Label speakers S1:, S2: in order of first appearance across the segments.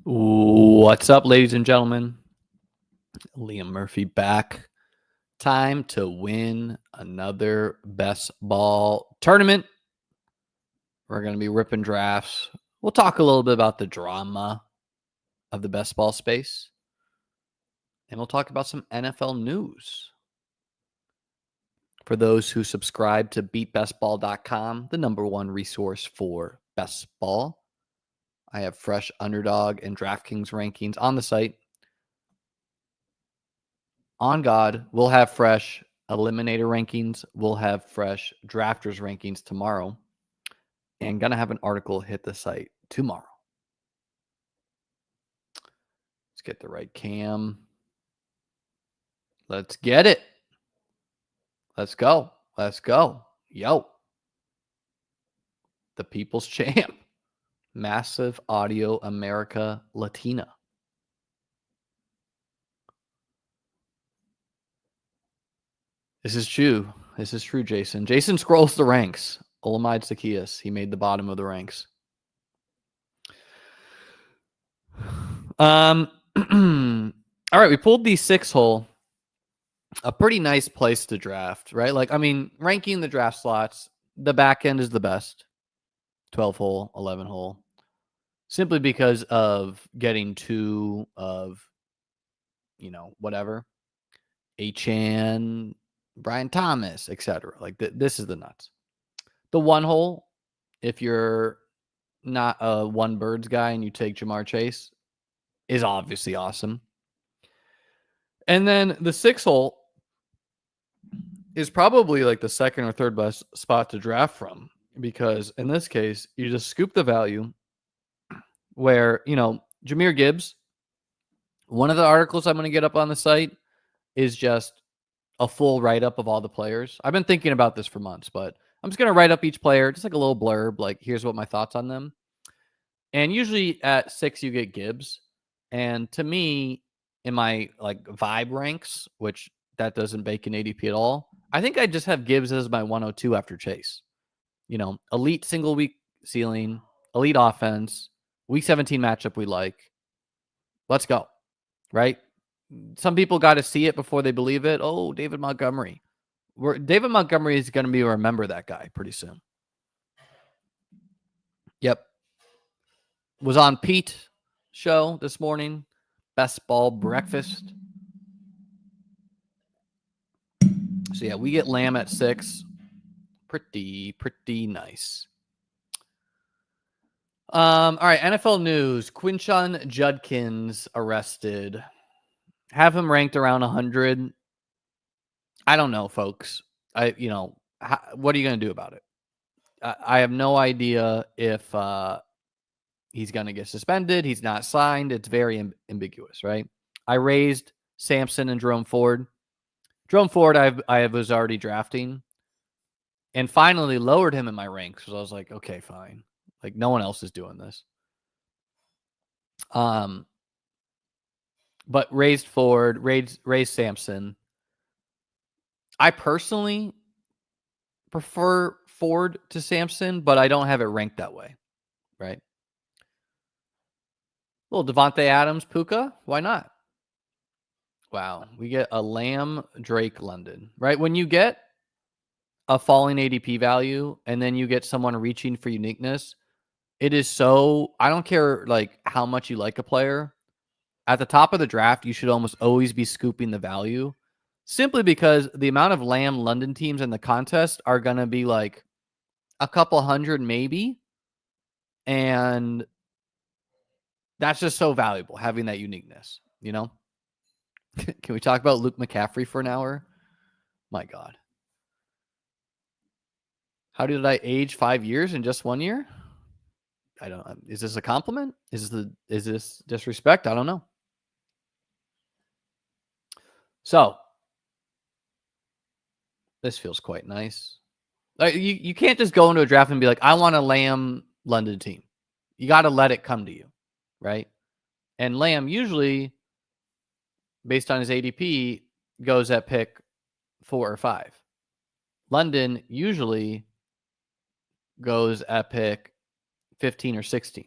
S1: What's up, ladies and gentlemen? Liam Murphy back. Time to win another best ball tournament. We're going to be ripping drafts. We'll talk a little bit about the drama of the best ball space. And we'll talk about some NFL news. For those who subscribe to beatbestball.com, the number one resource for best ball, I have fresh Underdog and DraftKings rankings on the site. On God, we'll have fresh eliminator rankings. We'll have fresh drafters rankings tomorrow. And going to have an article hit the site tomorrow. Let's get the right cam. Let's get it. Let's go. Let's go. Yo. The People's Champ. Massive Audio America Latina. This is true. This is true, Jason. Jason scrolls the ranks. Olamide Zacchaeus. He made the bottom of the ranks. All right, we pulled the 6-hole. A pretty nice place to draft, right? Like, I mean, ranking the draft slots, the back end is the best. 12-hole, 11-hole. Simply because of getting two of, whatever. Achan, Brian Thomas, etc. Like, this is the nuts. The 1-hole, if you're not a one birds guy and you take Jamar Chase, is obviously awesome. And then the 6-hole is probably like the second or third best spot to draft from, because in this case, you just scoop the value where, Jahmyr Gibbs, one of the articles I'm going to get up on the site is just a full write-up of all the players. I've been thinking about this for months, but I'm just going to write up each player, just like a little blurb, like here's what my thoughts on them. And usually at 6, you get Gibbs. And to me, in my like vibe ranks, which that doesn't bake in ADP at all, I think I just have Gibbs as my 102 after Chase. Elite single week ceiling, elite offense, week 17 matchup we like. Let's go, right? Some people got to see it before they believe it. Oh, David Montgomery. David Montgomery is going to be remember that guy pretty soon. Yep. Was on Pete show this morning. Best ball breakfast. So yeah, we get Lamb at 6. Pretty nice. All right, NFL news. Quinshon Judkins arrested. Have him ranked around 100. I don't know, folks. What are you going to do about it? I have no idea if he's going to get suspended. He's not signed. It's very ambiguous, right? I raised Sampson and Jerome Ford. Jerome Ford, I was already drafting, and finally lowered him in my ranks because I was like, okay, fine. Like, no one else is doing this. But raised Ford, raised Sampson. I personally prefer Ford to Sampson, but I don't have it ranked that way, right? Little Devontae Adams, Puka, why not? Wow, we get a Lamb, Drake, London, right? When you get a falling ADP value and then you get someone reaching for uniqueness, it is so, I don't care like how much you like a player. At the top of the draft, you should almost always be scooping the value, simply because the amount of Lamb London teams in the contest are going to be like a couple hundred maybe. And that's just so valuable, having that uniqueness, Can we talk about Luke McCaffrey for an hour? My God. How did I age 5 years in just 1 year? I don't know. Is this a compliment? Is this disrespect? I don't know. So this feels quite nice. Like, you can't just go into a draft and be like, I want a Lamb London team. You got to let it come to you, right? And Lamb usually, based on his ADP, goes at pick 4 or 5. London usually goes at pick 15 or 16.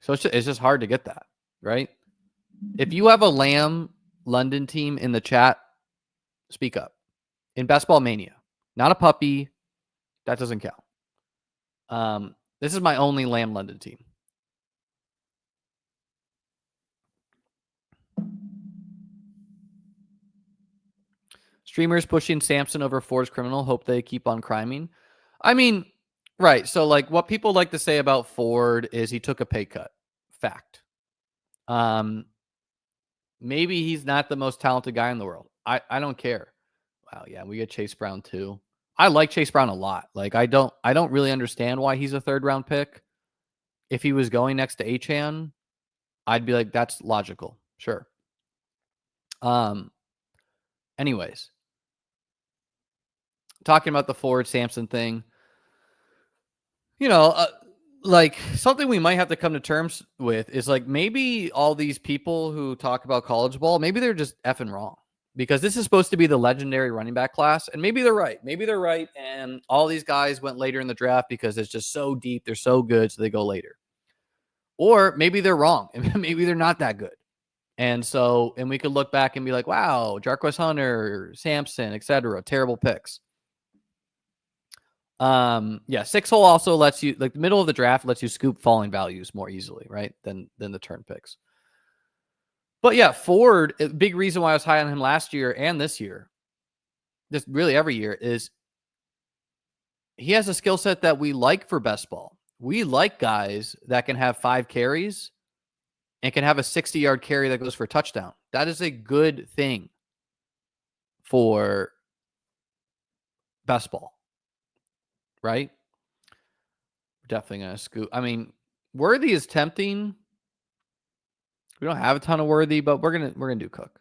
S1: So it's just hard to get that, right? If you have a Lamb London team in the chat, speak up. In Best Ball Mania, not a puppy. That doesn't count. This is my only Lamb London team. Streamers pushing Samson over Ford's criminal. Hope they keep on criming. I mean, right. So, like, what people like to say about Ford is he took a pay cut. Fact. Maybe he's not the most talented guy in the world. I don't care. Wow, yeah, we get Chase Brown too. I like Chase Brown a lot. Like, I don't really understand why he's a 3rd round pick. If he was going next to Achane, I'd be like, that's logical. Sure. Anyways, talking about the Ford Samson thing, like something we might have to come to terms with is like maybe all these people who talk about college ball, maybe they're just effing wrong, because this is supposed to be the legendary running back class. And maybe they're right. Maybe they're right. And all these guys went later in the draft because it's just so deep. They're so good. So they go later. Or maybe they're wrong. And maybe they're not that good. And we could look back and be like, wow, Jarquez Hunter, Sampson, etc. Terrible picks. 6 hole also lets you, like, the middle of the draft lets you scoop falling values more easily, right? Than the turn picks. But yeah, Ford, a big reason why I was high on him last year and this year, just really every year, is he has a skill set that we like for best ball. We like guys that can have 5 carries and can have a 60-yard carry that goes for a touchdown. That is a good thing for best ball, right? We're definitely going to scoop. I mean, Worthy is tempting. We don't have a ton of Worthy, but we're gonna do Cook.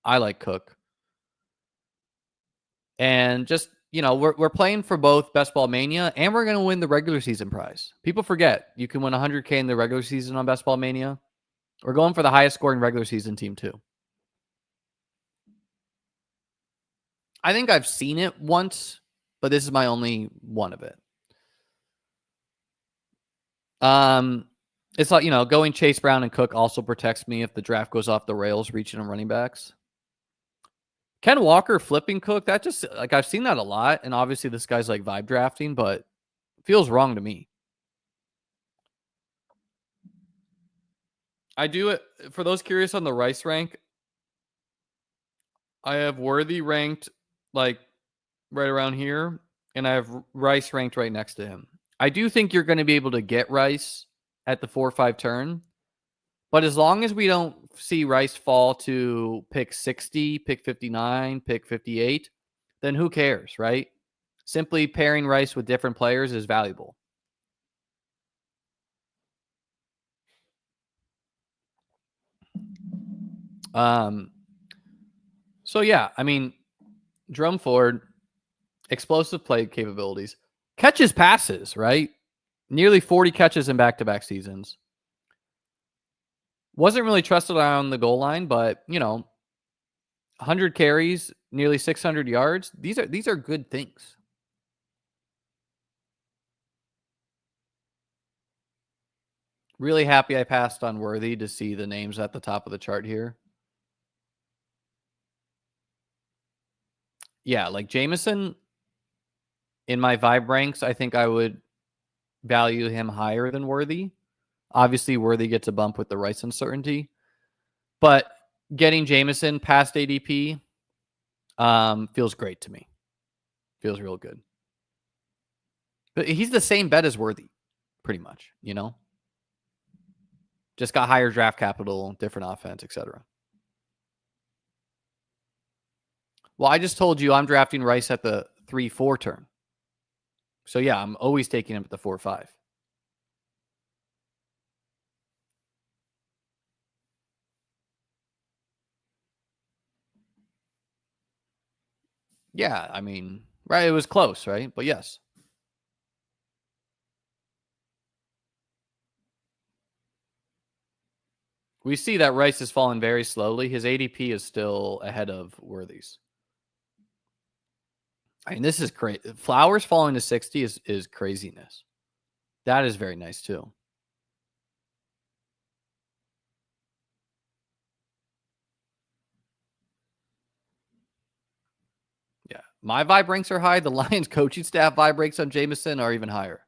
S1: I like Cook. And just, we're playing for both Best Ball Mania, and we're gonna win the regular season prize. People forget you can win $100K in the regular season on Best Ball Mania. We're going for the highest scoring regular season team too. I think I've seen it once, but this is my only one of it. It's like, going Chase Brown and Cook also protects me if the draft goes off the rails, reaching on running backs. Ken Walker flipping Cook, that just, like, I've seen that a lot. And obviously this guy's like vibe drafting, but it feels wrong to me. I do it for those curious on the Rice rank. I have Worthy ranked like right around here, and I have Rice ranked right next to him. I do think you're going to be able to get Rice at the 4-5 turn, but as long as we don't see Rice fall to pick 60, pick 59, pick 58, then who cares, right? Simply pairing Rice with different players is valuable. So yeah, I mean, Jerome Ford, explosive play capabilities, catches passes, right? Nearly 40 catches in back-to-back seasons. Wasn't really trusted on the goal line, but 100 carries, nearly 600 yards. These are good things. Really happy I passed on Worthy to see the names at the top of the chart here. Yeah, like Jameson in my vibe ranks, I think I would value him higher than Worthy. Obviously, Worthy gets a bump with the Rice uncertainty, but getting Jameson past ADP feels great to me. Feels real good. But he's the same bet as Worthy, pretty much, Just got higher draft capital, different offense, etc. Well, I just told you I'm drafting Rice at the 3-4 turn. So yeah, I'm always taking him at the 4-5. Yeah, I mean, right, it was close, right? But yes. We see that Rice has fallen very slowly. His ADP is still ahead of Worthy's. I mean, this is great. Flowers falling to 60 is craziness. That is very nice too. My vibe ranks are high. The Lions coaching staff vibe ranks on Jameson are even higher.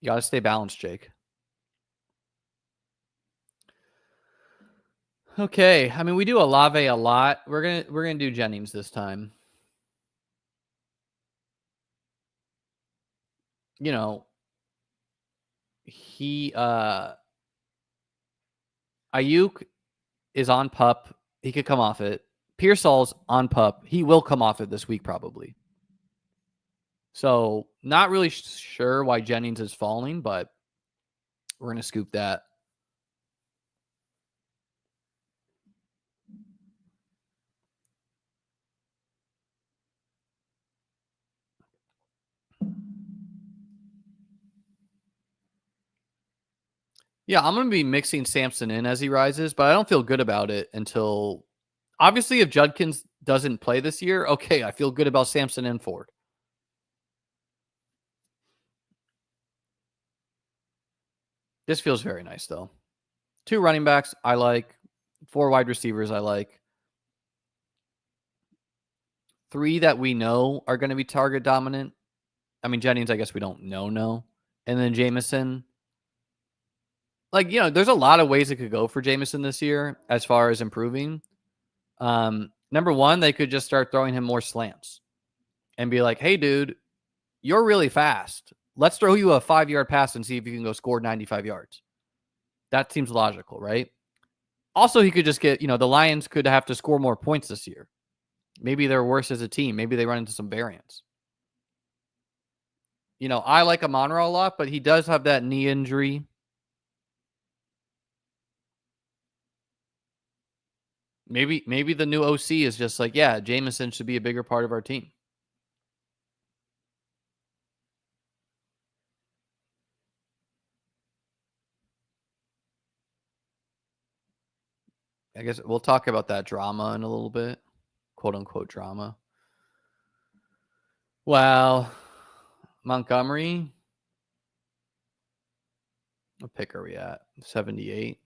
S1: You got to stay balanced, Jake. Okay. I mean, we do Olave a lot. We're gonna do Jennings this time. You know, Ayuk is on pup. He could come off it. Pearsall's on pup. He will come off it this week probably. So not really sure why Jennings is falling, but we're gonna scoop that. Yeah, I'm going to be mixing Sampson in as he rises, but I don't feel good about it until obviously if Judkins doesn't play this year, okay, I feel good about Sampson and Ford. This feels very nice though. 2 running backs I like, 4 wide receivers I like. 3 that we know are going to be target dominant. I mean, Jennings, I guess we don't know. And then Jameson. Like, there's a lot of ways it could go for Jameson this year as far as improving. Number one, they could just start throwing him more slants and be like, hey, dude, you're really fast. Let's throw you a 5-yard pass and see if you can go score 95 yards. That seems logical, right? Also, he could just get, the Lions could have to score more points this year. Maybe they're worse as a team. Maybe they run into some variance. I like Amon-Ra a lot, but he does have that knee injury. Maybe the new OC is just like, yeah, Jameson should be a bigger part of our team. I guess we'll talk about that drama in a little bit. Quote unquote drama. Well, Montgomery. What pick are we at? 78.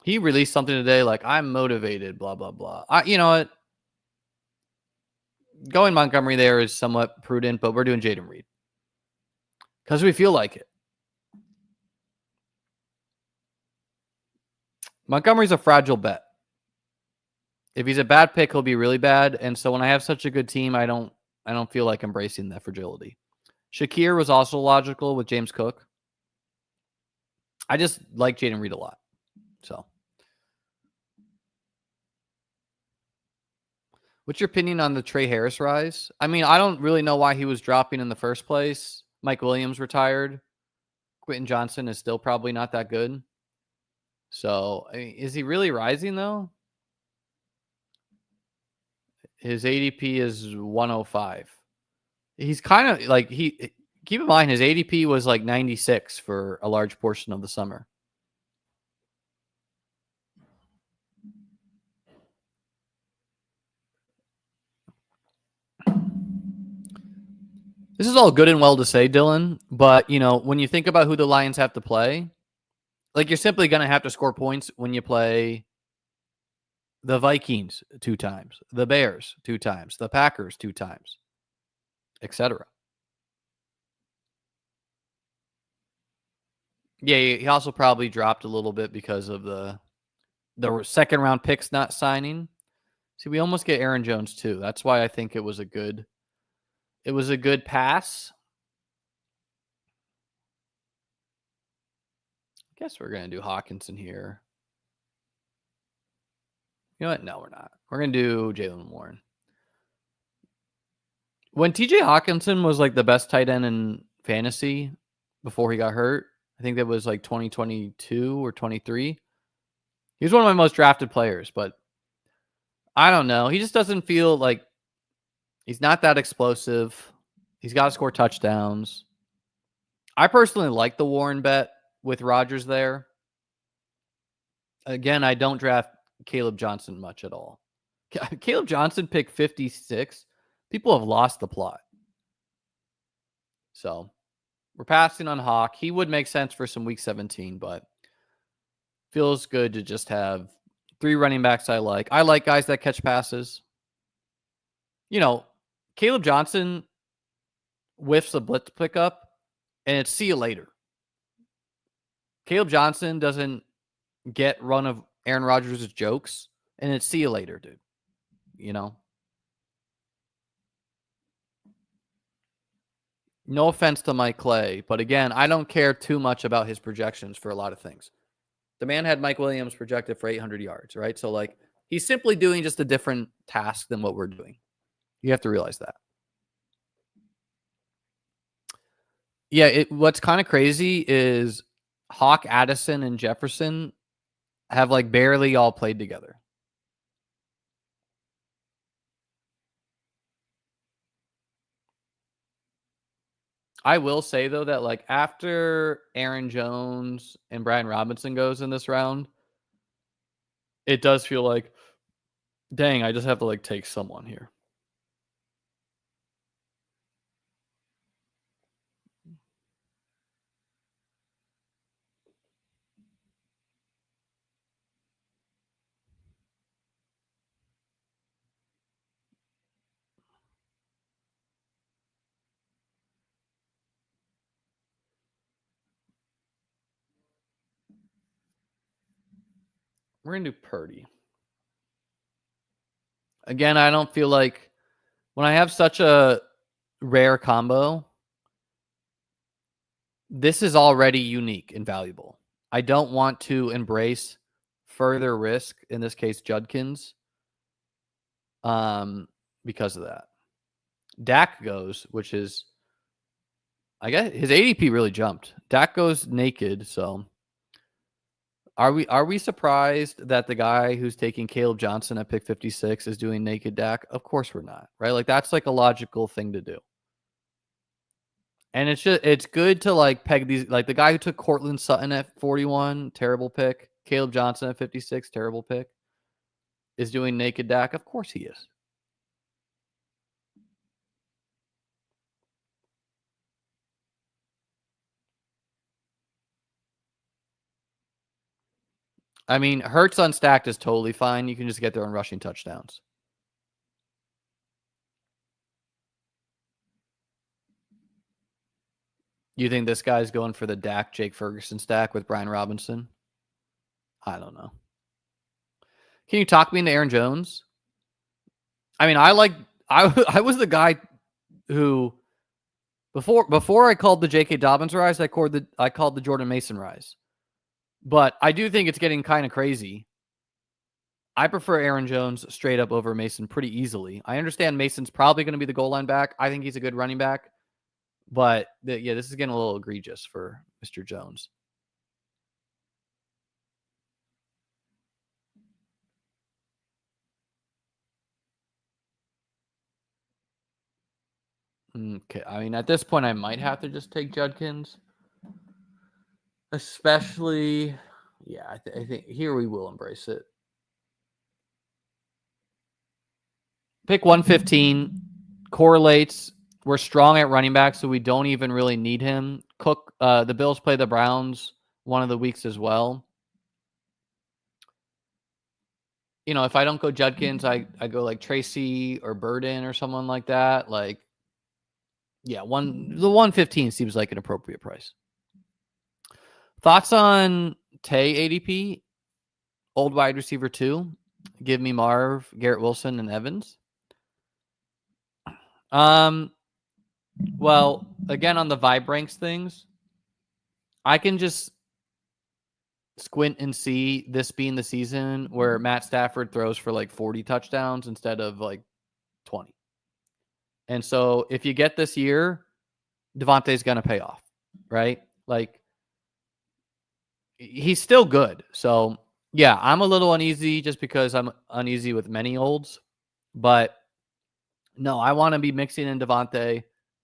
S1: He released something today like, I'm motivated, blah, blah, blah. You know what? Going Montgomery there is somewhat prudent, but we're doing Jaden Reed. Because we feel like it. Montgomery's a fragile bet. If he's a bad pick, he'll be really bad. And so when I have such a good team, I don't feel like embracing that fragility. Shakir was also logical with James Cook. I just like Jaden Reed a lot. So, what's your opinion on the Trey Harris rise? I mean, I don't really know why he was dropping in the first place. Mike Williams retired. Quentin Johnson is still probably not that good. So, I mean, is he really rising though? His ADP is 105. He's kind of like keep in mind his ADP was like 96 for a large portion of the summer. This is all good and well to say, Dylan, but when you think about who the Lions have to play, like you're simply going to have to score points when you play the Vikings 2 times, the Bears 2 times, the Packers 2 times, etc. Yeah, he also probably dropped a little bit because of the second round picks not signing. See, we almost get Aaron Jones too. That's why I think it was a good pass. I guess we're going to do Hawkinson here. You know what? No, we're not. We're going to do Jaylen Warren. When TJ Hawkinson was like the best tight end in fantasy before he got hurt, I think that was like 2022 or 23. He was one of my most drafted players, but I don't know. He just doesn't feel like he's not that explosive. He's got to score touchdowns. I personally like the Warren bet with Rodgers there. Again, I don't draft Caleb Johnson much at all. Caleb Johnson picked 56. People have lost the plot. So we're passing on Hawk. He would make sense for some week 17, but feels good to just have 3 running backs I like. I like guys that catch passes. Caleb Johnson whiffs the blitz pickup, and it's see you later. Caleb Johnson doesn't get run of Aaron Rodgers' jokes, and it's see you later, dude. No offense to Mike Clay, but again, I don't care too much about his projections for a lot of things. The man had Mike Williams projected for 800 yards, right? So, he's simply doing just a different task than what we're doing. You have to realize that. Yeah, what's kind of crazy is Hawk, Addison, and Jefferson have barely all played together. I will say, though, that after Aaron Jones and Brian Robinson goes in this round, it does feel like, dang, I just have to take someone here. We're going to do Purdy. Again, I don't feel like when I have such a rare combo, this is already unique and valuable. I don't want to embrace further risk, in this case, Judkins, because of that. Dak goes, which is, I guess, his ADP really jumped. Dak goes naked, so are we surprised that the guy who's taking Caleb Johnson at pick 56 is doing naked Dak? Of course we're not, right? That's a logical thing to do. And it's good to peg these, the guy who took Cortland Sutton at 41, terrible pick. Caleb Johnson at 56, terrible pick. Is doing naked Dak? Of course he is. I mean, Hurts unstacked is totally fine. You can just get there on rushing touchdowns. You think this guy's going for the Dak Jake Ferguson stack with Brian Robinson? I don't know. Can you talk me into Aaron Jones? I mean, I was the guy who before I called the J.K. Dobbins rise, I called the Jordan Mason rise. But I do think it's getting kind of crazy. I prefer Aaron Jones straight up over Mason pretty easily. I understand Mason's probably going to be the goal line back. I think he's a good running back. But, this is getting a little egregious for Mr. Jones. Okay. I mean, at this point, I might have to just take Judkins. Especially, I think here we will embrace it. Pick 115 correlates. We're strong at running back, so we don't even really need him. Cook, the Bills play the Browns one of the weeks as well. If I don't go Judkins, I go Tracy or Burden or someone like that. The 115 seems like an appropriate price. Thoughts on Tay ADP? Old wide receiver 2. Give me Marv, Garrett Wilson, and Evans. Well, again, on the Vibe ranks things, I can just squint and see this being the season where Matt Stafford throws for 40 touchdowns instead of 20. And so if you get this year, Devontae's going to pay off, right? He's still good. So, yeah, I'm a little uneasy just because I'm uneasy with many olds. But, no, I want to be mixing in Devontae.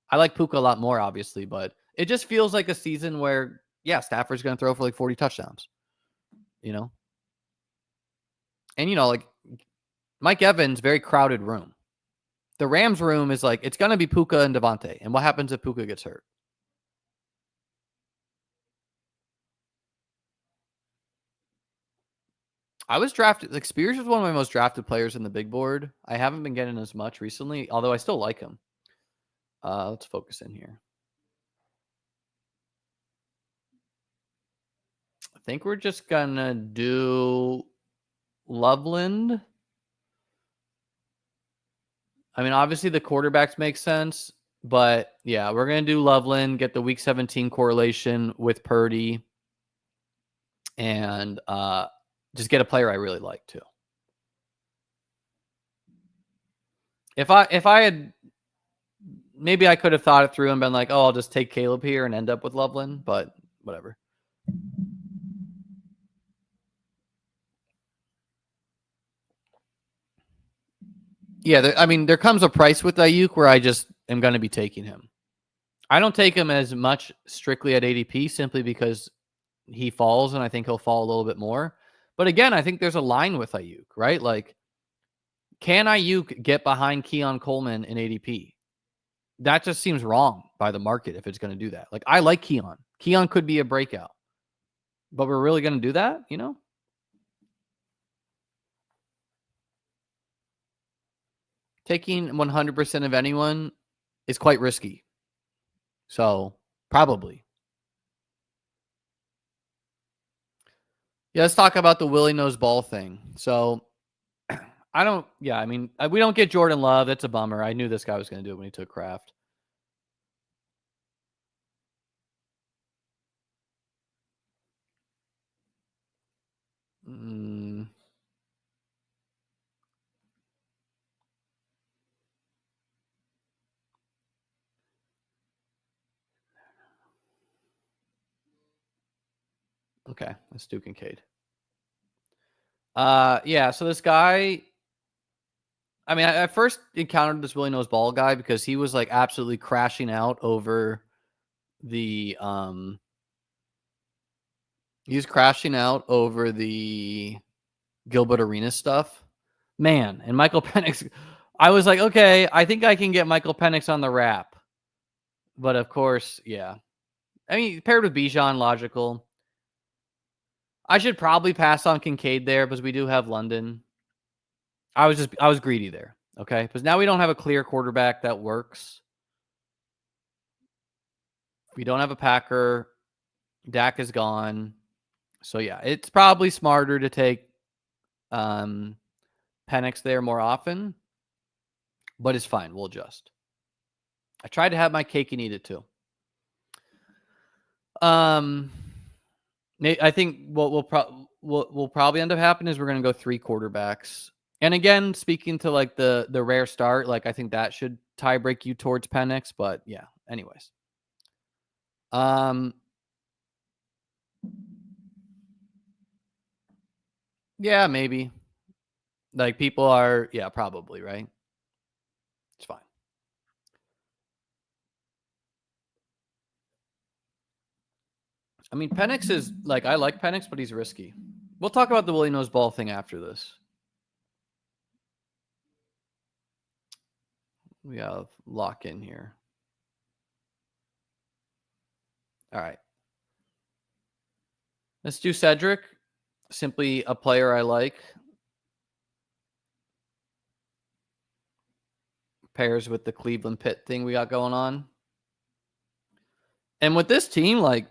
S1: I like Puka a lot more, obviously, but it just feels like a season where, Stafford's going to throw for 40 touchdowns, And, Mike Evans, very crowded room. The Rams room is it's going to be Puka and Devontae. And what happens if Puka gets hurt? I was drafted. Like Spears was one of my most drafted players in the big board. I haven't been getting as much recently, although I still like him. Let's focus in here. I think we're just gonna do Loveland. I mean, obviously the quarterbacks make sense, but yeah, we're gonna do Loveland, get the week 17 correlation with Purdy, and just get a player I really like too. If I had, maybe I could have thought it through and been like, oh, I'll just take Caleb here and end up with Loveland, but whatever. Yeah, I mean, there comes a price with Ayuk where I just am going to be taking him. I don't take him as much strictly at ADP simply because he falls, and I think he'll fall a little bit more. But again, I think there's a line with Ayuk, right? Like, can Ayuk get behind Keon Coleman in ADP? That just seems wrong by the market if it's going to do that. Like, I like Keon. Keon could be a breakout. But we're really going to do that, you know? Taking 100% of anyone is quite risky. So, probably. Yeah, let's talk about the Willie Knows Ball thing. So, I mean, we don't get Jordan Love. That's a bummer. I knew this guy was going to do it when he took Kraft. Okay, let's do Kincaid. Yeah, so this guy, I mean, I first encountered this Willie Knows Ball guy because he was like absolutely crashing out over the he was crashing out over the Gilbert Arenas stuff. Man, and Michael Penix, I was like, okay, I think I can get Michael Penix on the wrap. But of course, yeah. I mean, paired with Bijan, logical. I should probably pass on Kincaid there because we do have London. I was greedy there. Okay. Because now we don't have a clear quarterback that works. We don't have a Packer. Dak is gone. So yeah, it's probably smarter to take Penix there more often. But it's fine. We'll adjust. I tried to have my cake and eat it too. I think what will probably end up happening is we're going to go 3 quarterbacks. And again, speaking to like the rare start, like I think that should tie break you towards Penix. But yeah, anyways. Yeah, maybe. Like people are, yeah, probably, right? It's fine. I mean, Penix is like, I like Penix, but he's risky. We'll talk about the Willie Knows Ball thing after this. We have lock in here. All right. Let's do Cedric. Simply a player I like. Pairs with the Cleveland Pitt thing we got going on. And with this team, like,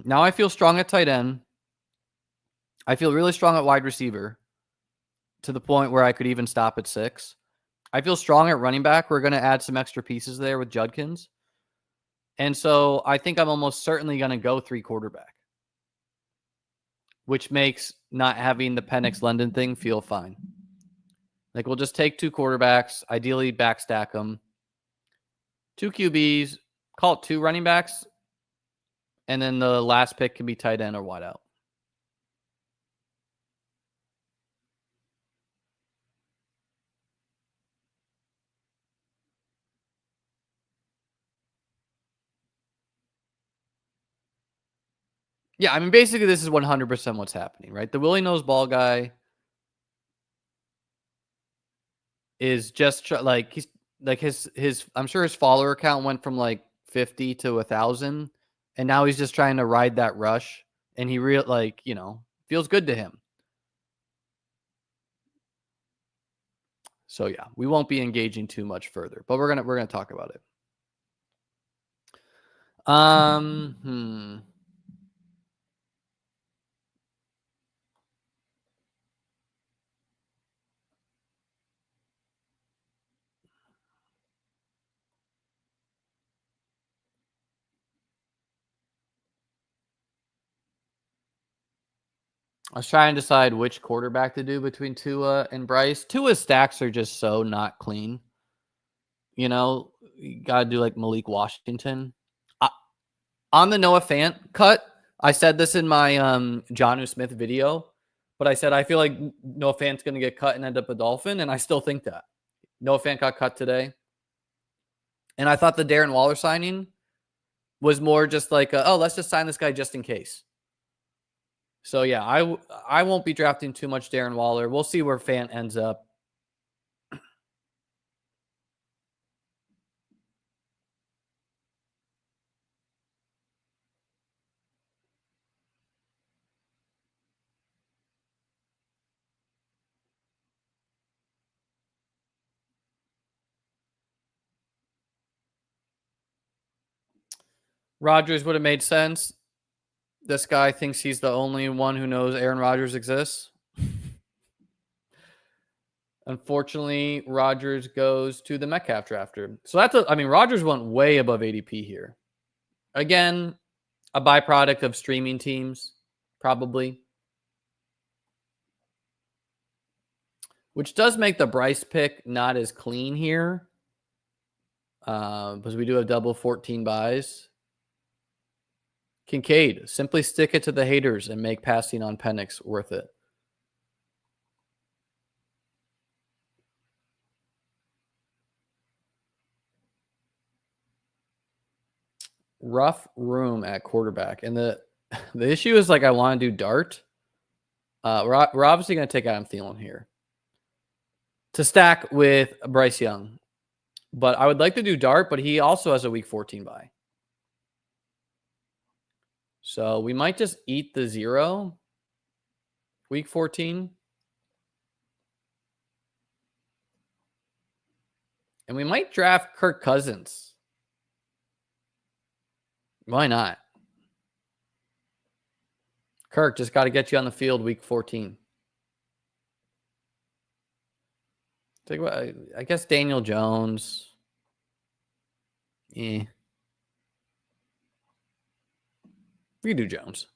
S1: now I feel strong at tight end. I feel really strong at wide receiver to the point where I could even stop at 6. I feel strong at running back. We're going to add some extra pieces there with Judkins. And so I think I'm almost certainly going to go 3 quarterback, which makes not having the Penix London thing feel fine. Like we'll just take 2 quarterbacks, ideally backstack them, 2 QBs, call it 2 running backs, and then the last pick can be tight end or wide out. Yeah, I mean, basically this is 100% what's happening, right? The Willie Knows Ball guy is just like, he's like his I'm sure his follower count went from like 50 to 1,000, and now he's just trying to ride that rush, and he like, you know, feels good to him. So yeah, we won't be engaging too much further, but we're gonna talk about it. I was trying to decide which quarterback to do between Tua and Bryce. Tua's stacks are just so not clean. You know, you got to do like Malik Washington. On the Noah Fant cut, I said this in my Jonnu Smith video, but I said I feel like Noah Fant's going to get cut and end up a Dolphin, and I still think that. Noah Fant got cut today. And I thought the Darren Waller signing was more just like, let's just sign this guy just in case. So, yeah, I won't be drafting too much Darren Waller. We'll see where Fant ends up. Rodgers would have made sense. This guy thinks he's the only one who knows Aaron Rodgers exists. Unfortunately, Rodgers goes to the Metcalf drafter. So Rodgers went way above ADP here. Again, a byproduct of streaming teams, probably. Which does make the Bryce pick not as clean here. Because we do have double 14 buys. Kincaid, simply stick it to the haters and make passing on Penix worth it. Rough room at quarterback. And the issue is I want to do Dart. We're obviously going to take Adam Thielen here to stack with Bryce Young. But I would like to do Dart, but he also has a week 14 bye. So we might just eat the 0 week 14. And we might draft Kirk Cousins. Why not? Kirk just got to get you on the field week 14. I guess Daniel Jones. We can do Jones.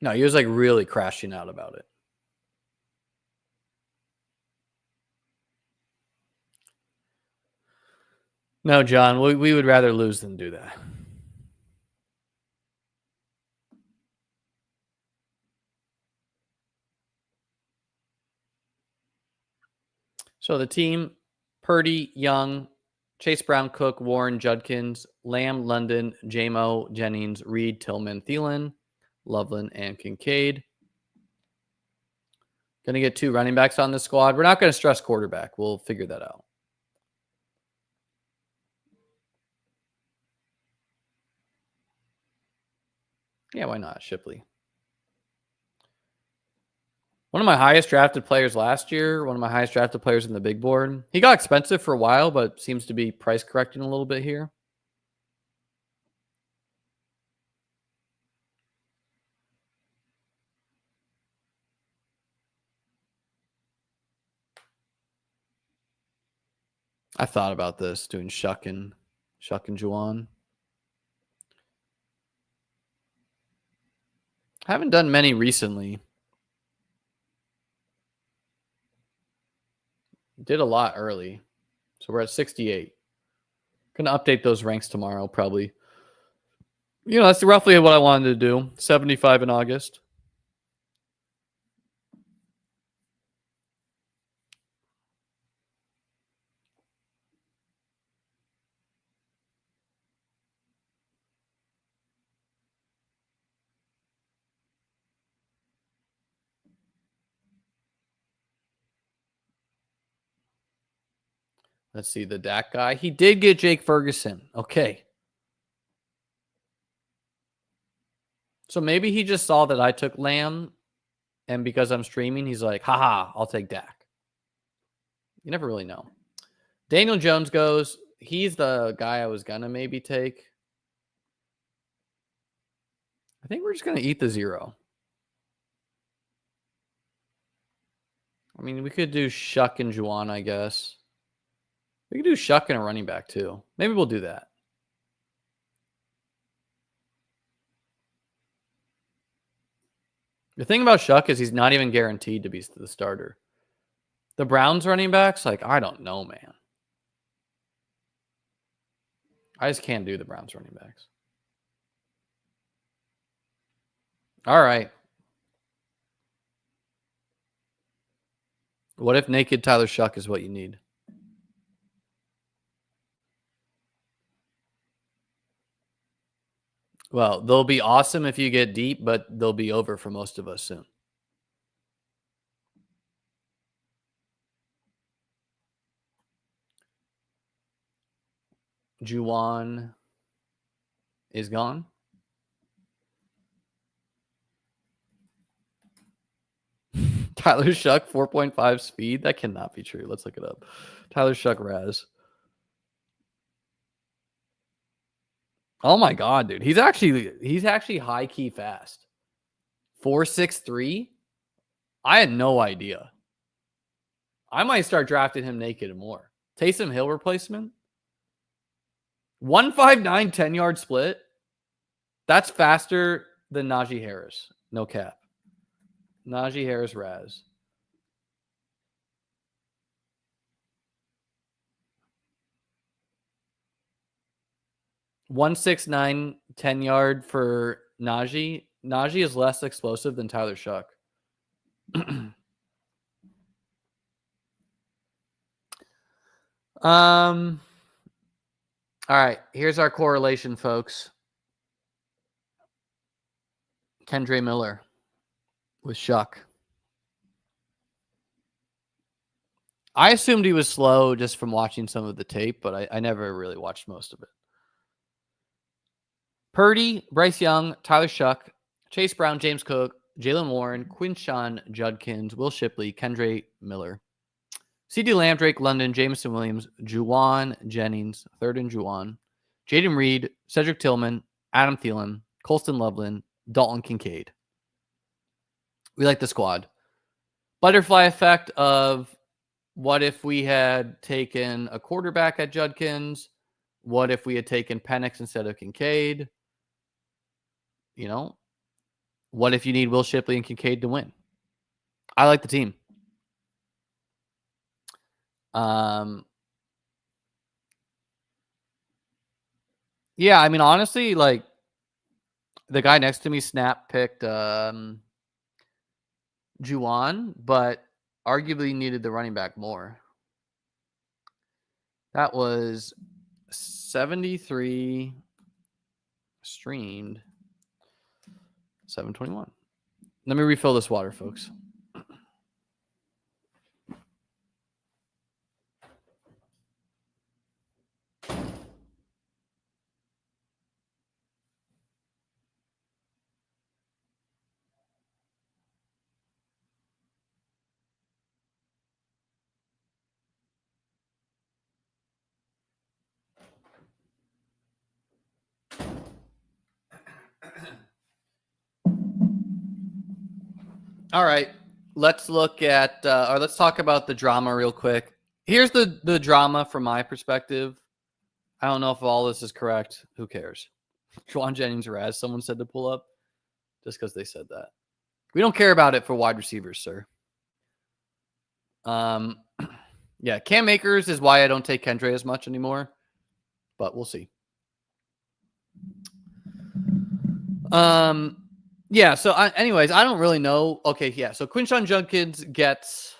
S1: No, he was really crashing out about it. No, John, we would rather lose than do that. So the team, Purdy, Young, Chase Brown, Cook, Warren, Judkins, Lamb, London, Jamo, Jennings, Reed, Tillman, Thielen, Loveland, and Kincaid. Going to get 2 running backs on the squad. We're not going to stress quarterback. We'll figure that out. Yeah, why not? Shipley. One of my highest drafted players last year, one of my highest drafted players in the big board. He got expensive for a while, but seems to be price correcting a little bit here. I thought about this, doing Shuck and Juwan. I haven't done many recently. Did a lot early. So we're at 68. Going to update those ranks tomorrow, probably. That's roughly what I wanted to do. 75 in August. Let's see, the Dak guy. He did get Jake Ferguson. Okay. So maybe he just saw that I took Lamb And because I'm streaming, he's like, haha, I'll take Dak. You never really know. Daniel Jones goes. He's the guy I was going to maybe take. I think we're just going to eat the 0. I mean, we could do Shuck and Juwan, I guess. We could do Shuck and a running back, too. Maybe we'll do that. The thing about Shuck is he's not even guaranteed to be the starter. The Browns running backs, like, I don't know, man. I just can't do the Browns running backs. All right. What if naked Tyler Shuck is what you need? Well, they'll be awesome if you get deep, but they'll be over for most of us soon. Juwan is gone. Tyler Shuck, 4.5 speed. That cannot be true. Let's look it up. Tyler Shuck Raz. Oh my god, dude. He's actually high key fast. 4.63. I had no idea. I might start drafting him naked and more. Taysom Hill replacement. 159 10-yard split. That's faster than Najee Harris. No cap. Najee Harris Raz. $169 10-yard for Najee. Najee is less explosive than Tyler Shuck. All right, here's our correlation, folks. Kendre Miller with Shuck. I assumed he was slow just from watching some of the tape, but I never really watched most of it. Purdy, Bryce Young, Tyler Shuck, Chase Brown, James Cook, Jalen Warren, Quinshawn Judkins, Will Shipley, Kendre Miller, CeeDee Lamb, Drake London, Jameson Williams, Juwan Jennings, third and Juwan, Jaden Reed, Cedric Tillman, Adam Thielen, Colston Loveland, Dalton Kincaid. We like the squad. Butterfly effect of what if we had taken a quarterback at Judkins? What if we had taken Penix instead of Kincaid? You know, what if you need Will Shipley and Kincaid to win? I like the team. Yeah, I mean, honestly, like the guy next to me picked Juwan, but arguably needed the running back more. That was 73 streamed. 721. Let me refill this water, folks. All right, let's look at, or let's talk about the drama real quick. Here's the drama from my perspective. I don't know if all this is correct. Who cares? Juwan Jennings or as someone said to pull up, just because they said that. We don't care about it for wide receivers, sir. Yeah, Cam Akers is why I don't take Kendre as much anymore, but we'll see. Yeah, so anyways, I don't really know. Okay, yeah, so Quinshawn Judkins gets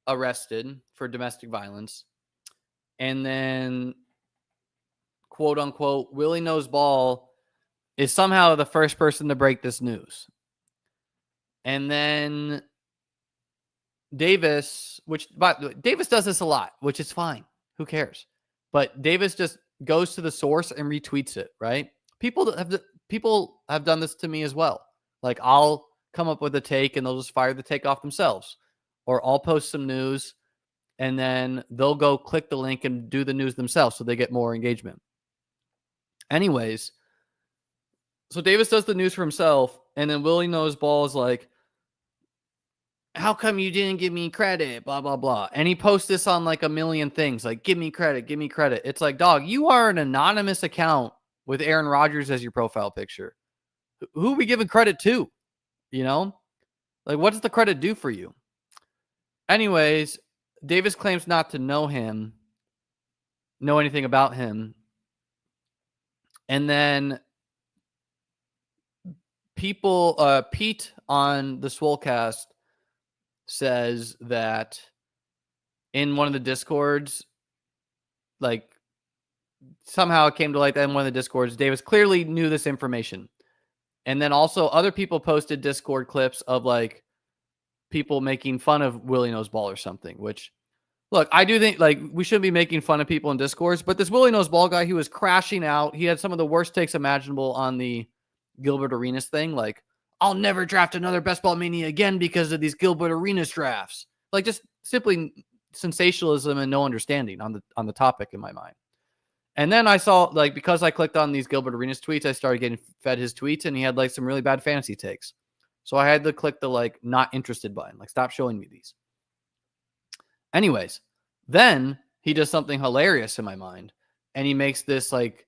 S1: arrested for domestic violence. And then, quote unquote, Willie Knows Ball is somehow the first person to break this news. And then Davis, Davis does this a lot, which is fine. Who cares? But Davis just goes to the source and retweets it, right? People have done this to me as well. Like I'll come up with a take and they'll just fire the take off themselves. Or I'll post some news and then they'll go click the link and do the news themselves so they get more engagement. Anyways, so Davis does the news for himself, and then Willie Knows Ball is like, how come you didn't give me credit? Blah, blah, blah. And he posts this on like a million things, like, give me credit, give me credit. It's like, dog, you are an anonymous account with Aaron Rodgers as your profile picture. Who are we giving credit to? You know? Like, what does the credit do for you? Anyways, Davis claims not to know anything about him. And then Pete on the Swolecast says that in one of the Discords, like somehow it came to light that in one of the Discords, Davis clearly knew this information. And then also other people posted Discord clips of like people making fun of Willie Knows Ball or something, which, look, I do think like we shouldn't be making fun of people in Discords, but this Willie Knows Ball guy, he was crashing out. He had some of the worst takes imaginable on the Gilbert Arenas thing. Like, I'll never draft another Best Ball Mania again because of these Gilbert Arenas drafts. Like, just simply sensationalism and no understanding on the topic in my mind. And then I saw, like, because I clicked on these Gilbert Arenas tweets, I started getting fed his tweets, and he had like some really bad fantasy takes. So I had to click the like not interested button, like stop showing me these. Anyways, then he does something hilarious in my mind, and he makes this like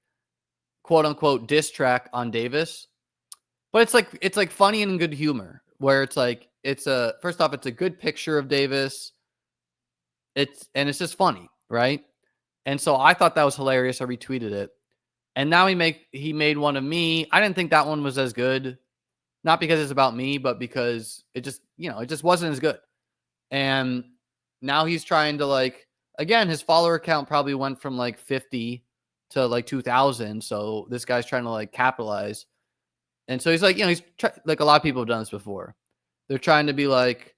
S1: quote unquote diss track on Davis. But it's like funny and in good humor, where it's like first off, it's a good picture of Davis. It's just funny, right? And so I thought that was hilarious. I retweeted it. And now he made one of me. I didn't think that one was as good. Not because it's about me, but because it just wasn't as good. And now he's trying to like, again, his follower count probably went from like 50 to like 2,000. So this guy's trying to like capitalize. And so he's like, like a lot of people have done this before. They're trying to be like,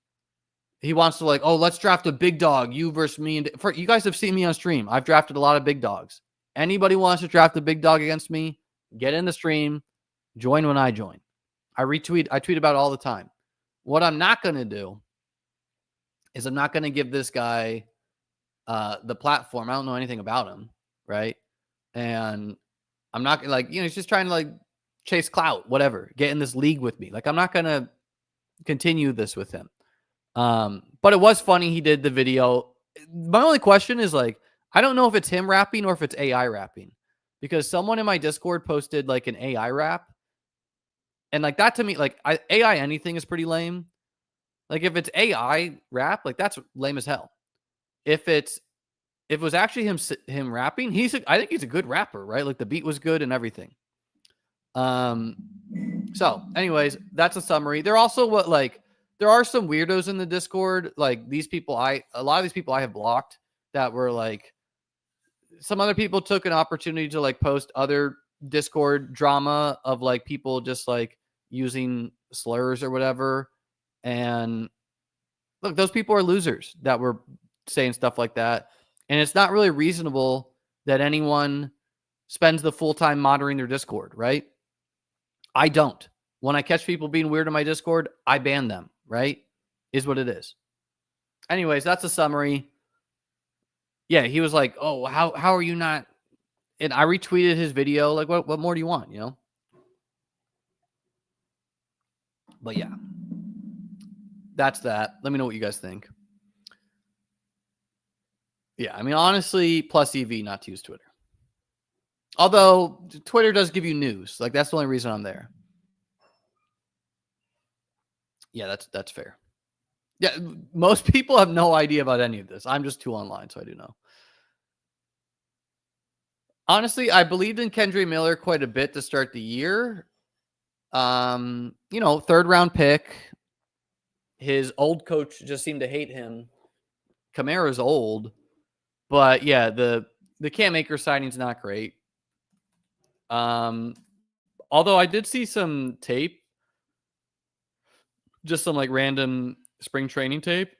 S1: he wants to like, oh, let's draft a big dog, you versus me. And you guys have seen me on stream. I've drafted a lot of big dogs. Anybody wants to draft a big dog against me, get in the stream, join when I join. I tweet about it all the time. What I'm not going to do is I'm not going to give this guy the platform. I don't know anything about him, right? And I'm not like, he's just trying to like chase clout, whatever, get in this league with me. Like, I'm not going to continue this with him. But it was funny. He did the video. My only question is like, I don't know if it's him rapping or if it's AI rapping, because someone in my Discord posted like an AI rap. And like that to me, like AI anything is pretty lame. Like if it's AI rap, like that's lame as hell. If it was actually him rapping, I think he's a good rapper, right? Like the beat was good and everything. So anyways, that's a summary. There are some weirdos in the Discord. Like a lot of these people I have blocked that were like, some other people took an opportunity to like post other Discord drama of like people just like using slurs or whatever. And look, those people are losers that were saying stuff like that. And it's not really reasonable that anyone spends the full time monitoring their Discord, right? I don't. When I catch people being weird in my Discord, I ban them, right? Is what it is. Anyways, that's a summary. Yeah, he was like, oh, how are you not? And I retweeted his video. Like, what more do you want, But yeah, that's that. Let me know what you guys think. Yeah, I mean, honestly, plus EV not to use Twitter. Although Twitter does give you news. Like, that's the only reason I'm there. Yeah, that's fair. Yeah, most people have no idea about any of this. I'm just too online, so I do know. Honestly, I believed in Kendre Miller quite a bit to start the year. Third round pick. His old coach just seemed to hate him. Kamara's old. But yeah, the Cam Akers signing's not great. Although I did see some tape, just some like random spring training tape.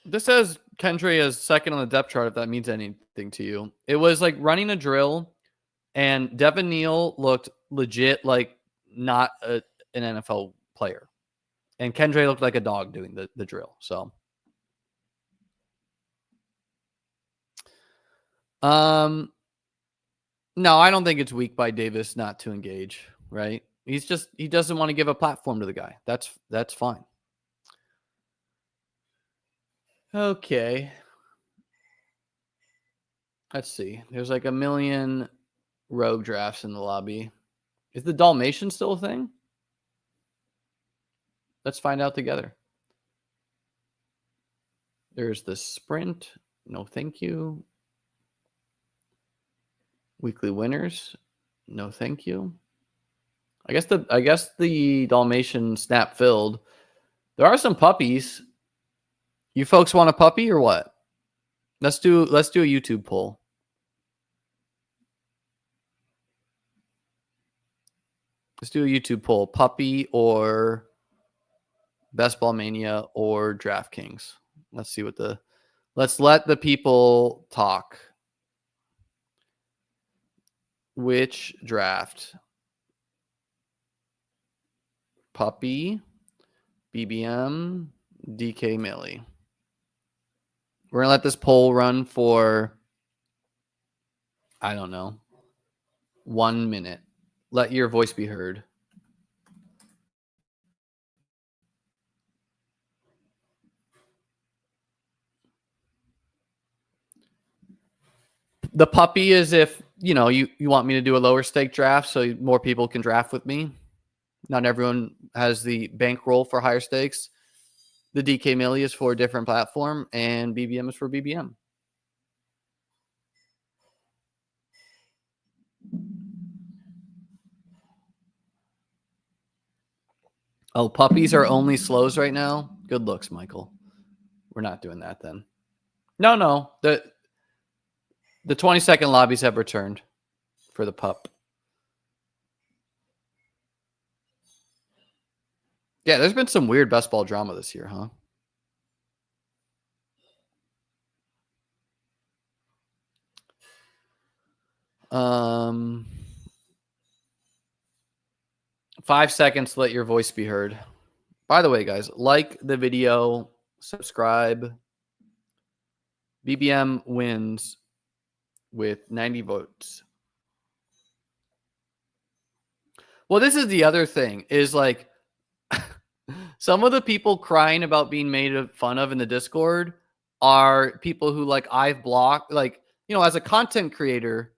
S1: This says Kendre is second on the depth chart, if that means anything to you. It was like running a drill, and Devin Neal looked legit like not an NFL player. And Kendra looked like a dog doing the drill. So, no, I don't think it's weak by Davis not to engage, right? He doesn't want to give a platform to the guy. That's fine. Okay. Let's see. There's like a million rogue drafts in the lobby. Is the Dalmatian still a thing? Let's find out together. There's the sprint. No, thank you. Weekly winners. No, thank you. I guess the Dalmatian snap filled. There are some puppies. You folks want a puppy or what? Let's do a YouTube poll. Let's do a YouTube poll. Puppy or Best Ball Mania or DraftKings. Let's see let's let the people talk. Which draft? Puppy, BBM, DK Millie. We're going to let this poll run for, I don't know, 1 minute. Let your voice be heard. The puppy is if, you want me to do a lower stake draft so more people can draft with me. Not everyone has the bankroll for higher stakes. The DK Millie is for a different platform, and BBM is for BBM. Oh, puppies are only slows right now? Good looks, Michael. We're not doing that then. No. The 20-second lobbies have returned for the pup. Yeah, there's been some weird best ball drama this year, huh? Um, 5 seconds to let your voice be heard. By the way, guys, like the video, subscribe. BBM wins with 90 votes. Well, this is the other thing is like some of the people crying about being made fun of in the Discord are people who like I've blocked, like, as a content creator.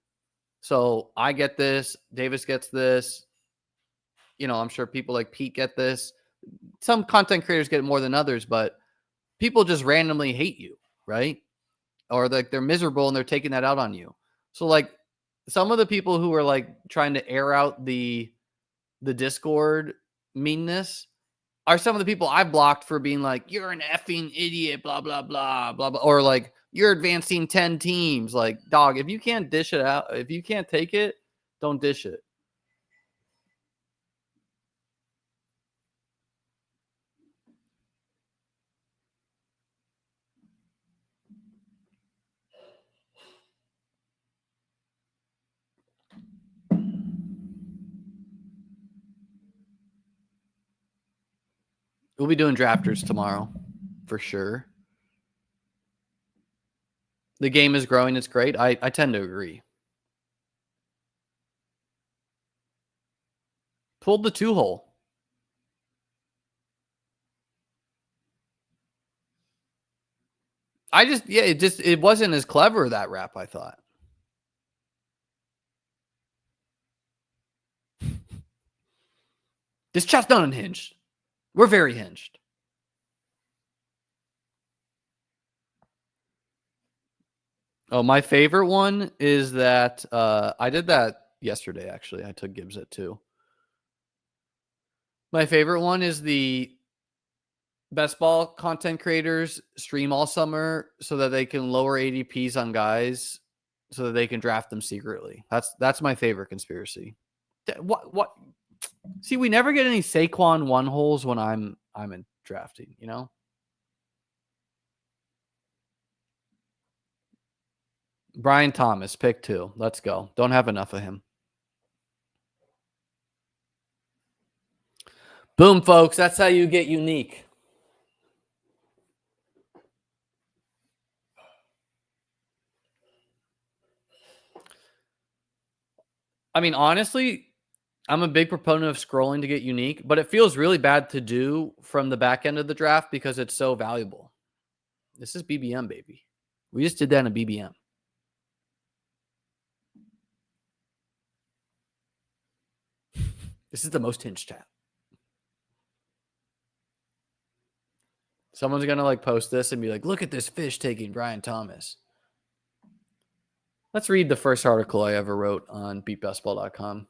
S1: So I get this, Davis gets this, I'm sure people like Pete get this. Some content creators get it more than others, but people just randomly hate you, right? Or like they're miserable and they're taking that out on you. So like some of the people who are like trying to air out the Discord meanness are some of the people I blocked for being like, you're an effing idiot, blah, blah, blah, blah, blah. Or like, you're advancing 10 teams. Like, dog, if you can't dish it out, if you can't take it, don't dish it. We'll be doing drafters tomorrow for sure. The game is growing. It's great. I tend to agree. Pulled the 2-hole. It wasn't as clever, that rap, I thought. This chat's not unhinged. We're very hinged. Oh, my favorite one is that I did that yesterday, actually. I took Gibbs at 2. My favorite one is the best ball content creators stream all summer so that they can lower ADPs on guys so that they can draft them secretly. That's my favorite conspiracy. What? See, we never get any Saquon 1-holes when I'm in drafting, Brian Thomas, pick 2. Let's go. Don't have enough of him. Boom, folks. That's how you get unique. I mean, honestly, I'm a big proponent of scrolling to get unique, but it feels really bad to do from the back end of the draft because it's so valuable. This is BBM, baby. We just did that in a BBM. This is the most hinged chat. Someone's going to like post this and be like, look at this fish taking Brian Thomas. Let's read the first article I ever wrote on beatbestball.com.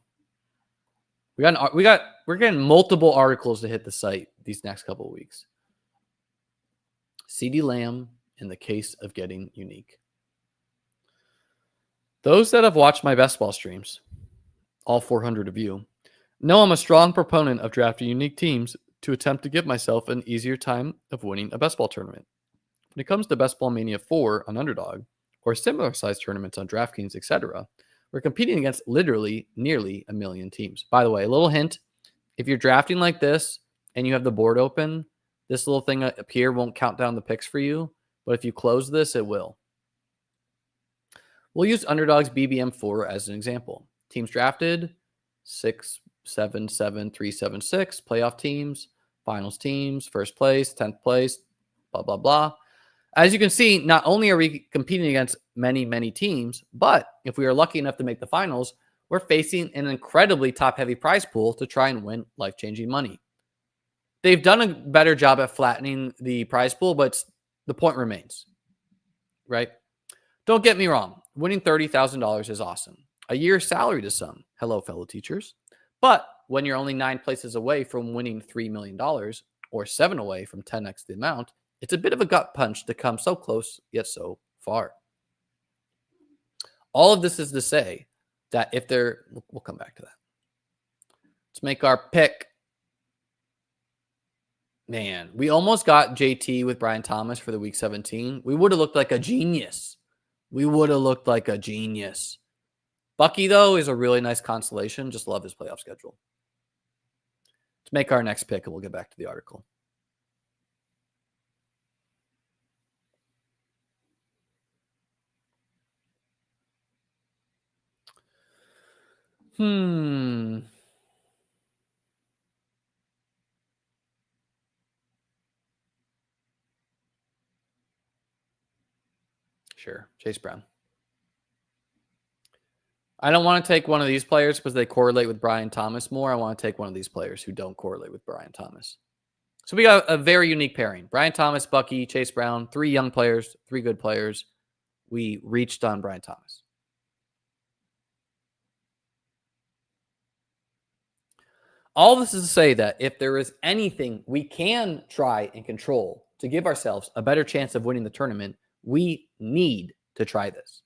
S1: We're getting multiple articles to hit the site these next couple of weeks. CeeDee Lamb in the case of getting unique. Those that have watched my best ball streams, all 400 of you, know I'm a strong proponent of drafting unique teams to attempt to give myself an easier time of winning a best ball tournament. When it comes to Best Ball Mania 4 on Underdog, or similar sized tournaments on DraftKings, etc., we're competing against literally nearly a million teams. By the way, a little hint, if you're drafting like this and you have the board open, this little thing up here won't count down the picks for you, but if you close this, it will. We'll use Underdog's BBM 4 as an example. Teams drafted, 6, 7, 7, 3, 7, 6, playoff teams, finals teams, first place, 10th place, blah, blah, blah. As you can see, not only are we competing against many, many teams, but if we are lucky enough to make the finals, we're facing an incredibly top-heavy prize pool to try and win life-changing money. They've done a better job at flattening the prize pool, but the point remains, right? Don't get me wrong. Winning $30,000 is awesome. A year's salary to some. Hello, fellow teachers. But when you're only 9 places away from winning $3 million or 7 away from 10x the amount, it's a bit of a gut punch to come so close yet so far. All of this is to say that if they're, we'll come back to that. Let's make our pick. Man, we almost got JT with Brian Thomas for the week 17. We would have looked like a genius. Bucky, though, is a really nice consolation. Just love his playoff schedule. Let's make our next pick, and we'll get back to the article. Sure, Chase Brown. I don't want to take one of these players because they correlate with Brian Thomas more. I want to take one of these players who don't correlate with Brian Thomas. So we got a very unique pairing. Brian Thomas, Bucky, Chase Brown, 3 young players, 3 good players. We reached on Brian Thomas. All this is to say that if there is anything we can try and control to give ourselves a better chance of winning the tournament, we need to try this.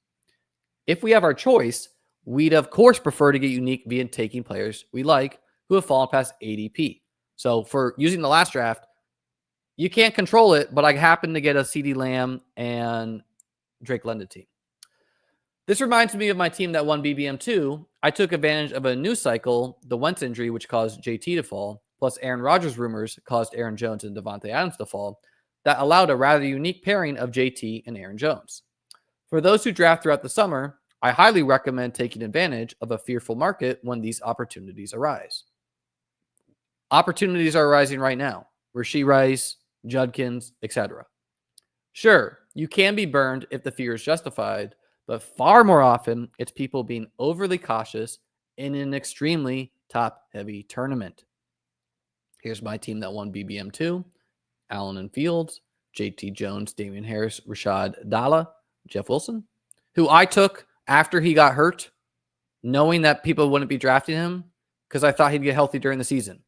S1: If we have our choice, we'd of course prefer to get unique via taking players we like who have fallen past ADP. So for using the last draft, you can't control it, but I happen to get a CeeDee Lamb and Drake London team. This reminds me of my team that won BBM 2. I took advantage of a news cycle, the Wentz injury, which caused JT to fall, plus Aaron Rodgers rumors caused Aaron Jones and Devontae Adams to fall, that allowed a rather unique pairing of JT and Aaron Jones. For those who draft throughout the summer, I highly recommend taking advantage of a fearful market when these opportunities arise. Opportunities are arising right now. Rashee Rice, Judkins, etc. Sure, you can be burned if the fear is justified, but far more often, it's people being overly cautious in an extremely top-heavy tournament. Here's my team that won BBM 2. Allen and Fields, JT Jones, Damian Harris, Rashad Dalla, Jeff Wilson, who I took after he got hurt, knowing that people wouldn't be drafting him because I thought he'd get healthy during the season.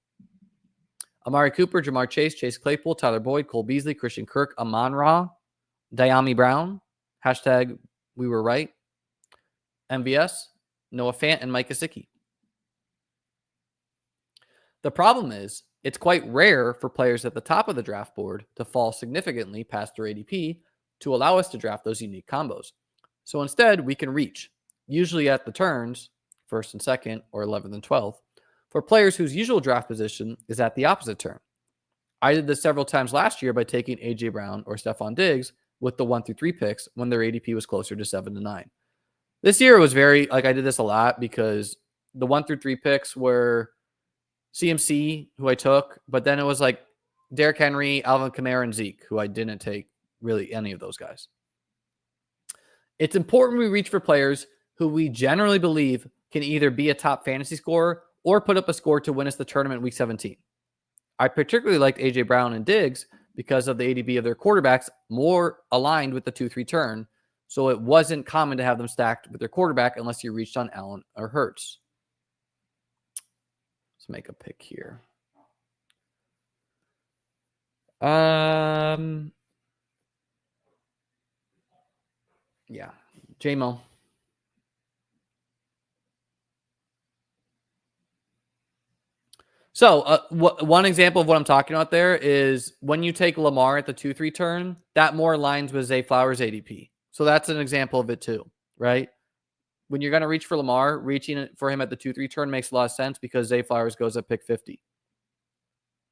S1: Amari Cooper, Jamar Chase, Chase Claypool, Tyler Boyd, Cole Beasley, Christian Kirk, Amon-Ra, Diami Brown, hashtag we were right, MVS, Noah Fant, and Mike Gesicki. The problem is, it's quite rare for players at the top of the draft board to fall significantly past their ADP to allow us to draft those unique combos. So instead, we can reach, usually at the turns, 1st and 2nd, or 11th and 12th, for players whose usual draft position is at the opposite turn. I did this several times last year by taking A.J. Brown or Stephon Diggs with the 1 through 3 picks when their ADP was closer to 7 to 9. This year was very, I did this a lot because the 1 through 3 picks were CMC, who I took, but then it was like Derrick Henry, Alvin Kamara, and Zeke, who I didn't take really any of those guys. It's important we reach for players who we generally believe can either be a top fantasy scorer or put up a score to win us the tournament week 17. I particularly liked A.J. Brown and Diggs because of the ADP of their quarterbacks more aligned with the 2-3 turn, so it wasn't common to have them stacked with their quarterback unless you reached on Allen or Hurts. Let's make a pick here. Yeah, J-Mo. So one example of what I'm talking about there is when you take Lamar at the 2-3 turn, that more aligns with Zay Flowers' ADP. So that's an example of it too, right? When you're going to reach for Lamar, reaching for him at the 2-3 turn makes a lot of sense because Zay Flowers goes at pick 50.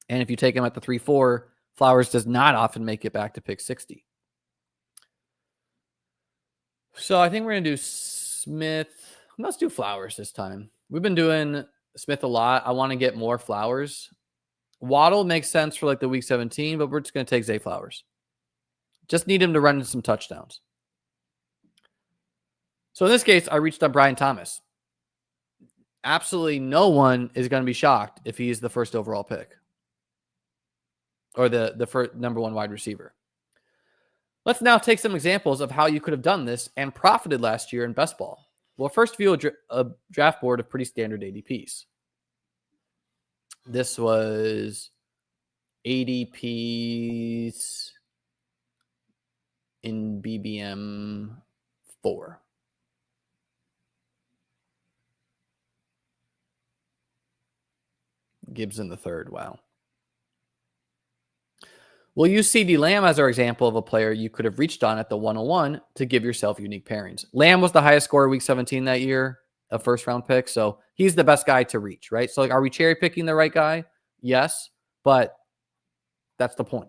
S1: And if you take him at the 3-4, Flowers does not often make it back to pick 60. So I think we're going to do Smith. Let's do Flowers this time. We've been doing Smith a lot. I want to get more Flowers. Waddle makes sense for like the week 17, but we're just going to take Zay Flowers. Just need him to run into some touchdowns. So in this case, I reached on Brian Thomas. Absolutely no one is going to be shocked if he's the first overall pick or the first number 1 wide receiver. Let's now take some examples of how you could have done this and profited last year in best ball. We'll first view a draft board of pretty standard ADPs. This was ADPs in BBM 4. Gibson the third. Wow. We'll use CD Lamb as our example of a player you could have reached on at the 101 to give yourself unique pairings. Lamb was the highest scorer week 17 that year, a first round pick. So he's the best guy to reach, right? So like, are we cherry picking the right guy? Yes, but that's the point.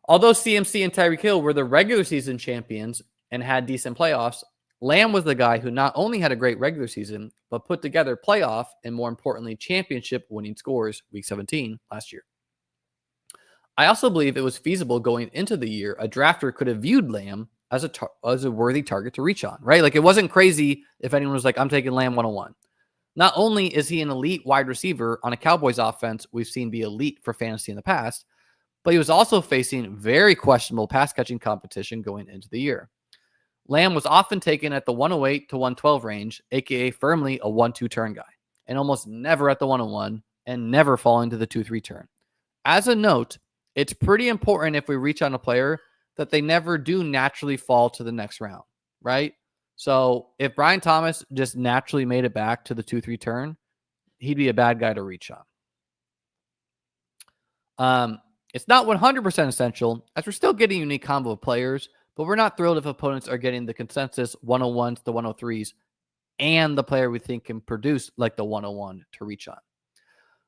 S1: Although CMC and Tyreek Hill were the regular season champions and had decent playoffs, Lamb was the guy who not only had a great regular season, but put together playoff and more importantly, championship winning scores week 17 last year. I also believe it was feasible going into the year. A drafter could have viewed Lamb as a worthy target to reach on, right? Like it wasn't crazy if anyone was like, I'm taking Lamb 101. Not only is he an elite wide receiver on a Cowboys offense we've seen be elite for fantasy in the past, but he was also facing very questionable pass catching competition going into the year. Lamb was often taken at the 108 to 112 range, aka firmly a 1-2 turn guy, and almost never at the 101 and never falling to the 2-3 turn. As a note, it's pretty important if we reach on a player that they never do naturally fall to the next round, right? So if Brian Thomas just naturally made it back to the 2-3 turn, he'd be a bad guy to reach on. It's not 100% essential as we're still getting a unique combo of players, but we're not thrilled if opponents are getting the consensus 101s to 103s and the player we think can produce like the 101 to reach on.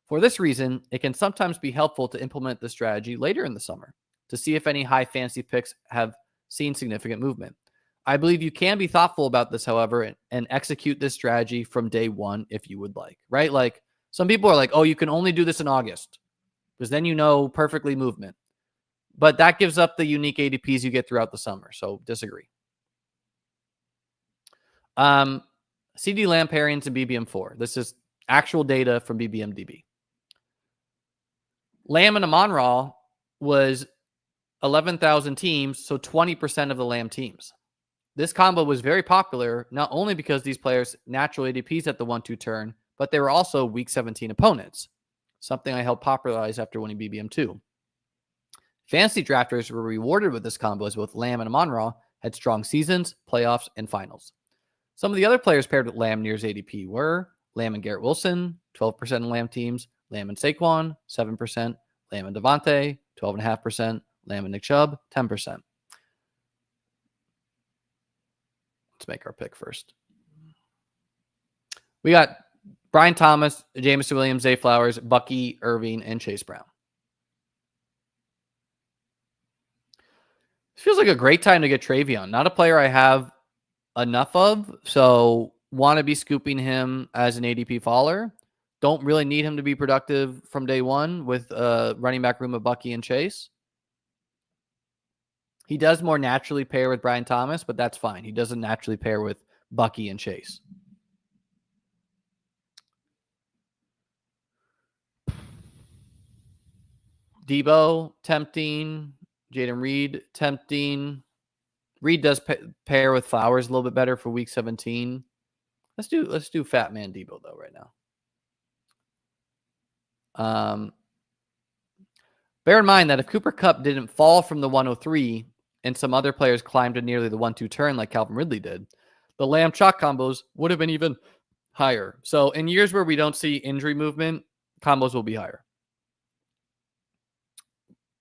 S1: For this reason, it can sometimes be helpful to implement this strategy later in the summer to see if any high fantasy picks have seen significant movement. I believe you can be thoughtful about this, however, and execute this strategy from day one if you would like, right? Like some people are like, oh, you can only do this in August because then you know perfectly movement. But that gives up the unique ADPs you get throughout the summer. So disagree. CD Lamb pairings in BBM 4. This is actual data from BBMDB. Lamb and Amon-Ra was 11,000 teams, so 20% of the Lamb teams. This combo was very popular, not only because these players natural ADPs at the 1-2 turn, but they were also week 17 opponents, something I helped popularize after winning BBM 2. Fantasy drafters were rewarded with this combo as both Lamb and Amon-Ra had strong seasons, playoffs, and finals. Some of the other players paired with Lamb near his ADP were Lamb and Garrett Wilson, 12% in Lamb teams, Lamb and Saquon, 7%, Lamb and Devontae, 12.5%, Lamb and Nick Chubb, 10%. Let's make our pick first. We got Brian Thomas, Jameson Williams, Zay Flowers, Bucky Irving, and Chase Brown. This feels like a great time to get Travion. Not a player I have enough of, so want to be scooping him as an ADP faller. Don't really need him to be productive from day one with a running back room of Bucky and Chase. He does more naturally pair with Brian Thomas, but that's fine. He doesn't naturally pair with Bucky and Chase. Debo, tempting. Jaden Reed, tempting. Reed does pair with Flowers a little bit better for week 17. Let's do Fat Man Debo though right now. Bear in mind that if Cooper Kupp didn't fall from the 103 and some other players climbed to nearly the 1-2 turn like Calvin Ridley did, the Lamb Chalk combos would have been even higher. So in years where we don't see injury movement, combos will be higher.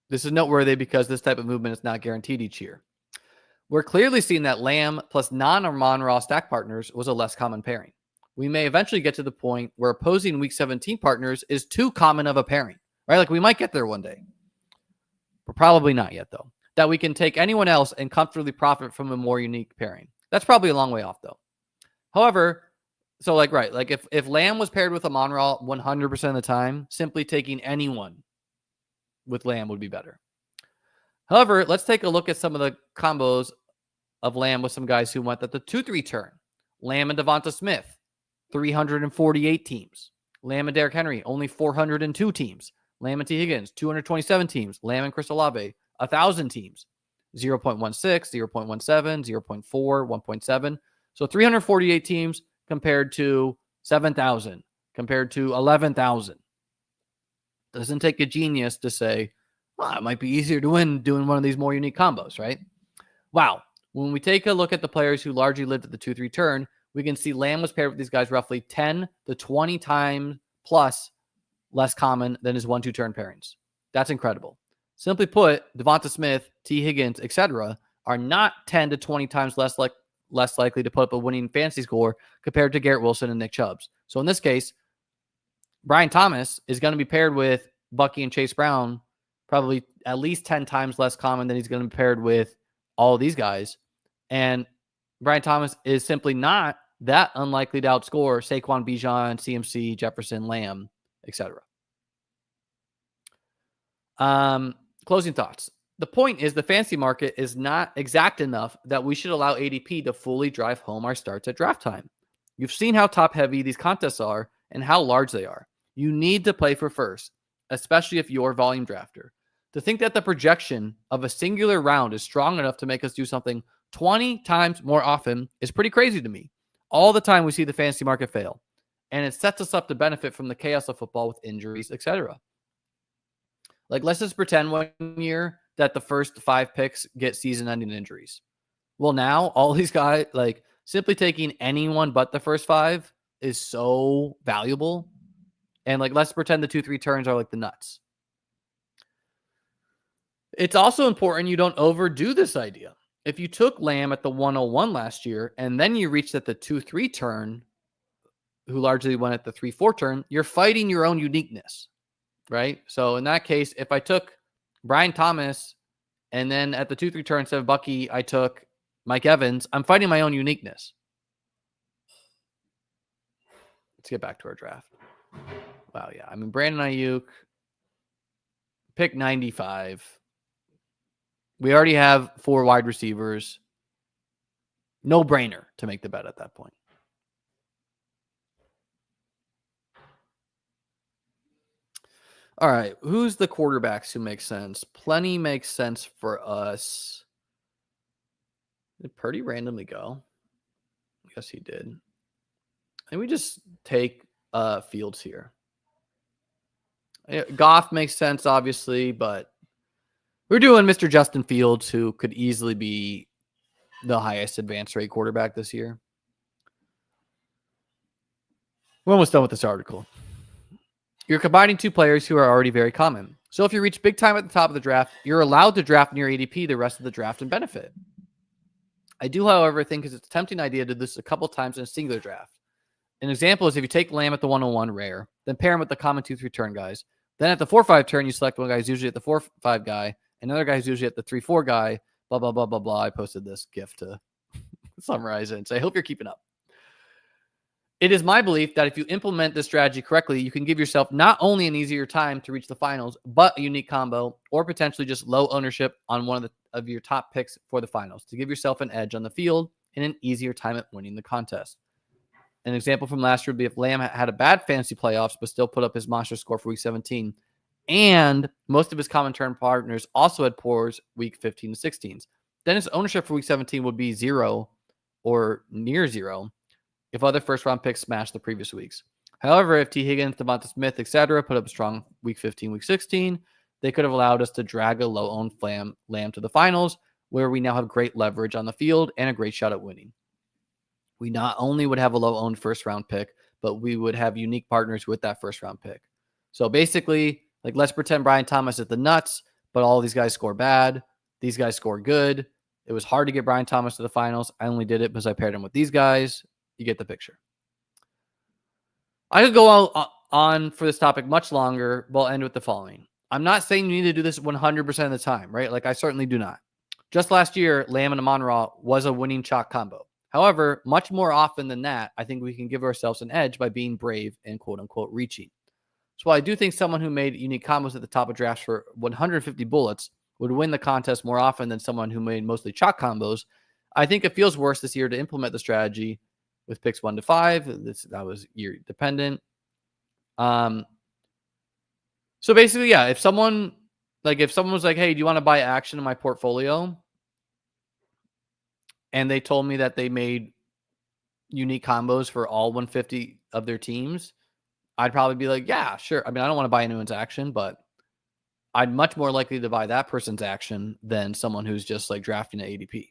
S1: This is noteworthy because this type of movement is not guaranteed each year. We're clearly seeing that Lamb plus non-Amon Ra stack partners was a less common pairing. We may eventually get to the point where opposing week 17 partners is too common of a pairing, right? Like we might get there one day. We're probably not yet though. That we can take anyone else and comfortably profit from a more unique pairing. That's probably a long way off though. However, so like if Lamb was paired with Amon Ra 100% of the time, simply taking anyone with Lamb would be better. However, let's take a look at some of the combos of Lamb with some guys who went at the 2-3 turn. Lamb and Devonta Smith, 348 teams. Lamb and Derrick Henry, only 402 teams. Lamb and T. Higgins, 227 teams. Lamb and Chris Olave, 1,000 teams. 0.16, 0.17, 0.4, 1.7. So 348 teams compared to 7,000, compared to 11,000. Doesn't take a genius to say, well, it might be easier to win doing one of these more unique combos, right? Wow. When we take a look at the players who largely lived at the 2-3 turn, we can see Lamb was paired with these guys roughly 10 to 20 times plus less common than his 1-2 turn pairings. That's incredible. Simply put, Devonta Smith, T. Higgins, etc., are not 10 to 20 times less likely to put up a winning fantasy score compared to Garrett Wilson and Nick Chubbs. So in this case, Brian Thomas is going to be paired with Bucky and Chase Brown, probably at least 10 times less common than he's going to be paired with all of these guys. And Brian Thomas is simply not that unlikely to outscore Saquon, Bijan, CMC, Jefferson, Lamb, etc. Closing thoughts. The point is the fantasy market is not exact enough that we should allow ADP to fully drive home our starts at draft time. You've seen how top heavy these contests are and how large they are. You need to play for first, especially if you're a volume drafter. To think that the projection of a singular round is strong enough to make us do something 20 times more often is pretty crazy to me. All the time we see the fantasy market fail, and it sets us up to benefit from the chaos of football with injuries, etc. Like, let's just pretend one year that the first 5 picks get season-ending injuries. Well, now all these guys, like simply taking anyone but the first 5 is so valuable. And like, let's pretend the 2-3 turns are like the nuts. It's also important you don't overdo this idea. If you took Lamb at the 101 last year, and then you reached at the 2-3 turn, who largely went at the 3-4 turn, you're fighting your own uniqueness, right? So in that case, if I took Brian Thomas, and then at the 2-3 turn instead of Bucky, I took Mike Evans, I'm fighting my own uniqueness. Let's get back to our draft. Wow, yeah. I mean, Brandon Ayuk, pick 95. We already have 4 wide receivers. No brainer to make the bet at that point. All right. Who's the quarterbacks who make sense? Plenty makes sense for us. Did Purdy randomly go? I guess he did. And we just take Fields here. Goff makes sense, obviously, but we're doing Mr. Justin Fields, who could easily be the highest advance rate quarterback this year. We're almost done with this article. You're combining 2 players who are already very common. So if you reach big time at the top of the draft, you're allowed to draft near ADP the rest of the draft and benefit. I do, however, think it's a tempting idea to do this a couple times in a singular draft. An example is if you take Lamb at the 101 rare, then pair him with the common 2-3 turn guys. Then at the 4-5 turn, you select one guy who's usually at the 4-5 guy, another guy who's usually at the 3-4 guy, blah, blah, blah, blah, blah. I posted this GIF to summarize it and say, I hope you're keeping up. It is my belief that if you implement this strategy correctly, you can give yourself not only an easier time to reach the finals, but a unique combo or potentially just low ownership on one of your top picks for the finals to give yourself an edge on the field and an easier time at winning the contest. An example from last year would be if Lamb had a bad fantasy playoffs, but still put up his monster score for week 17. And most of his common turn partners also had pours week 15 to 16s. Then his ownership for week 17 would be 0 or near 0 if other first-round picks smashed the previous weeks. However, if T. Higgins, Devonta Smith, etc., put up a strong week 15, week 16, they could have allowed us to drag a low-owned Lamb to the finals, where we now have great leverage on the field and a great shot at winning. We not only would have a low-owned first-round pick, but we would have unique partners with that first-round pick. So basically, like, let's pretend Brian Thomas is the nuts, but all these guys score bad. These guys score good. It was hard to get Brian Thomas to the finals. I only did it because I paired him with these guys. You get the picture. I could go on for this topic much longer, but I'll end with the following. I'm not saying you need to do this 100% of the time, right? Like, I certainly do not. Just last year, Lamb and Amon-Ra was a winning chalk combo. However, much more often than that, I think we can give ourselves an edge by being brave and quote-unquote reaching. So while I do think someone who made unique combos at the top of drafts for 150 bullets would win the contest more often than someone who made mostly chalk combos, I think it feels worse this year to implement the strategy with picks 1 to 5. That was year dependent. So basically, yeah, if someone was like, hey, do you want to buy action in my portfolio? And they told me that they made unique combos for all 150 of their teams, I'd probably be like, yeah, sure. I mean, I don't want to buy anyone's action, but I'd much more likely to buy that person's action than someone who's just like drafting at ADP.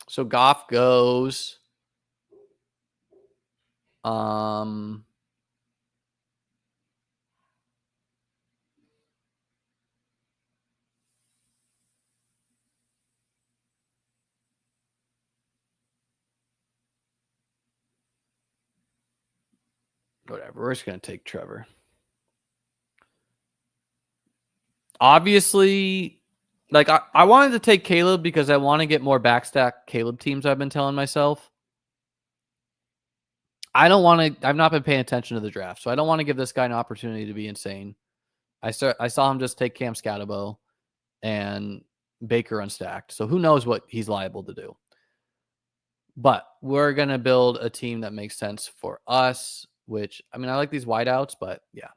S1: So Goff goes whatever. We're just going to take Trevor. Obviously, like I wanted to take Caleb because I want to get more backstack Caleb teams, I've been telling myself. I've not been paying attention to the draft, so I don't want to give this guy an opportunity to be insane. I saw him just take Cam Scatterbo and Baker unstacked. So who knows what he's liable to do. But we're going to build a team that makes sense for us, which, I mean, I like these wideouts, but yeah.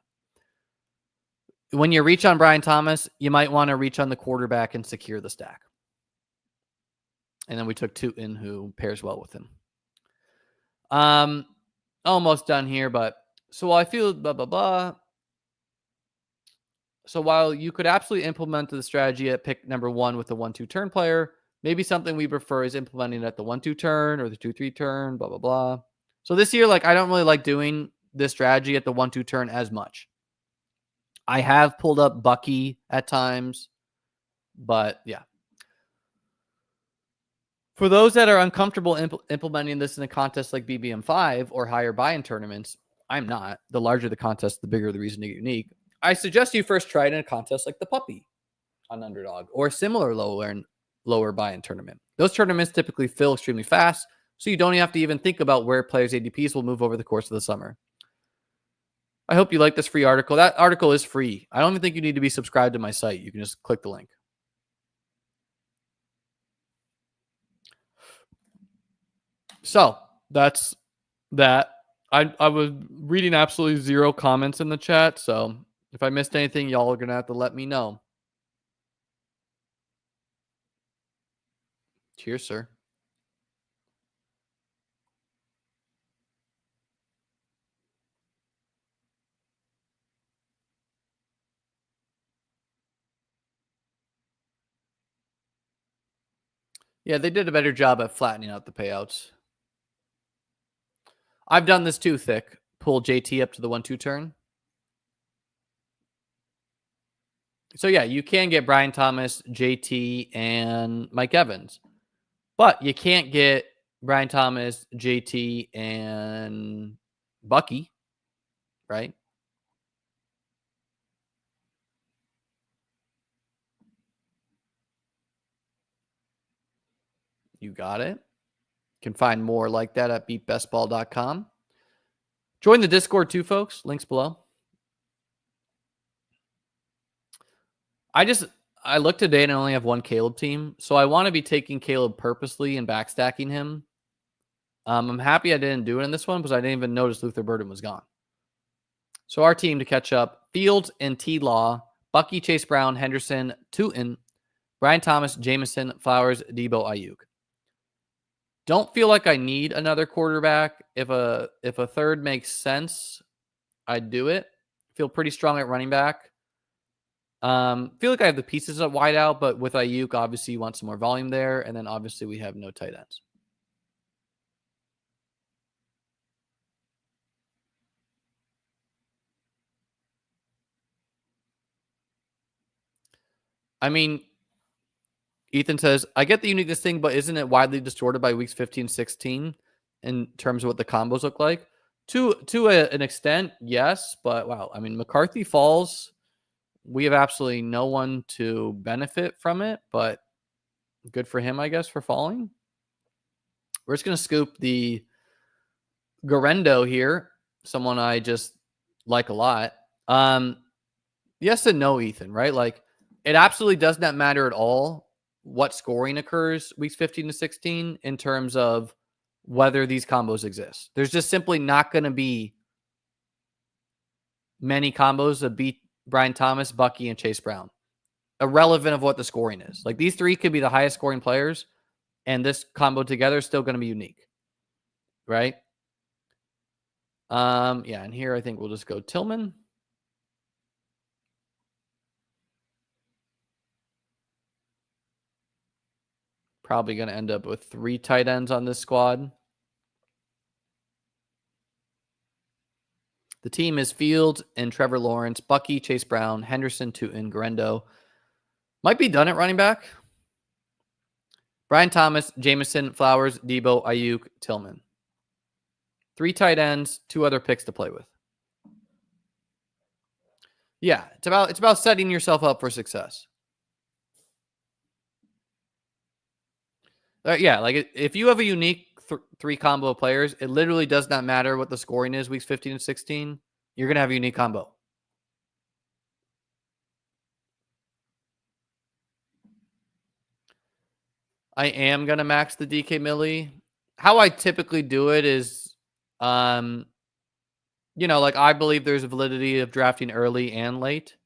S1: When you reach on Brian Thomas, you might want to reach on the quarterback and secure the stack. And then we took Tootin, who pairs well with him. Almost done here, but so I feel blah, blah, blah. So while you could absolutely implement the strategy at pick number 1 with the 1-2 turn player, maybe something we prefer is implementing at the 1-2 turn or the 2-3 turn, blah, blah, blah. So this year, like, I don't really like doing this strategy at the 1-2 turn as much. I have pulled up Bucky at times, but yeah. For those that are uncomfortable implementing this in a contest like BBM 5 or higher buy-in tournaments, I'm not. The larger the contest, the bigger the reason to get unique. I suggest you first try it in a contest like the Puppy on Underdog or a similar lower buy-in tournament. Those tournaments typically fill extremely fast, so you don't have to even think about where players' ADPs will move over the course of the summer. I hope you like this free article. That article is free. I don't even think you need to be subscribed to my site. You can just click the link. So that's that. I was reading absolutely 0 comments in the chat, so if I missed anything, y'all are going to have to let me know. Cheers, sir. Yeah, they did a better job at flattening out the payouts. I've done this too, Thick. Pull JT up to the 1-2 turn. So yeah, you can get Brian Thomas, JT, and Mike Evans. But you can't get Brian Thomas, JT, and Bucky, right? You got it. You can find more like that at beatbestball.com. Join the Discord too, folks. Links below. I looked today and I only have one Caleb team. So I want to be taking Caleb purposely and backstacking him. I'm happy I didn't do it in this one because I didn't even notice Luther Burden was gone. So our team to catch up: Fields and T-Law, Bucky, Chase Brown, Henderson, Tootin, Brian Thomas, Jameson, Flowers, Debo, Ayuk. Don't feel like I need another quarterback. If a third makes sense, I'd do it. Feel pretty strong at running back. Feel like I have the pieces at wide out, but with Ayuk, obviously you want some more volume there. And then obviously we have no tight ends. I mean, Ethan says, I get the uniqueness thing, but isn't it widely distorted by weeks 15, 16 in terms of what the combos look like? To an extent, yes. But wow, I mean, McCarthy falls. We have absolutely no one to benefit from it, but good for him, I guess, for falling. We're just going to scoop the Garendo here, someone I just like a lot. Yes and no, Ethan, right? Like, it absolutely does not matter at all what scoring occurs weeks 15 to 16 in terms of whether these combos exist. There's just simply not going to be many combos that beat Brian Thomas, Bucky, and Chase Brown, irrelevant of what the scoring is. Like, these three could be the highest scoring players, and this combo together is still going to be unique, right? Yeah, and here I think we'll just go Tillman. Probably going to end up with 3 tight ends on this squad. The team is Fields and Trevor Lawrence, Bucky, Chase Brown, Henderson, Tootin, Garendo. Might be done at running back. Brian Thomas, Jameson, Flowers, Debo, Ayuk, Tillman. 3 tight ends, 2 other picks to play with. Yeah, it's about setting yourself up for success. Yeah, like if you have a unique 3 combo of players, it literally does not matter what the scoring is weeks 15 and 16. You're going to have a unique combo. I am going to max the DK Millie. How I typically do it is, like I believe there's a validity of drafting early and late.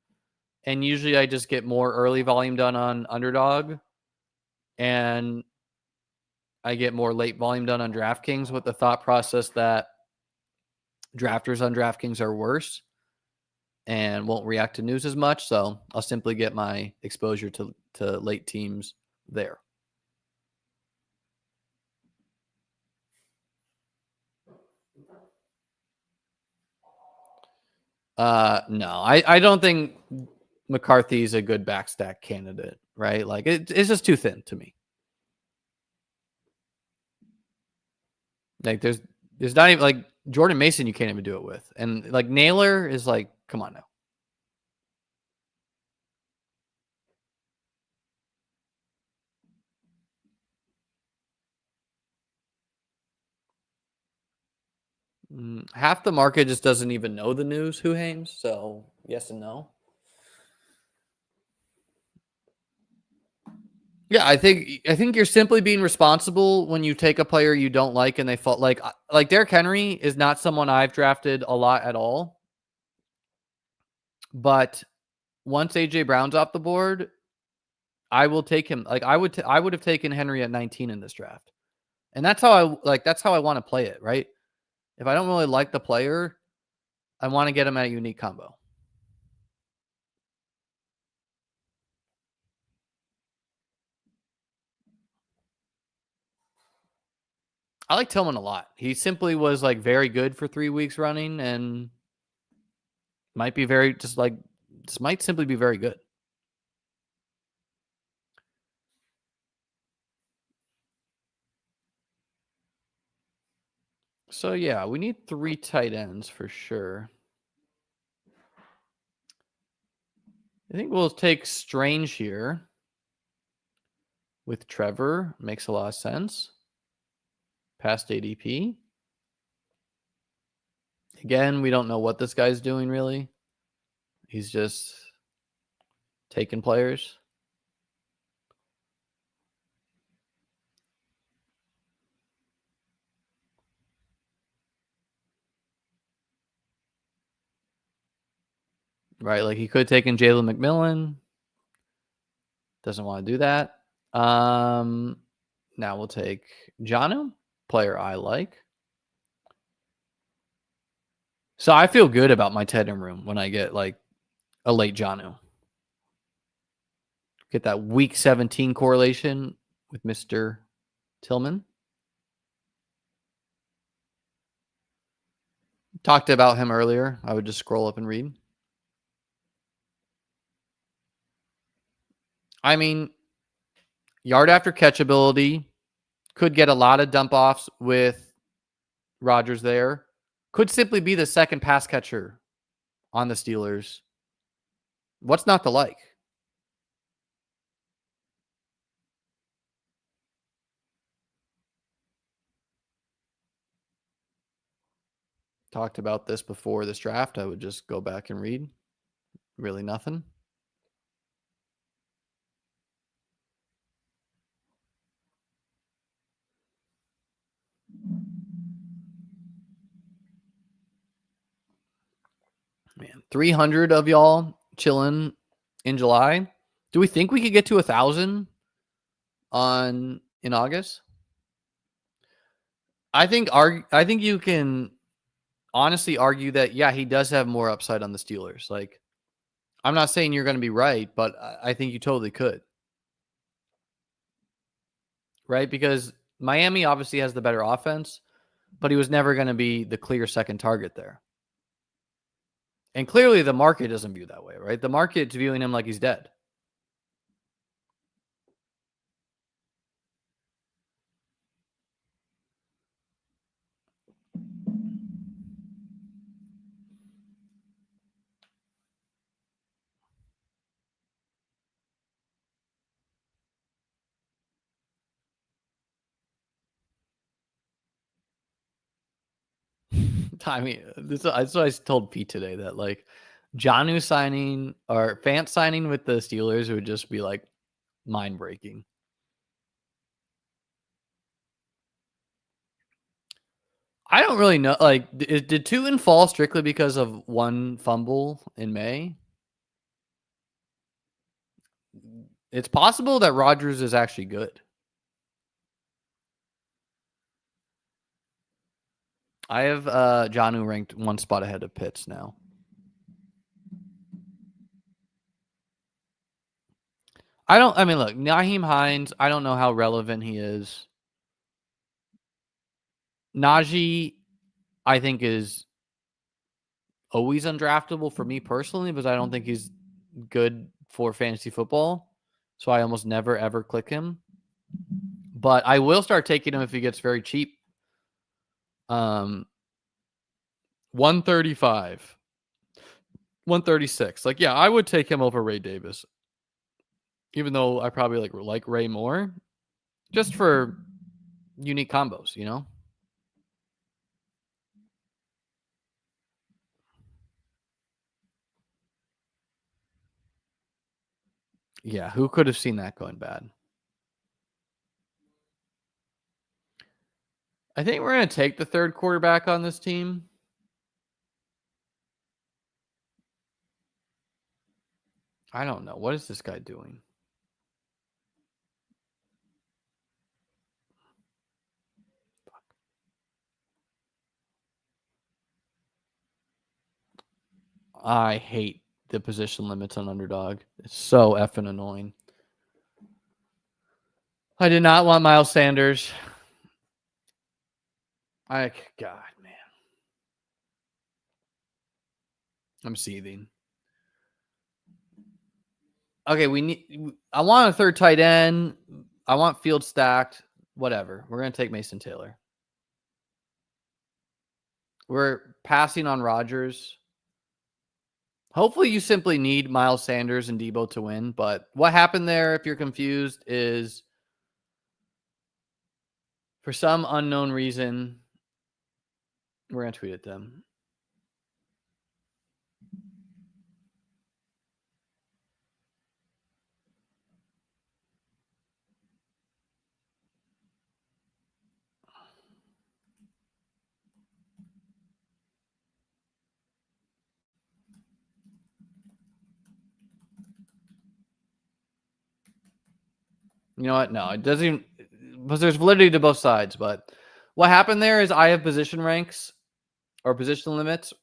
S1: And usually I just get more early volume done on Underdog. And I get more late volume done on DraftKings with the thought process that drafters on DraftKings are worse and won't react to news as much. So I'll simply get my exposure to late teams there. No, I don't think McCarthy's a good backstack candidate, right? Like it's just too thin to me. Like there's not even like Jordan Mason you can't even do it with. And like Naylor is like, come on now. Half the market just doesn't even know the news who Hames. So yes and no. Yeah, I think you're simply being responsible when you take a player you don't like and they fall. Like Derrick Henry is not someone I've drafted a lot at all. But once AJ Brown's off the board, I will take him. Like I would have taken Henry at 19 in this draft. And that's how I want to play it, right? If I don't really like the player, I want to get him at a unique combo. I like Tillman a lot. He simply was like very good for 3 weeks running and might be might simply be very good. So, yeah, we need 3 tight ends for sure. I think we'll take Strange here with Trevor. Makes a lot of sense. Past ADP. Again, we don't know what this guy's doing really. He's just taking players. Right, like he could have taken Jalen McMillan. Doesn't want to do that. Now we'll take Jonnu, player I like. So I feel good about my tight end room when I get like a late Jonnu. Get that week 17 correlation with Mr. Tillman. Talked about him earlier. I would just scroll up and read. I mean, yard after catch ability, could get a lot of dump offs with Rodgers there. Could simply be the second pass catcher on the Steelers. What's not to like? Talked about this before this draft. I would just go back and read. Really nothing. Man, 300 of y'all chilling in July. Do we think we could get to 1,000 in August? I think you can honestly argue that he does have more upside on the Steelers. Like, I'm not saying you're going to be right, but I think you totally could. Right? Because Miami obviously has the better offense, but he was never going to be the clear second target there. And clearly the market doesn't view that way, right? The market's viewing him like he's dead. I mean, that's what I told Pete today, that like Jonnu signing or Fant signing with the Steelers would just be like mind breaking. I don't really know. Like, did Tootin fall strictly because of one fumble in May? It's possible that Rodgers is actually good. I have Jonnu ranked one spot ahead of Pitts now. I mean, look, Nyheim Hines, I don't know how relevant he is. Najee, I think, is always undraftable for me personally, because I don't think he's good for fantasy football. So I almost never, ever click him. But I will start taking him if he gets very cheap. 135. 136. Like, yeah, I would take him over Ray Davis. Even though I probably like Ray more. Just for unique combos, you know? Yeah, who could have seen that going bad? I think we're going to take the third quarterback on this team. I don't know. What is this guy doing? I hate the position limits on Underdog. It's so effing annoying. I did not want Miles Sanders. God, man. I'm seething. Okay, I want a third tight end. I want Field stacked. Whatever. We're going to take Mason Taylor. We're passing on Rodgers. Hopefully you simply need Miles Sanders and Debo to win. But what happened there, if you're confused, is for some unknown reason, we're going to tweet at them. You know what? No, it doesn't even, because there's validity to both sides. But what happened there is I have position ranks or position limits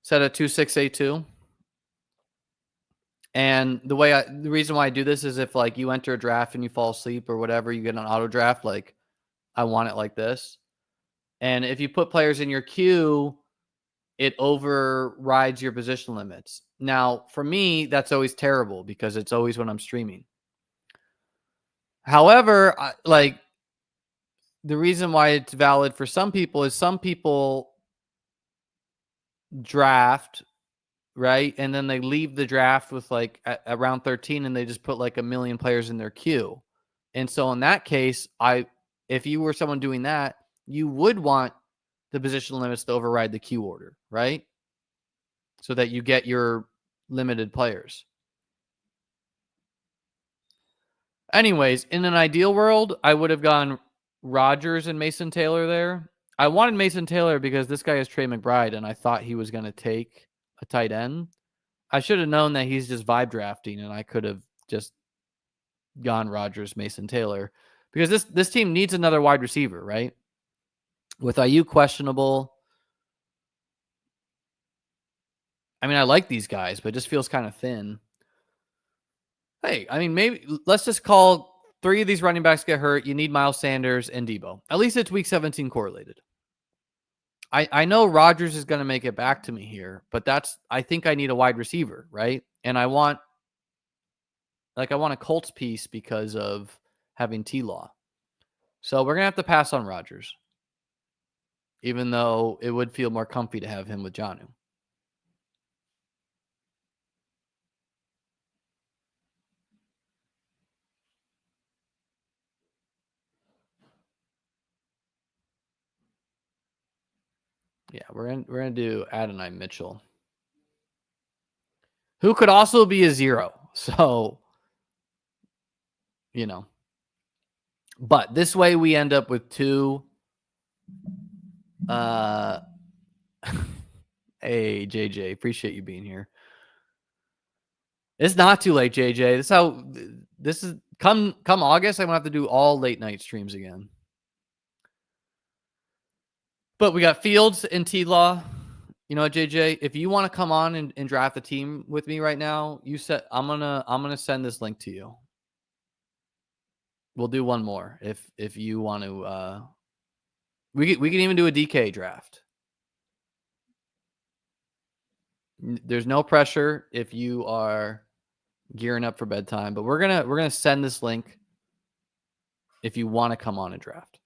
S1: set at 2682. And the reason why I do this is if like you enter a draft and you fall asleep or whatever, you get an auto draft, like I want it like this. And if you put players in your queue, it overrides your position limits. Now, for me, that's always terrible because it's always when I'm streaming. However, the reason why it's valid for some people is some people draft, right? And then they leave the draft with like at round 13 and they just put like a million players in their queue. And so in that case, if you were someone doing that, you would want the position limits to override the queue order, right? So that you get your limited players. Anyways, in an ideal world, I would have gone Rodgers and Mason Taylor there. I wanted Mason Taylor because this guy is Trey McBride, and I thought he was going to take a tight end. I should have known that he's just vibe drafting, and I could have just gone Rodgers, Mason Taylor, because this team needs another wide receiver, right? With IU questionable. I mean, I like these guys, but it just feels kind of thin. Hey, I mean, maybe let's just call 3 of these running backs get hurt. You need Miles Sanders and Debo. At least it's week 17 correlated. I know Rodgers is going to make it back to me here, but I think I need a wide receiver, right? And I want a Colts piece because of having T-Law. So we're going to have to pass on Rodgers, even though it would feel more comfy to have him with Jonnu. Yeah, we're gonna do Adonai Mitchell, who could also be a 0. So, but this way we end up with 2. Hey JJ, appreciate you being here. It's not too late, JJ. This is come August. I'm gonna have to do all late night streams again. But we got Fields and T-Law. You know what, JJ? If you want to come on and draft a team with me right now, I'm gonna send this link to you. We'll do one more if you want to. We can even do a DK draft. There's no pressure if you are gearing up for bedtime, but we're gonna send this link if you want to come on and draft.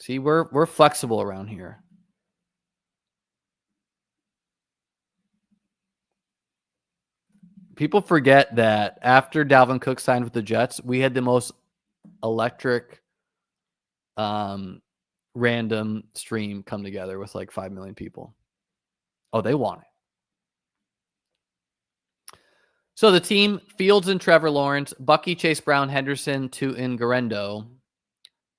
S1: See, we're flexible around here. People forget that after Dalvin Cook signed with the Jets, we had the most electric random stream come together with like 5 million people. Oh, they want it. So the team, Fields and Trevor Lawrence, Bucky, Chase Brown, Henderson, Tootin, Garendo,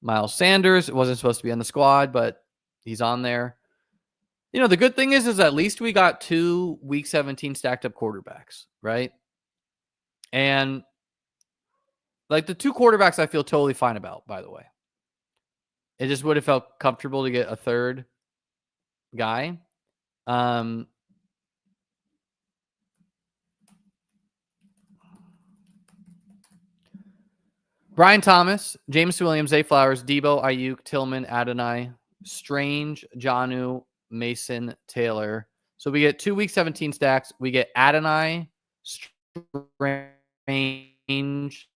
S1: Miles Sanders wasn't supposed to be on the squad, but he's on there. The good thing is at least we got 2 week 17 stacked up quarterbacks, right? And like the 2 quarterbacks I feel totally fine about, by the way. It just would have felt comfortable to get a third guy. Brian Thomas, James Williams, Zay Flowers, Debo, Ayuk, Tillman, Adonai, Strange, Jonnu, Mason, Taylor. So we get 2 week 17 stacks. We get Adonai, Strange,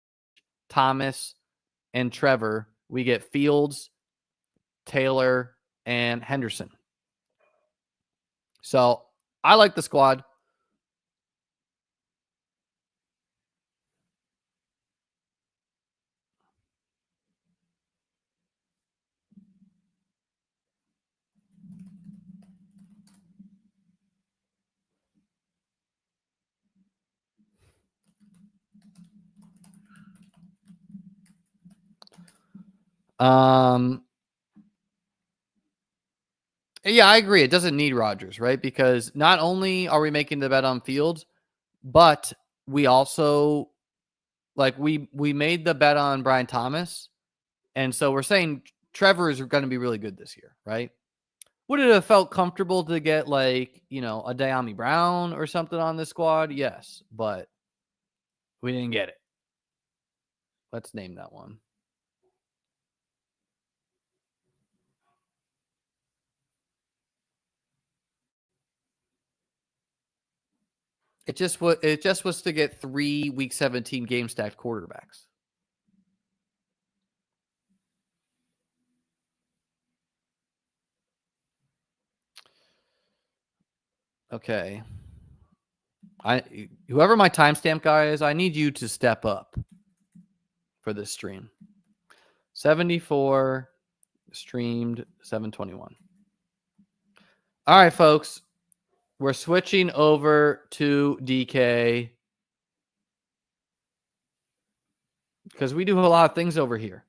S1: Thomas, and Trevor. We get Fields, Taylor, and Henderson. So I like the squad. Yeah, I agree. It doesn't need Rodgers, right? Because not only are we making the bet on Fields, but we also we made the bet on Brian Thomas, and so we're saying Trevor is going to be really good this year, right? Would it have felt comfortable to get a De'Ami Brown or something on the squad? Yes, but we didn't get it. Let's name that one. It just was to get 3 Week 17 game stacked quarterbacks. Okay. Whoever my timestamp guy is, I need you to step up for this stream. 74 streamed 721. All right, folks. We're switching over to DK because we do a lot of things over here.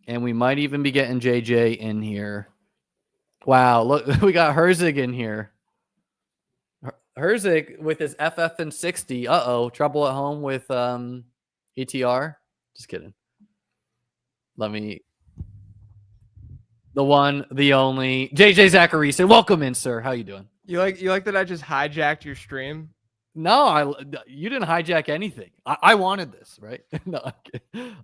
S1: And we might even be getting JJ in here. Wow, look, we got Herzig in here. Herzig with his FF and 60. Trouble at home with ETR. Just kidding. The one, the only JJ Zachariason. Welcome in, sir. How you doing?
S2: You like that I just hijacked your stream?
S1: No, you didn't hijack anything. I wanted this, right? No,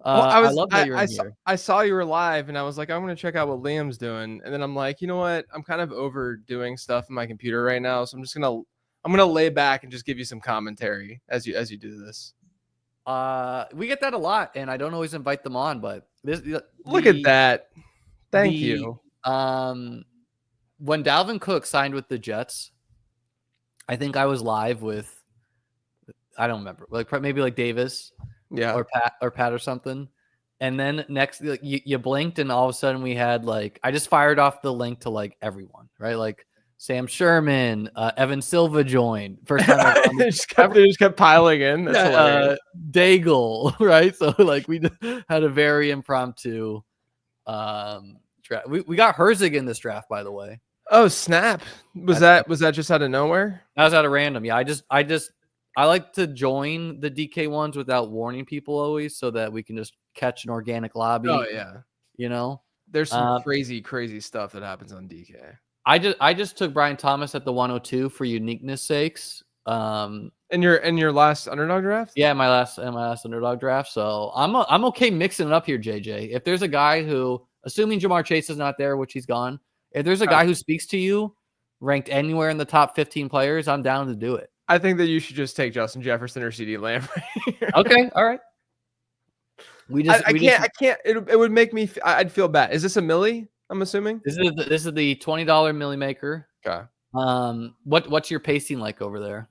S2: I
S1: love that you're in here.
S2: I saw you were live, and I was like, I'm gonna check out what Liam's doing, and then I'm like, you know what? I'm kind of overdoing stuff in my computer right now, so I'm gonna lay back and just give you some commentary as you do this.
S1: We get that a lot, and I don't always invite them on, but
S2: look at that. Thank you.
S1: When Dalvin Cook signed with the Jets, I think I was live with, I don't remember, maybe Davis, or Pat or something. And then next, you blinked, and all of a sudden we had I just fired off the link to everyone, right? Sam Sherman, Evan Silva joined first time.
S2: They just kept piling in. That's hilarious.
S1: Daigle, right? So we had a very impromptu draft. We got Herzig in this draft, by the way.
S2: Oh snap! Was that just out of nowhere?
S1: That was out of random. Yeah, I like to join the DK ones without warning people always, so that we can just catch an organic lobby.
S2: Oh yeah, there's some crazy stuff that happens on DK.
S1: I just took Brian Thomas at the 102 for uniqueness sakes.
S2: In your last Underdog draft?
S1: Yeah, my last Underdog draft. So I'm okay mixing it up here, JJ. If there's a guy who, assuming Jamar Chase is not there, which he's gone, if there's a guy who speaks to you, ranked anywhere in the top 15 players, I'm down to do it.
S2: I think that you should just take Justin Jefferson or CeeDee Lamb.
S1: Okay, all right.
S2: I can't. It would make me. I'd feel bad. Is this a milli? I'm assuming
S1: this is the $20 milli maker.
S2: Okay.
S1: What's your pacing like over there?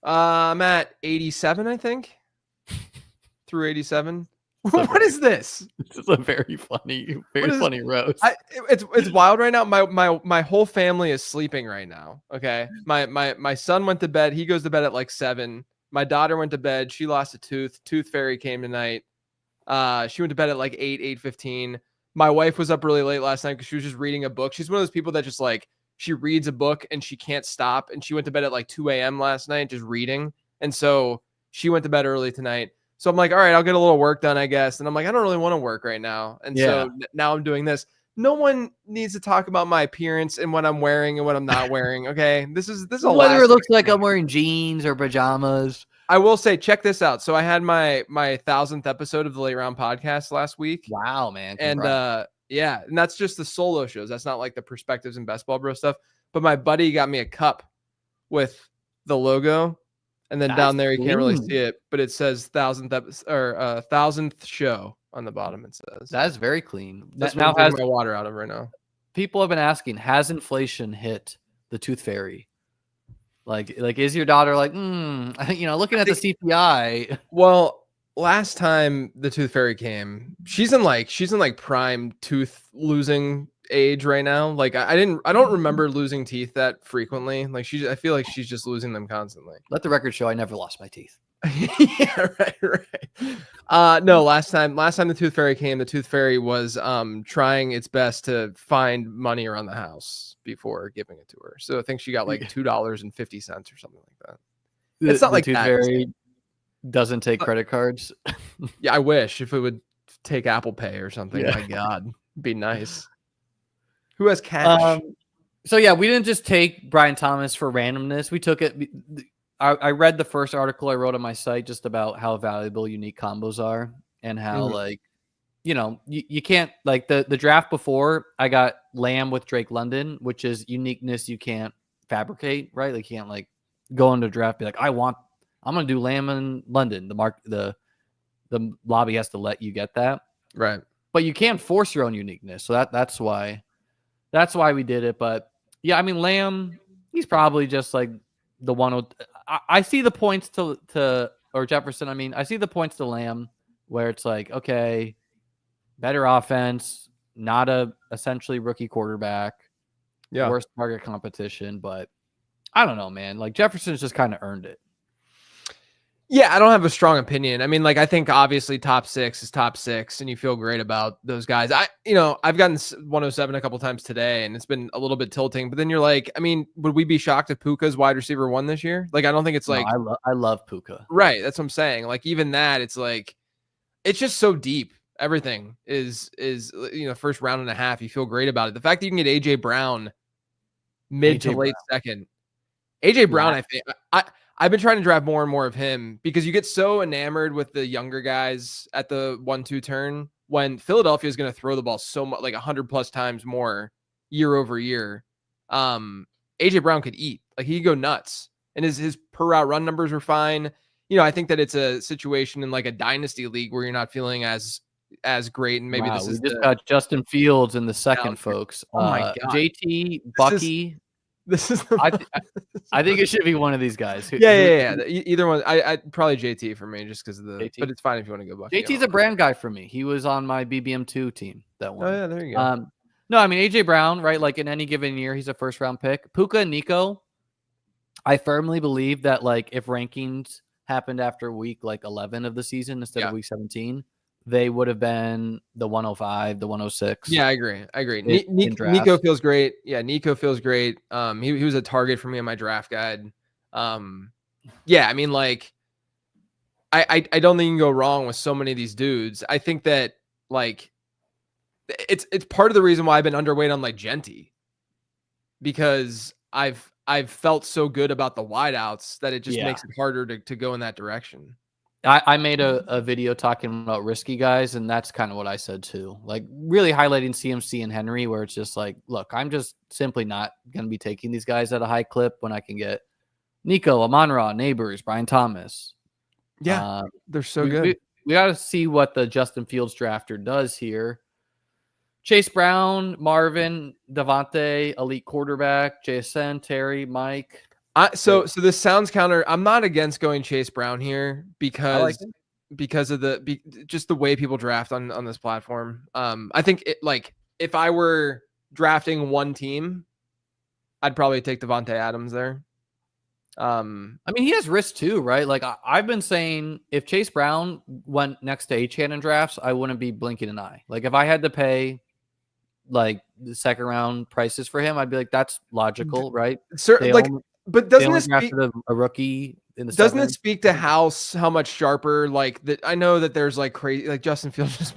S2: I'm at 87, I think. Through 87. What is this?
S1: This is a very funny roast.
S2: It's wild right now. My whole family is sleeping right now. Okay. My son went to bed. He goes to bed at 7. My daughter went to bed. She lost a tooth. Tooth fairy came tonight. She went to bed at 8:15. My wife was up really late last night because she was just reading a book. She's one of those people that just she reads a book and she can't stop. And she went to bed at 2 a.m. last night just reading. And so she went to bed early tonight. So I'm like, all right, I'll get a little work done, I guess. And I'm like, I don't really want to work right now. And so now I'm doing this. No one needs to talk about my appearance and what I'm wearing and what I'm not wearing. Okay. This is
S1: whether it looks like I'm wearing jeans or pajamas.
S2: I will say, check this out. So I had my 1000th episode of the Late Round podcast last week.
S1: Wow, man.
S2: Congrats. And and that's just the solo shows. That's not the perspectives and best ball bro stuff. But my buddy got me a cup with the logo. And then
S1: That's
S2: down there, you can't really
S1: clean.
S2: see it, but it says 1,000th show on the bottom. It says
S1: That's very clean.
S2: that's what
S1: Now
S2: I'm drinking my water out of right now.
S1: people have been asking, has inflation hit the Tooth Fairy? Like is your daughter like, looking at the CPI?
S2: Well, last time the Tooth Fairy came, she's in like prime tooth losing age right now. Like I don't remember losing teeth that frequently. Like I feel like she's just losing them constantly.
S1: Let the record show I never lost my teeth.
S2: Yeah, right. No, last time the Tooth Fairy came, the Tooth Fairy was trying its best to find money around the house before giving it to her. So I think she got like $2.50 or something like that. It's not
S1: The
S2: like
S1: Tooth
S2: that.
S1: Fairy doesn't take credit cards.
S2: Yeah, I wish if it would take Apple Pay or something.
S1: Yeah.
S2: My God, be nice. Who has cash?
S1: So yeah, we didn't just take Brian Thomas for randomness. We took it. I read the first article I wrote on my site just about how valuable unique combos are and how you can't like the draft before I got Lamb with Drake London, which is uniqueness you can't fabricate, right? Like you can't like go into draft be like I'm gonna do Lamb in London. The lobby has to let you get that,
S2: Right.
S1: but you can't force your own uniqueness. So that's why we did it. But yeah, I mean Lamb, he's probably just like the one. I see the points to or Jefferson. I mean, I see the points to Lamb where it's like, okay, better offense, not a essentially rookie quarterback, worst target competition, but I don't know, man. Like Jefferson's just kind of earned it.
S2: Yeah, I don't have a strong opinion. I mean, like I think obviously top 6 is top 6, and you feel great about those guys. I've gotten 107 a couple times today, and it's been a little bit tilting. But then you're like, I mean, would we be shocked if Puka's wide receiver 1 this year? Like, I don't think it's like
S1: I love Puka.
S2: Right, that's what I'm saying. Like even that, it's like it's just so deep. Everything is first round and a half. You feel great about it. The fact that you can get AJ Brown mid to late second. AJ Brown, I think I've been trying to draft more and more of him because you get so enamored with the younger guys at the 1-2 turn when Philadelphia is going to throw the ball so much, like 100 plus times more year over year. AJ Brown could eat, like he could go nuts, and his per route run numbers were fine. I think that it's a situation in like a dynasty league where you're not feeling as great, and maybe this is
S1: we just got Justin Fields in the second, folks.
S2: Oh my God,
S1: JT Bucky.
S2: This is
S1: I think it should be one of these guys.
S2: Yeah. Either one. I probably JT for me just because of the.
S1: JT.
S2: But it's fine if you want to go Bucky.
S1: JT's a brand guy for me. He was on my BBM 2 team that one.
S2: Oh yeah, there you go.
S1: No, I mean AJ Brown, right? Like in any given year, he's a first round pick. Puka and Nico. I firmly believe that like if rankings happened after week like 11 of the season instead of week 17, they would have been the 105, the 106.
S2: Yeah, I agree. Nico feels great. Yeah, Nico feels great. He was a target for me in my draft guide. Yeah, I mean, like, I don't think you can go wrong with so many of these dudes. I think that like it's part of the reason why I've been underweight on like Genty, because I've felt so good about the wideouts that it just makes it harder to go in that direction.
S1: I made a video talking about risky guys, and that's kind of what I said too. Like really highlighting CMC and Henry, where it's just like, look, I'm just simply not going to be taking these guys at a high clip when I can get Nico, Amon-Ra, Neighbors, Brian Thomas.
S2: Yeah, they're so good.
S1: We got to see what the Justin Fields drafter does here. Chase Brown, Marvin, Devontae, elite quarterback, JSN, Terry, Mike.
S2: So this sounds counter. I'm not against going Chase Brown here because of just the way people draft on this platform. I think if I were drafting one team, I'd probably take Devontae Adams there.
S1: I mean, he has risk too, right? Like I've been saying, if Chase Brown went next to Achane in drafts, I wouldn't be blinking an eye. Like if I had to pay like the second round prices for him, I'd be like, that's logical, right?
S2: But doesn't it
S1: speak a rookie in the
S2: doesn't it speak to how much sharper like that? I know that there's like crazy, like Justin Fields just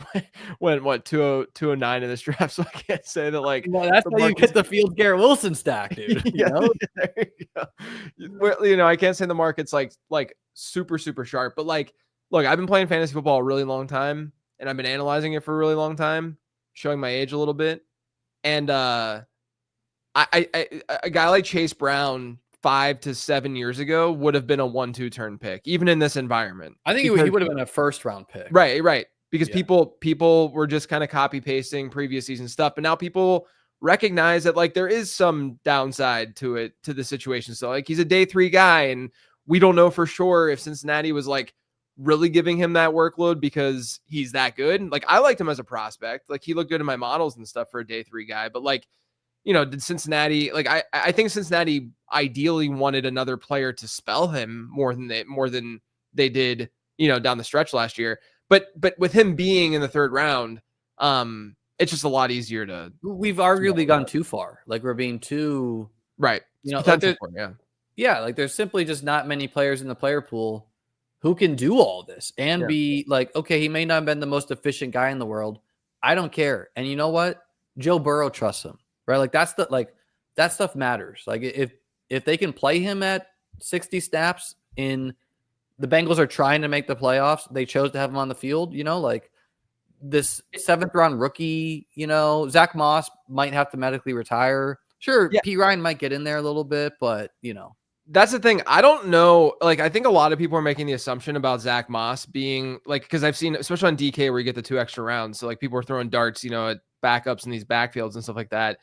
S2: went 209 in this draft, so I can't say that like
S1: that's how you get the Fields Garrett Wilson stack, dude.
S2: There you go. I can't say the market's like super sharp, but like look, I've been playing fantasy football a really long time, and I've been analyzing it for a really long time, showing my age a little bit, and a guy like Chase Brown 5 to 7 years ago would have been a 1-2 turn pick, even in this environment.
S1: I think he would have been a first round pick.
S2: Right. Because people were just kind of copy pasting previous season stuff, but now people recognize that like there is some downside to the situation. So like he's a day 3 guy, and we don't know for sure if Cincinnati was like really giving him that workload because he's that good. Like I liked him as a prospect. Like he looked good in my models and stuff for a day 3 guy, but like, did Cincinnati, like I think Cincinnati ideally wanted another player to spell him more than they did, down the stretch last year. But with him being in the 3rd round, it's just a lot easier to.
S1: We've arguably gone too far. Like we're being too
S2: right.
S1: Like like there's simply just not many players in the player pool who can do all this and be like, okay, he may not have been the most efficient guy in the world. I don't care. And you know what? Joe Burrow trusts him, right? Like that stuff matters. Like if they can play him at 60 snaps in the Bengals are trying to make the playoffs, they chose to have him on the field, like this 7th round rookie, Zach Moss might have to medically retire. Sure. P. Ryan might get in there a little bit, but
S2: that's the thing. I don't know. Like, I think a lot of people are making the assumption about Zach Moss being like, because I've seen, especially on DK, where you get the 2 extra rounds. So like people are throwing darts, at backups in these backfields and stuff like that.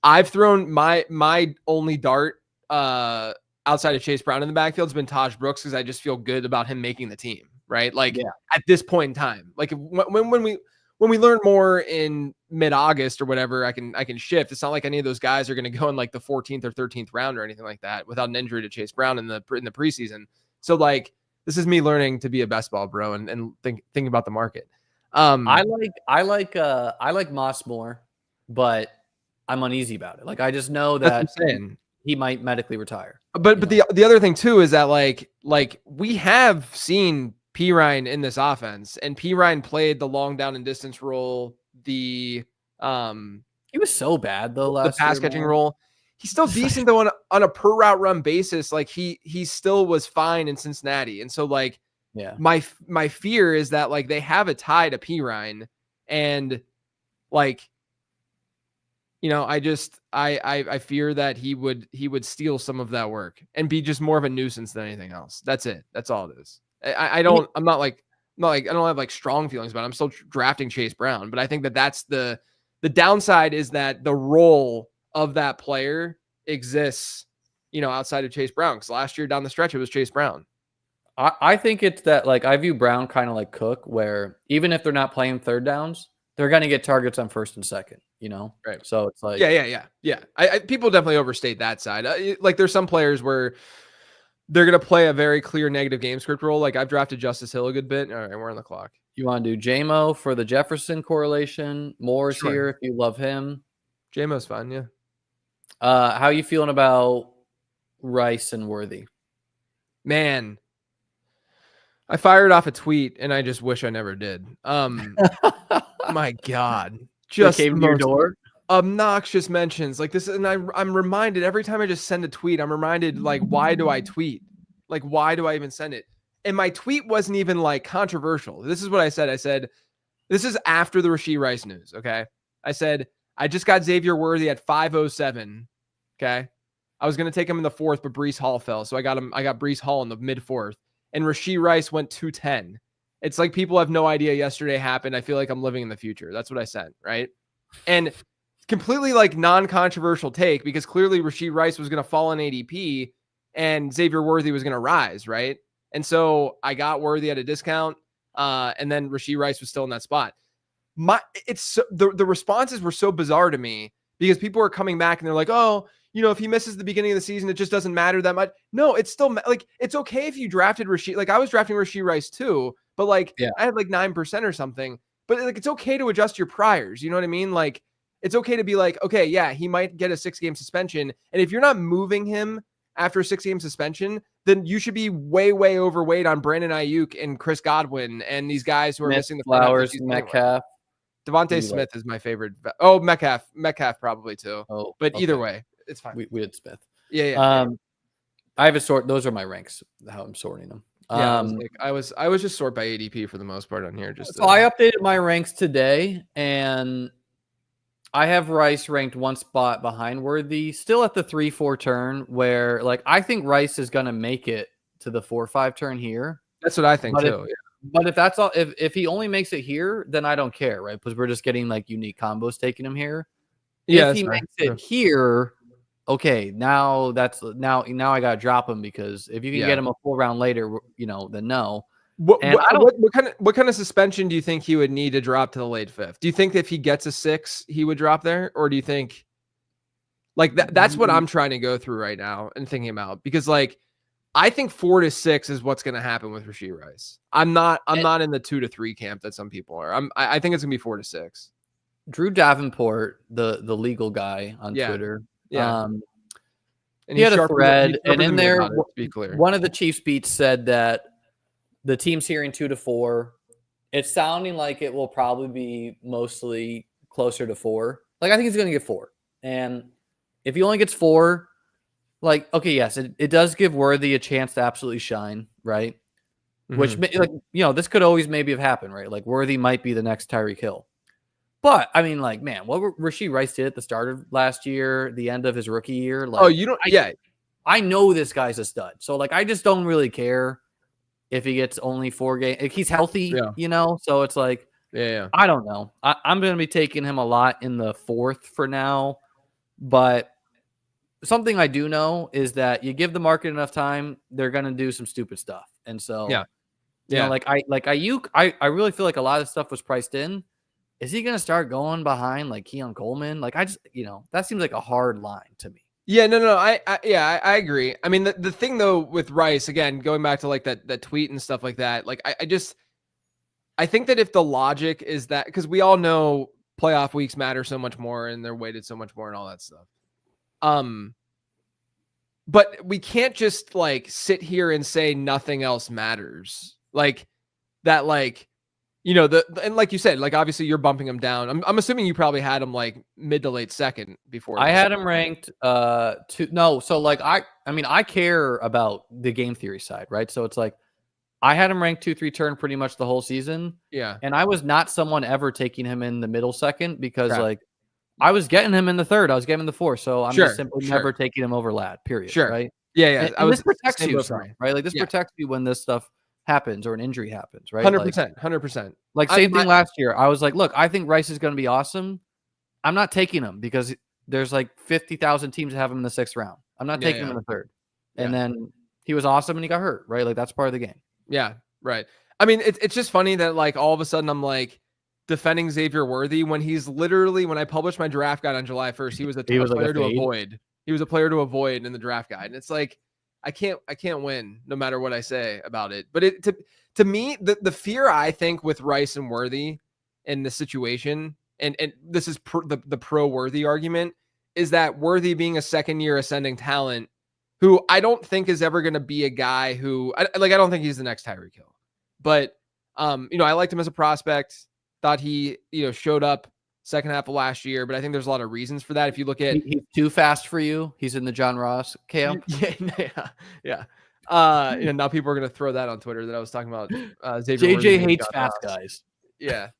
S2: I've thrown my only dart outside of Chase Brown in the backfield has been Taj Brooks, because I just feel good about him making the team. Right. Like at this point in time, like when we learn more in mid-August or whatever, I can shift. It's not like any of those guys are going to go in like the 14th or 13th round or anything like that without an injury to Chase Brown in the preseason. So like, this is me learning to be a best ball bro and thinking about the market.
S1: I like Moss more, but I'm uneasy about it. Like, I just know that he might medically retire.
S2: But the other thing too is that like we have seen P. Ryan in this offense, and P. Ryan played the long down and distance role. He
S1: was so bad though last
S2: year. The pass catching role. He's still decent though on a per route run basis. Like he still was fine in Cincinnati. And so like, my fear is that like they have a tie to P. Ryan, and like, I fear that he would steal some of that work and be just more of a nuisance than anything else. That's it. That's all it is. I don't have like strong feelings about it. I'm still drafting Chase Brown, but I think that's the downside is that the role of that player exists, outside of Chase Brown. Because last year down the stretch, it was Chase Brown.
S1: I think it's that like I view Brown kind of like Cook, where even if they're not playing 3rd downs, they're going to get targets on 1st and 2nd, Right. So it's like,
S2: yeah. People definitely overstate that side. Like there's some players where they're going to play a very clear negative game script role. Like I've drafted Justice Hill a good bit. All right, we're on the clock.
S1: You want to do JMO for the Jefferson correlation? Moore's here if you love him.
S2: JMO's fun, yeah.
S1: How you feeling about Rice and Worthy?
S2: Man, I fired off a tweet and I just wish I never did. My God,
S1: just came to your door.
S2: Obnoxious mentions like this, and I'm reminded every time I just send a tweet. I'm reminded like, why do I tweet? Like, why do I even send it? And my tweet wasn't even like controversial. This is what I said. I said, this is after the Rashee Rice news. Okay, I said I just got Xavier Worthy at 507. Okay, I was gonna take him in the 4th, but Breece Hall fell, so I got Breece Hall in the mid 4th, and Rashee Rice went 210. It's like people have no idea yesterday happened. I feel like I'm living in the future. That's what I said, right? And completely like non-controversial take, because clearly Rashee Rice was going to fall in ADP and Xavier Worthy was going to rise, right? And so I got Worthy at a discount, and then Rashee Rice was still in that spot. The responses were so bizarre to me, because people are coming back and they're like, oh, if he misses the beginning of the season, it just doesn't matter that much. No, it's still like, it's okay if you drafted Rashee. Like I was drafting Rashee Rice too, but like I had like 9% or something, but like, it's okay to adjust your priors. You know what I mean? Like it's okay to be like, okay, yeah, he might get a 6-game suspension. And if you're not moving him after a 6-game suspension, then you should be way, way overweight on Brandon Ayuk and Chris Godwin and these guys who are missing the
S1: Flowers, Metcalf.
S2: Devontae Smith is my favorite. Oh, Metcalf probably too. Oh, but either way, it's fine.
S1: We did Smith.
S2: Yeah.
S1: I have a sort. Those are my ranks. How I'm sorting them.
S2: I was just sort by ADP for the most part on here.
S1: So I updated my ranks today, and I have Rice ranked one spot behind Worthy, still at the 3-4 turn, where like I think Rice is gonna make it to the 4-5 turn here.
S2: That's what I think
S1: But if,
S2: too. Yeah.
S1: but if that's all, if he only makes it here, then I don't care, right? Because we're just getting like unique combos taking him here.
S2: Yeah,
S1: If
S2: that's
S1: he
S2: fair.
S1: makes it here, okay, now I gotta drop him, because if you can get him a full round later, then no.
S2: What
S1: And I don't.
S2: what kind of suspension do you think he would need to drop to the late fifth? Do you think if he gets a 6, he would drop there, or do you think like that's what I'm trying to go through right now and thinking about, because like I think 4 to 6 is what's going to happen with Rashee Rice. I'm not in the 2 to 3 camp that some people are. I think it's going to be 4 to 6.
S1: Drew Davenport, the legal guy on Twitter,
S2: and
S1: he had a thread, and in there,
S2: to be clear,
S1: one of the Chiefs beats said that the team's hearing 2 to 4. It's sounding like it will probably be mostly closer to 4. Like, I think he's going to get 4. And if he only gets 4, like, okay, yes, it does give Worthy a chance to absolutely shine, right? Mm-hmm. Which, like, this could always maybe have happened, right? Like, Worthy might be the next Tyreek Hill. But, I mean, like, man, what Rashee Rice did at the start of last year, the end of his rookie year. Like, I know this guy's a stud. So, like, I just don't really care if he gets only 4 games. If he's healthy, So it's like, I don't know. I'm going to be taking him a lot in the 4th for now. But something I do know is that you give the market enough time, they're going to do some stupid stuff. And so, like Ayuk, I really feel like a lot of stuff was priced in. Is he going to start going behind like Keon Coleman? Like, I just, that seems like a hard line to me.
S2: Yeah, no. I agree. I mean, the thing though with Rice, again, going back to like that tweet and stuff like that, like I think that if the logic is that, because we all know playoff weeks matter so much more and they're weighted so much more and all that stuff. But we can't just like sit here and say nothing else matters. Like that, like, and like you said, like obviously you're bumping him down. I'm assuming you probably had him like mid to late second before.
S1: I had him ranked so like I care about the game theory side, right? So it's like I had him ranked 2-3 turn pretty much the whole season.
S2: Yeah.
S1: And I was not someone ever taking him in the middle second, because like I was getting him in the 3rd, I was getting him in the 4th. So I'm just simply never taking him over Lad, period. Right.
S2: Yeah.
S1: And this protects you, right? Like this protects you when this stuff happens or an injury happens, right?
S2: 100%.
S1: Like same thing last year. I was like, look, I think Rice is going to be awesome. I'm not taking him because there's like 50,000 teams that have him in the 6th round. I'm not taking him in the 3rd. And then he was awesome and he got hurt, right? Like that's part of the game.
S2: Yeah, right. I mean, it's just funny that like all of a sudden I'm like defending Xavier Worthy when he's literally, when I published my draft guide on July 1st, he was a player to avoid. He was a player to avoid in the draft guide. And it's like, I can't win no matter what I say about it. But to me, the fear I think with Rice and Worthy in this situation, and this is the pro Worthy argument, is that Worthy being a 2nd-year ascending talent, who I don't think is ever going to be a guy who I don't think he's the next Tyreek Hill, but I liked him as a prospect. Thought he showed up second half of last year, but I think there's a lot of reasons for that. If you look at
S1: he's too fast for you, he's in the John Ross camp.
S2: Yeah. Now people are gonna throw that on Twitter that I was talking about. Xavier
S1: JJ hates fast guys.
S2: Yeah.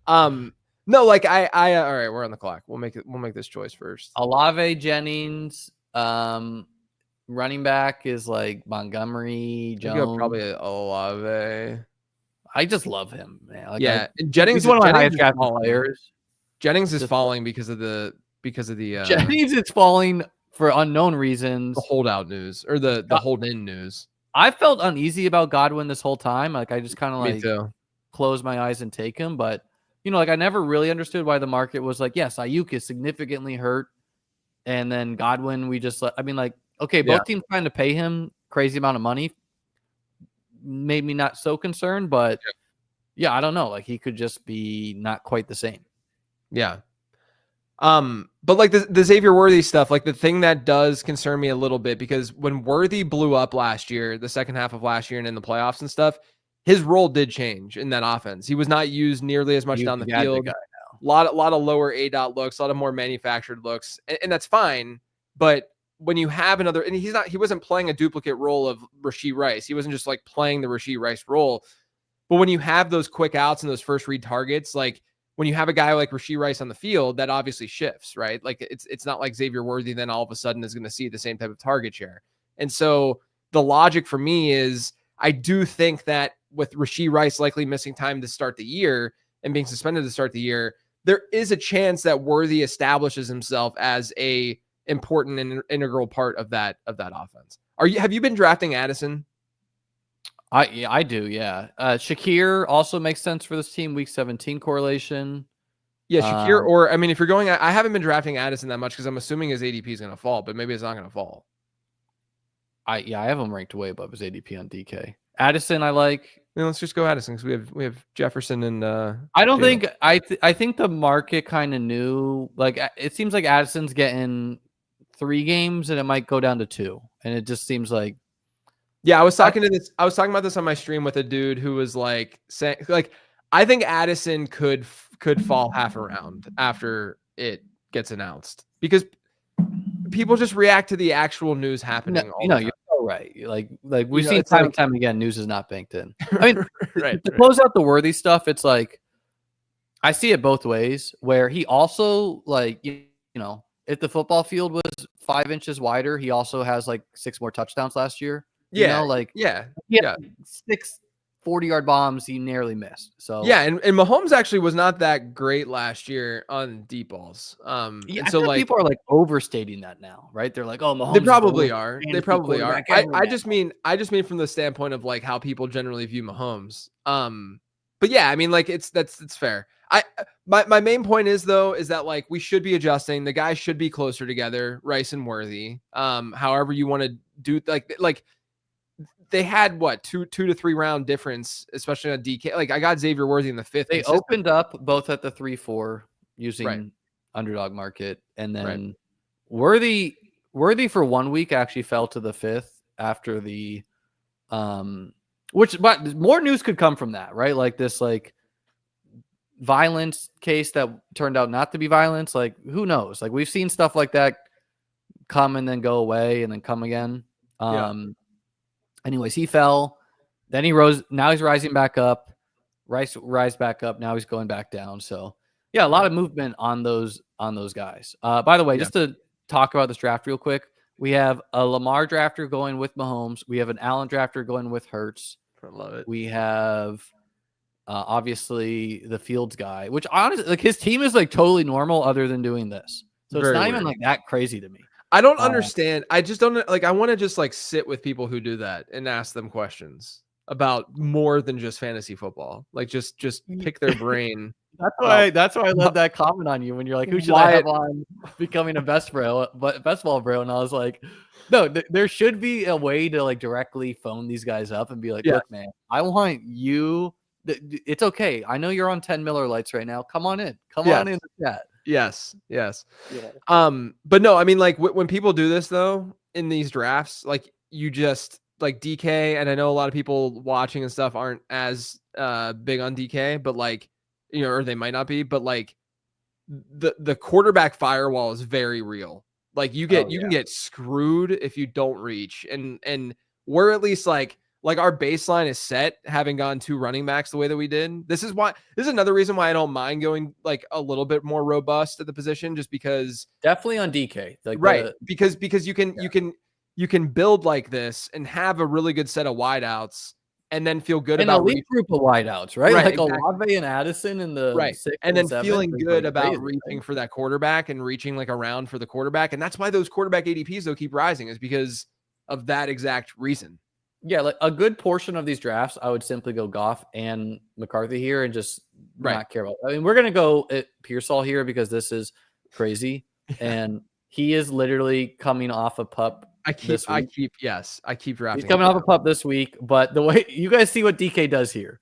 S2: No, like I all right, we're on the clock. We'll make this choice first.
S1: Olave, Jennings, running back is like Montgomery, Jones.
S2: Probably Olave.
S1: I just love him, man. Like,
S2: Jennings
S1: is one of my highest drafted players.
S2: Jennings is falling because of the
S1: Jennings is falling for unknown reasons.
S2: The holdout news or the hold in news.
S1: I felt uneasy about Godwin this whole time. Like I just kind of like
S2: too.
S1: Close my eyes and take him, but like I never really understood why the market was like, yes, Ayuk is significantly hurt, and then Godwin, we just okay, both teams trying to pay him crazy amount of money made me not so concerned, but I don't know, like he could just be not quite the same.
S2: Yeah. But like the Xavier Worthy stuff, like the thing that does concern me a little bit, because when Worthy blew up last year, the second half of last year and in the playoffs and stuff, his role did change in that offense. He was not used nearly as much down the field. A lot of lower ADOT looks, a lot of more manufactured looks, and that's fine. But when you have another, and he wasn't playing a duplicate role of Rashee Rice. He wasn't just like playing the Rashee Rice role. But when you have those quick outs and those first read targets, like when you have a guy like Rashee Rice on the field, that obviously shifts, right? Like it's not like Xavier Worthy then all of a sudden is going to see the same type of target share. And so the logic for me is I do think that with Rashee Rice likely missing time to start the year and being suspended to start the year, there is a chance that Worthy establishes himself as a important and integral part of that offense. Have you been drafting Addison?
S1: I do, yeah. Shakir also makes sense for this team. Week 17 correlation.
S2: Yeah, Shakir, or I mean, if you're going, I haven't been drafting Addison that much because I'm assuming his ADP is going to fall, but maybe it's not going to fall.
S1: I have him ranked way above his ADP on DK. Addison, I like.
S2: Let's just go Addison because we have Jefferson and.
S1: I don't think I think the market kind of knew. Like it seems like Addison's getting 3 games and it might go down to 2, and it just seems like.
S2: Yeah, I was talking about this on my stream with a dude who was like saying like I think Addison could fall half a round after it gets announced because people just react to the actual news happening.
S1: You're so right. Like we've seen time and time again, news is not banked in. I mean,
S2: right.
S1: To close out the Worthy stuff, it's like I see it both ways. Where he also like you know if the football field was 5 inches wider, he also has like 6 more touchdowns last year.
S2: Yeah.
S1: 6 40-yard bombs he narrowly missed. So
S2: yeah, and Mahomes actually was not that great last year on deep balls.
S1: I so like people are like overstating that now, right? They're like, oh, Mahomes.
S2: They probably are. They probably are. I just mean from the standpoint of like how people generally view Mahomes. But yeah, I mean, like it's fair. My main point is that like we should be adjusting. The guys should be closer together, Rice and Worthy. However you want to do like. They had what 2 to 3 round difference, especially on DK. Like I got Xavier Worthy in the 5th.
S1: They opened up both at the 3-4 using Underdog market, and then Worthy for 1 week actually fell to the 5th after the but more news could come from that, right? Like this like violence case that turned out not to be violence. Like who knows? Like we've seen stuff like that come and then go away and then come again. Anyways, he fell. Then he rose. Now he's rising back up. Rice rise back up. Now he's going back down. So yeah, a lot of movement on those guys. By the way, just to talk about this draft real quick, we have a Lamar drafter going with Mahomes. We have an Allen drafter going with Hurts.
S2: I love it.
S1: We have obviously the Fields guy, which honestly, like his team is like totally normal other than doing this. So it's not even like that crazy to me.
S2: I don't understand. I just don't like. I want to just like sit with people who do that and ask them questions about more than just fantasy football. Like just pick their brain.
S1: That's why I love that comment on you when you're like, who should I have on becoming a best ball bro? And I was like, no, there should be a way to like directly phone these guys up and be like, look, man, I want you. It's okay. I know you're on 10 Miller Lights right now. Come on in. Come on in the chat.
S2: Yes. Yeah. But no, I mean, like when people do this though, in these drafts, like you just like DK, and I know a lot of people watching and stuff aren't as big on DK, but like, or they might not be, but like the quarterback firewall is very real. Like you can get screwed if you don't reach, and we're at least like our baseline is set, having gone 2 running backs the way that we did. This is another reason why I don't mind going like a little bit more robust at the position, just because
S1: definitely on DK, like
S2: because you can build like this and have a really good set of wideouts and then feel good about
S1: an elite group of wideouts, right? Like
S2: exactly.
S1: Olave and Addison in the 6th
S2: and then
S1: 7th,
S2: feeling good
S1: like
S2: about reaching for that quarterback and reaching like around for the quarterback. And that's why those quarterback ADPs though keep rising, is because of that exact reason.
S1: Yeah, like a good portion of these drafts, I would simply go Goff and McCarthy here and just not care about. I mean, we're gonna go at Pearsall here because this is crazy, and he is literally coming off a pup. I keep drafting.
S2: He's
S1: coming off a pup this week, but the way you guys see what DK does here,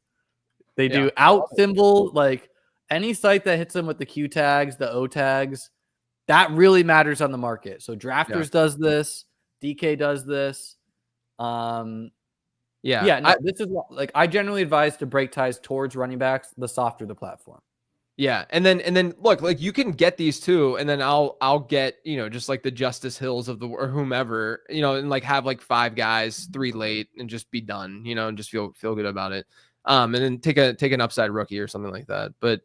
S1: they do out symbol, like any site that hits them with the Q tags, the O tags, that really matters on the market. So Drafters does this, DK does this. This is like I generally advise to break ties towards running backs, the softer the platform.
S2: Yeah, and then look, like you can get these too, and then I'll get just like the Justice Hills of or whomever, and like have like 5 guys, 3 late, and just be done, and just feel good about it. And then take an upside rookie or something like that. But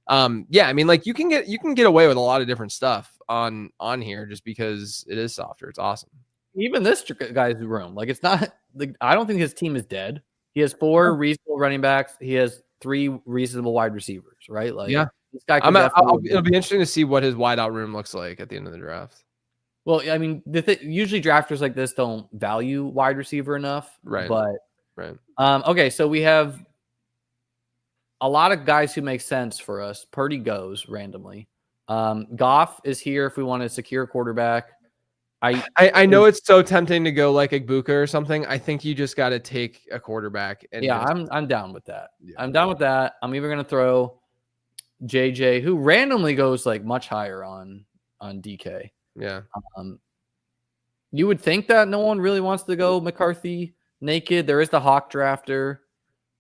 S2: Yeah, I mean, like you can get away with a lot of different stuff on here just because it is softer. It's awesome.
S1: Even this guy's room, like it's not like I don't think his team is dead. He has 4 reasonable running backs. He has 3 reasonable wide receivers, right? Like
S2: Yeah,
S1: this guy could definitely.
S2: it'll be interesting to see what his wideout room looks like at the end of the draft.
S1: Well, I mean, usually drafters like this don't value wide receiver enough,
S2: Right?
S1: But
S2: right.
S1: Okay, so we have a lot of guys who make sense for us. Purdy goes randomly. Goff is here if we want to secure a quarterback.
S2: I know it's so tempting to go like Igbuka or something. I think you just got to take a quarterback. And
S1: yeah, I'm down with that.
S2: Yeah.
S1: I'm down with that. I'm even gonna throw JJ, who randomly goes like much higher on DK.
S2: Yeah.
S1: You would think that no one really wants to go McCarthy naked. There is the Hawk drafter,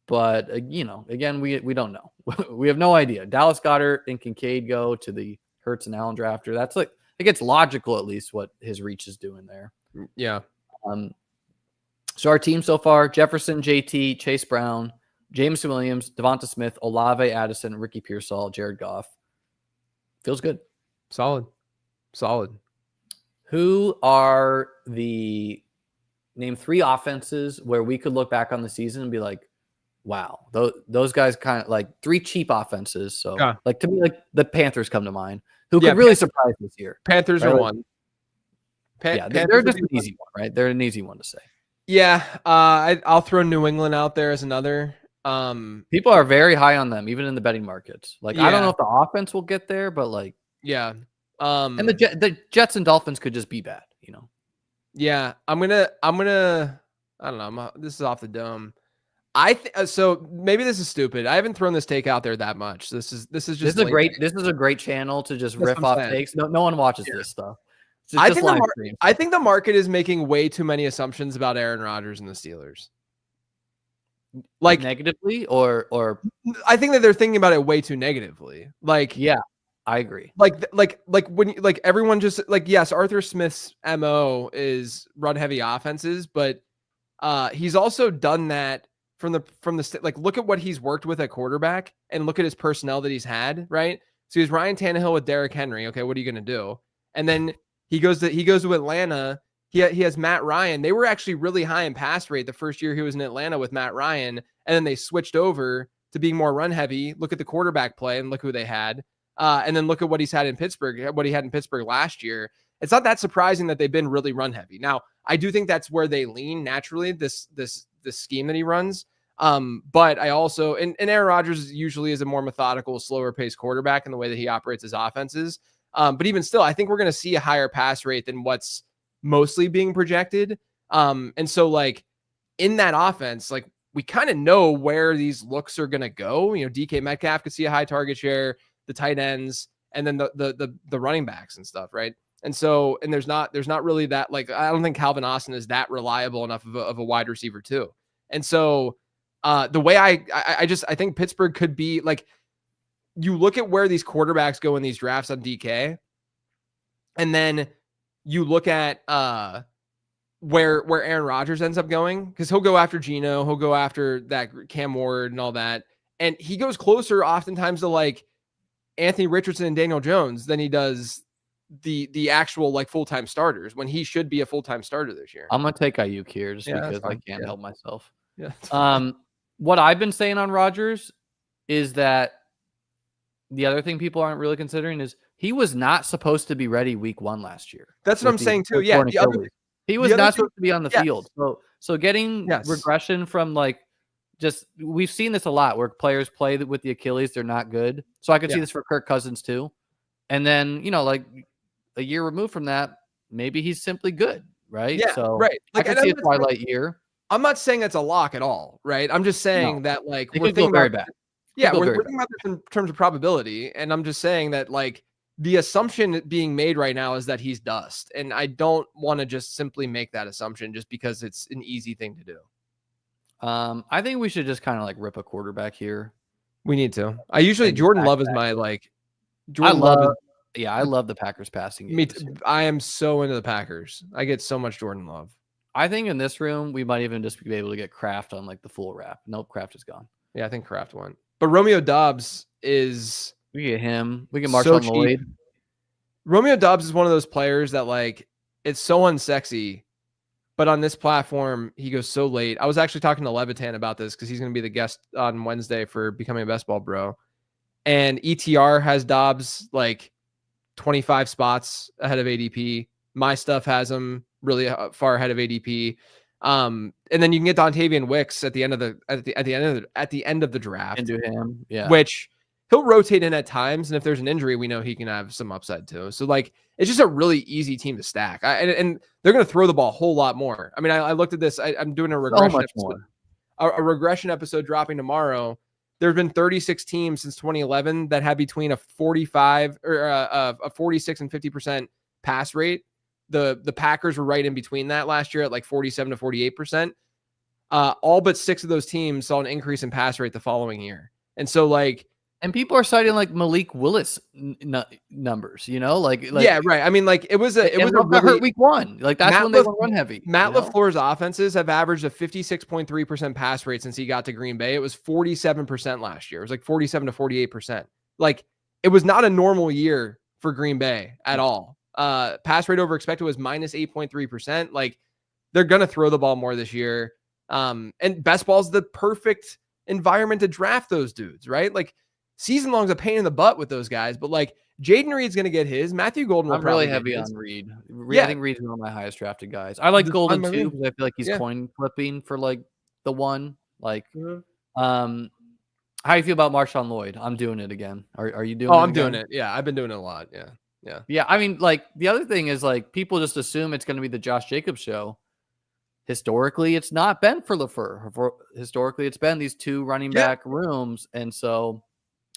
S1: but again, we don't know. We have no idea. Dallas Goedert and Kincaid go to the Hurts and Allen drafter. That's like it gets logical at least what his reach is doing there.
S2: Yeah.
S1: So our team so far: Jefferson, JT, Chase Brown, Jameson Williams, Devonta Smith, Olave, Addison, Ricky Pearsall, Jared Goff. Feels good.
S2: Solid.
S1: Who are the name 3 offenses where we could look back on the season and be like, wow, those guys kind of like 3 cheap offenses. So like to me, like the Panthers come to mind, who could really surprise this year.
S2: Panthers are one.
S1: They're just an easy one, right? They're an easy one to say.
S2: Yeah, I'll throw New England out there as another.
S1: People are very high on them, even in the betting markets. Like I don't know if the offense will get there, but like
S2: yeah.
S1: And the Jets and Dolphins could just be bad,
S2: Yeah, I'm gonna. I don't know. This is off the dome. So maybe this is stupid. I haven't thrown this take out there that much. This is a
S1: great channel to just riff off takes. No one watches this stuff.
S2: I think the market is making way too many assumptions about Aaron Rodgers and the Steelers. Like
S1: negatively or
S2: I think that they're thinking about it way too negatively. Like
S1: yeah, I agree.
S2: Like when everyone just like, yes, Arthur Smith's MO is run heavy offenses, but he's also done that from the like, look at what he's worked with at quarterback and look at his personnel that he's had, right? So he's Ryan Tannehill with Derrick Henry. Okay, what are you going to do? And then he goes to Atlanta. He has Matt Ryan. They were actually really high in pass rate the first year he was in Atlanta with Matt Ryan, and then they switched over to being more run heavy. Look at the quarterback play and look who they had. And then look at what he's had in Pittsburgh, what he had in Pittsburgh last year. It's not that surprising that they've been really run heavy. Now, I do think that's where they lean naturally, this scheme that he runs. But I also, and Aaron Rodgers usually is a more methodical, slower paced quarterback in the way that he operates his offenses. But even still, I think we're going to see a higher pass rate than what's mostly being projected. And so like in that offense, like we kind of know where these looks are going to go. DK Metcalf could see a high target share, the tight ends, and then the running backs and stuff, right? And so, and there's not really that, like, I don't think Calvin Austin is that reliable enough of a wide receiver too. And so the way I think Pittsburgh could be like, you look at where these quarterbacks go in these drafts on DK, and then you look at where Aaron Rodgers ends up going, because he'll go after Geno, he'll go after that Cam Ward and all that, and he goes closer oftentimes to like Anthony Richardson and Daniel Jones than he does the actual like full-time starters, when he should be a full-time starter this year.
S1: I'm gonna take Ayuk here just because I can't help myself.
S2: Yeah.
S1: What I've been saying on Rodgers is that the other thing people aren't really considering is he was not supposed to be ready week 1 last year.
S2: That's what I'm saying too. Yeah.
S1: He was not supposed to be on the field. So getting regression from like, just, we've seen this a lot where players play with the Achilles, they're not good. So I could see this for Kirk Cousins too. And then, like a year removed from that, maybe he's simply good, right?
S2: Yeah,
S1: so
S2: right.
S1: Like, I can see a twilight year.
S2: I'm not saying that's a lock at all, right? I'm just saying that like
S1: we're thinking very bad.
S2: Yeah, we're thinking about this in terms of probability, and I'm just saying that like the assumption being made right now is that he's dust, and I don't want to just simply make that assumption just because it's an easy thing to do.
S1: I think we should just kind of like rip a quarterback here.
S2: We need to. I usually Jordan Love is my like. Jordan Love.
S1: I love the Packers passing game.
S2: Me too. I am so into the Packers. I get so much Jordan Love.
S1: I think in this room we might even just be able to get Kraft on like the full wrap. Nope, Kraft is gone.
S2: Yeah, I think Kraft won. But Romeo Doubs is
S1: We get him. We get
S2: So
S1: Marshawn
S2: cheap.
S1: Lloyd.
S2: Romeo Doubs is one of those players that like it's so unsexy, but on this platform he goes so late. I was actually talking to Levitan about this because he's going to be the guest on Wednesday for Becoming a Best Ball Bro, and ETR has Dobbs like 25 spots ahead of ADP. My stuff has him really far ahead of ADP. And then you can get Dontavian Wicks at the end of the draft,
S1: Into him. Yeah.
S2: which he'll rotate in at times. And if there's an injury, we know he can have some upside too. So like, it's just a really easy team to stack. And they're going to throw the ball a whole lot more. I mean, I looked at this. I'm doing a regression episode, a regression episode dropping tomorrow. There have been 36 teams since 2011 that had between a 45 or a 46 and 50% pass rate. The Packers were right in between that last year at like 47 to 48%. All but 6 of those teams saw an increase in pass rate the following year. And so like,
S1: and people are citing like Malik Willis numbers, like
S2: yeah, right. I mean, like it was a
S1: really hurt week 1. Like that's when they were run heavy.
S2: Matt LaFleur's offenses have averaged a 56.3% pass rate since he got to Green Bay. It was 47% last year. It was like 47 to 48%. Like it was not a normal year for Green Bay at all. Pass rate over expected was minus 8.3%. Like they're going to throw the ball more this year. And best ball's the perfect environment to draft those dudes, right? Like season long's a pain in the butt with those guys, but like Jaden Reed's going to get his. Matthew Golden will
S1: probably really heavy on Reed. I think Reed's one of my highest drafted guys. I like Golden too because I feel like he's coin flipping for like the one. Like, how do you feel about Marshawn Lloyd? I'm doing it again. Are you doing?
S2: Oh, I'm doing it. Yeah, I've been doing it a lot. Yeah.
S1: I mean, like the other thing is like people just assume it's going to be the Josh Jacobs show. Historically, it's not been for LaFleur. Historically, it's been these 2 running back rooms, and so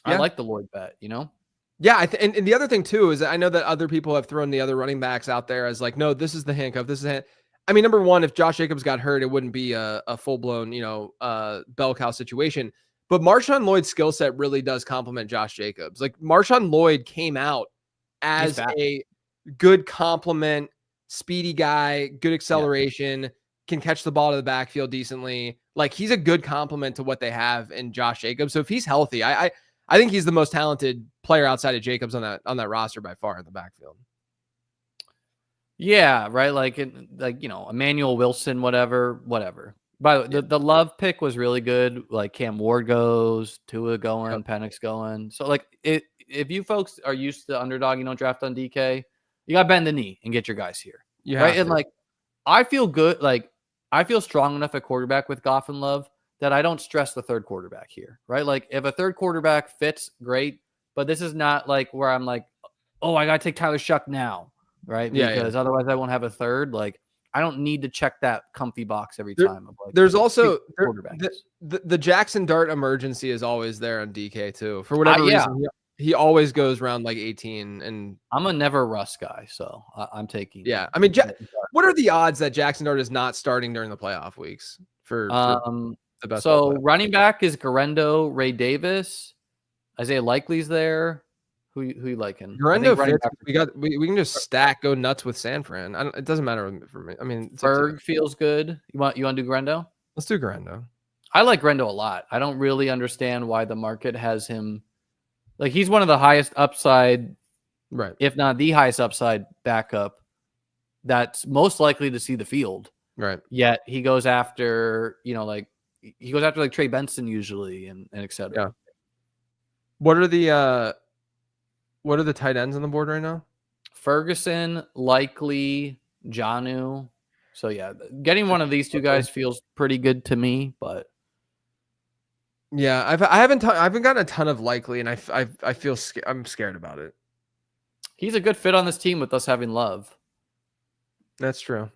S1: I like the Lloyd bet.
S2: Yeah, and the other thing too is I know that other people have thrown the other running backs out there as like, no, this is the handcuff. This is I mean, number one, if Josh Jacobs got hurt, it wouldn't be a full blown, bell cow situation. But Marshawn Lloyd's skill set really does complement Josh Jacobs. Like Marshawn Lloyd came out as a good complement, speedy guy, good acceleration, can catch the ball to the backfield decently. Like he's a good complement to what they have in Josh Jacobs. So if he's healthy, I think he's the most talented player outside of Jacobs on that roster by far in the backfield.
S1: Yeah, right. Like Emmanuel Wilson, whatever. By the Love pick was really good. Like Cam Ward goes, Tua going, Penix going. So like if you folks are used to Underdog, draft on DK, you got to bend the knee and get your guys here. Right. And like I feel good. Like I feel strong enough at quarterback with Goff and Love that I don't stress the third quarterback here. Right. Like if a third quarterback fits, great. But this is not like where I'm like, oh, I got to take Tyler Shuck now. Right. Because otherwise I won't have a third. Like I don't need to check that comfy box every time.
S2: There's also the Jackson Dart emergency is always there on DK too. For whatever reason, he always goes around like 18. And
S1: I'm a never Russ guy, so I'm taking.
S2: Yeah, I mean, what are the odds that Jackson Dart is not starting during the playoff weeks for the best?
S1: So running back is Garendo, Ray Davis, Isaiah Likely's there. Who you liking?
S2: Garendo fits. We can just go nuts with San Fran. It doesn't matter for me. I mean,
S1: Berg feels good. You want to do Garendo?
S2: Let's do Garendo.
S1: I like Garendo a lot. I don't really understand why the market has him. Like he's one of the highest upside,
S2: right? If
S1: not the highest upside backup that's most likely to see the field,
S2: right?
S1: Yet he goes after, like Trey Benson usually and et cetera.
S2: Yeah. What are the tight ends on the board right now?
S1: Ferguson, Likely, Jonnu. So yeah, getting one of these 2 guys feels pretty good to me, but.
S2: Yeah, I haven't gotten a ton of Likely, and I feel I'm scared about it.
S1: He's a good fit on this team with us having Love.
S2: That's true.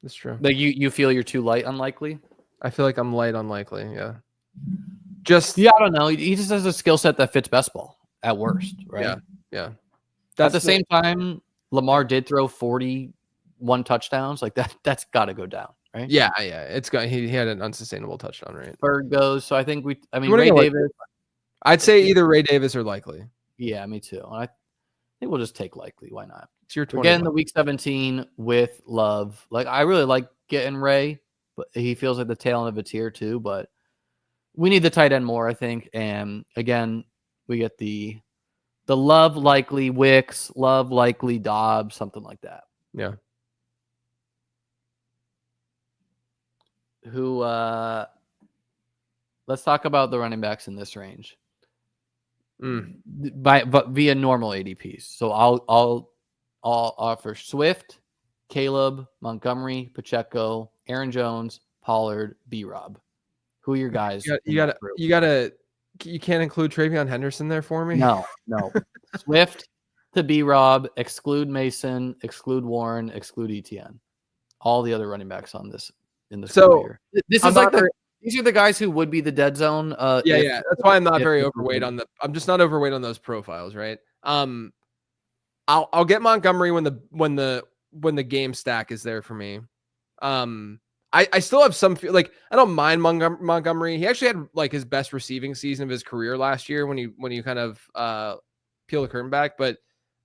S1: Like you feel you're too light on Likely?
S2: I feel like I'm light on Likely. Yeah.
S1: I don't know. He just has a skill set that fits best ball at worst, right?
S2: Yeah.
S1: At the same time, Lamar did throw 41 touchdowns. Like that's got to go down. Right?
S2: Yeah. It's got he had an unsustainable touchdown rate.
S1: Berg goes. So I think Ray Davis.
S2: I'd say either Ray Davis or Likely.
S1: Yeah, me too. I think we'll just take Likely. Why not?
S2: It's your 20.
S1: We're getting the week 17 with Love. Like I really like getting Ray, but he feels like the tail end of a tier too. But we need the tight end more, I think. And again, we get the the Love likely Wicks, Love likely Dobbs, something like that.
S2: Yeah.
S1: Who? Let's talk about the running backs in this range. But via normal ADPs. So I'll offer Swift, Caleb, Montgomery, Pacheco, Aaron Jones, Pollard, B-Rob. Who are your guys?
S2: You can't include Travion Henderson there for me?
S1: No. Swift to B-Rob, exclude Mason, exclude Warren, exclude ETN. All the other running backs on this in this year. This is these are the guys who would be the dead zone.
S2: That's why I'm not very overweight on I'm just not overweight on those profiles, right? I'll get Montgomery when the game stack is there for me. I still have some I don't mind Montgomery. He actually had like his best receiving season of his career last year when you kind of peel the curtain back. But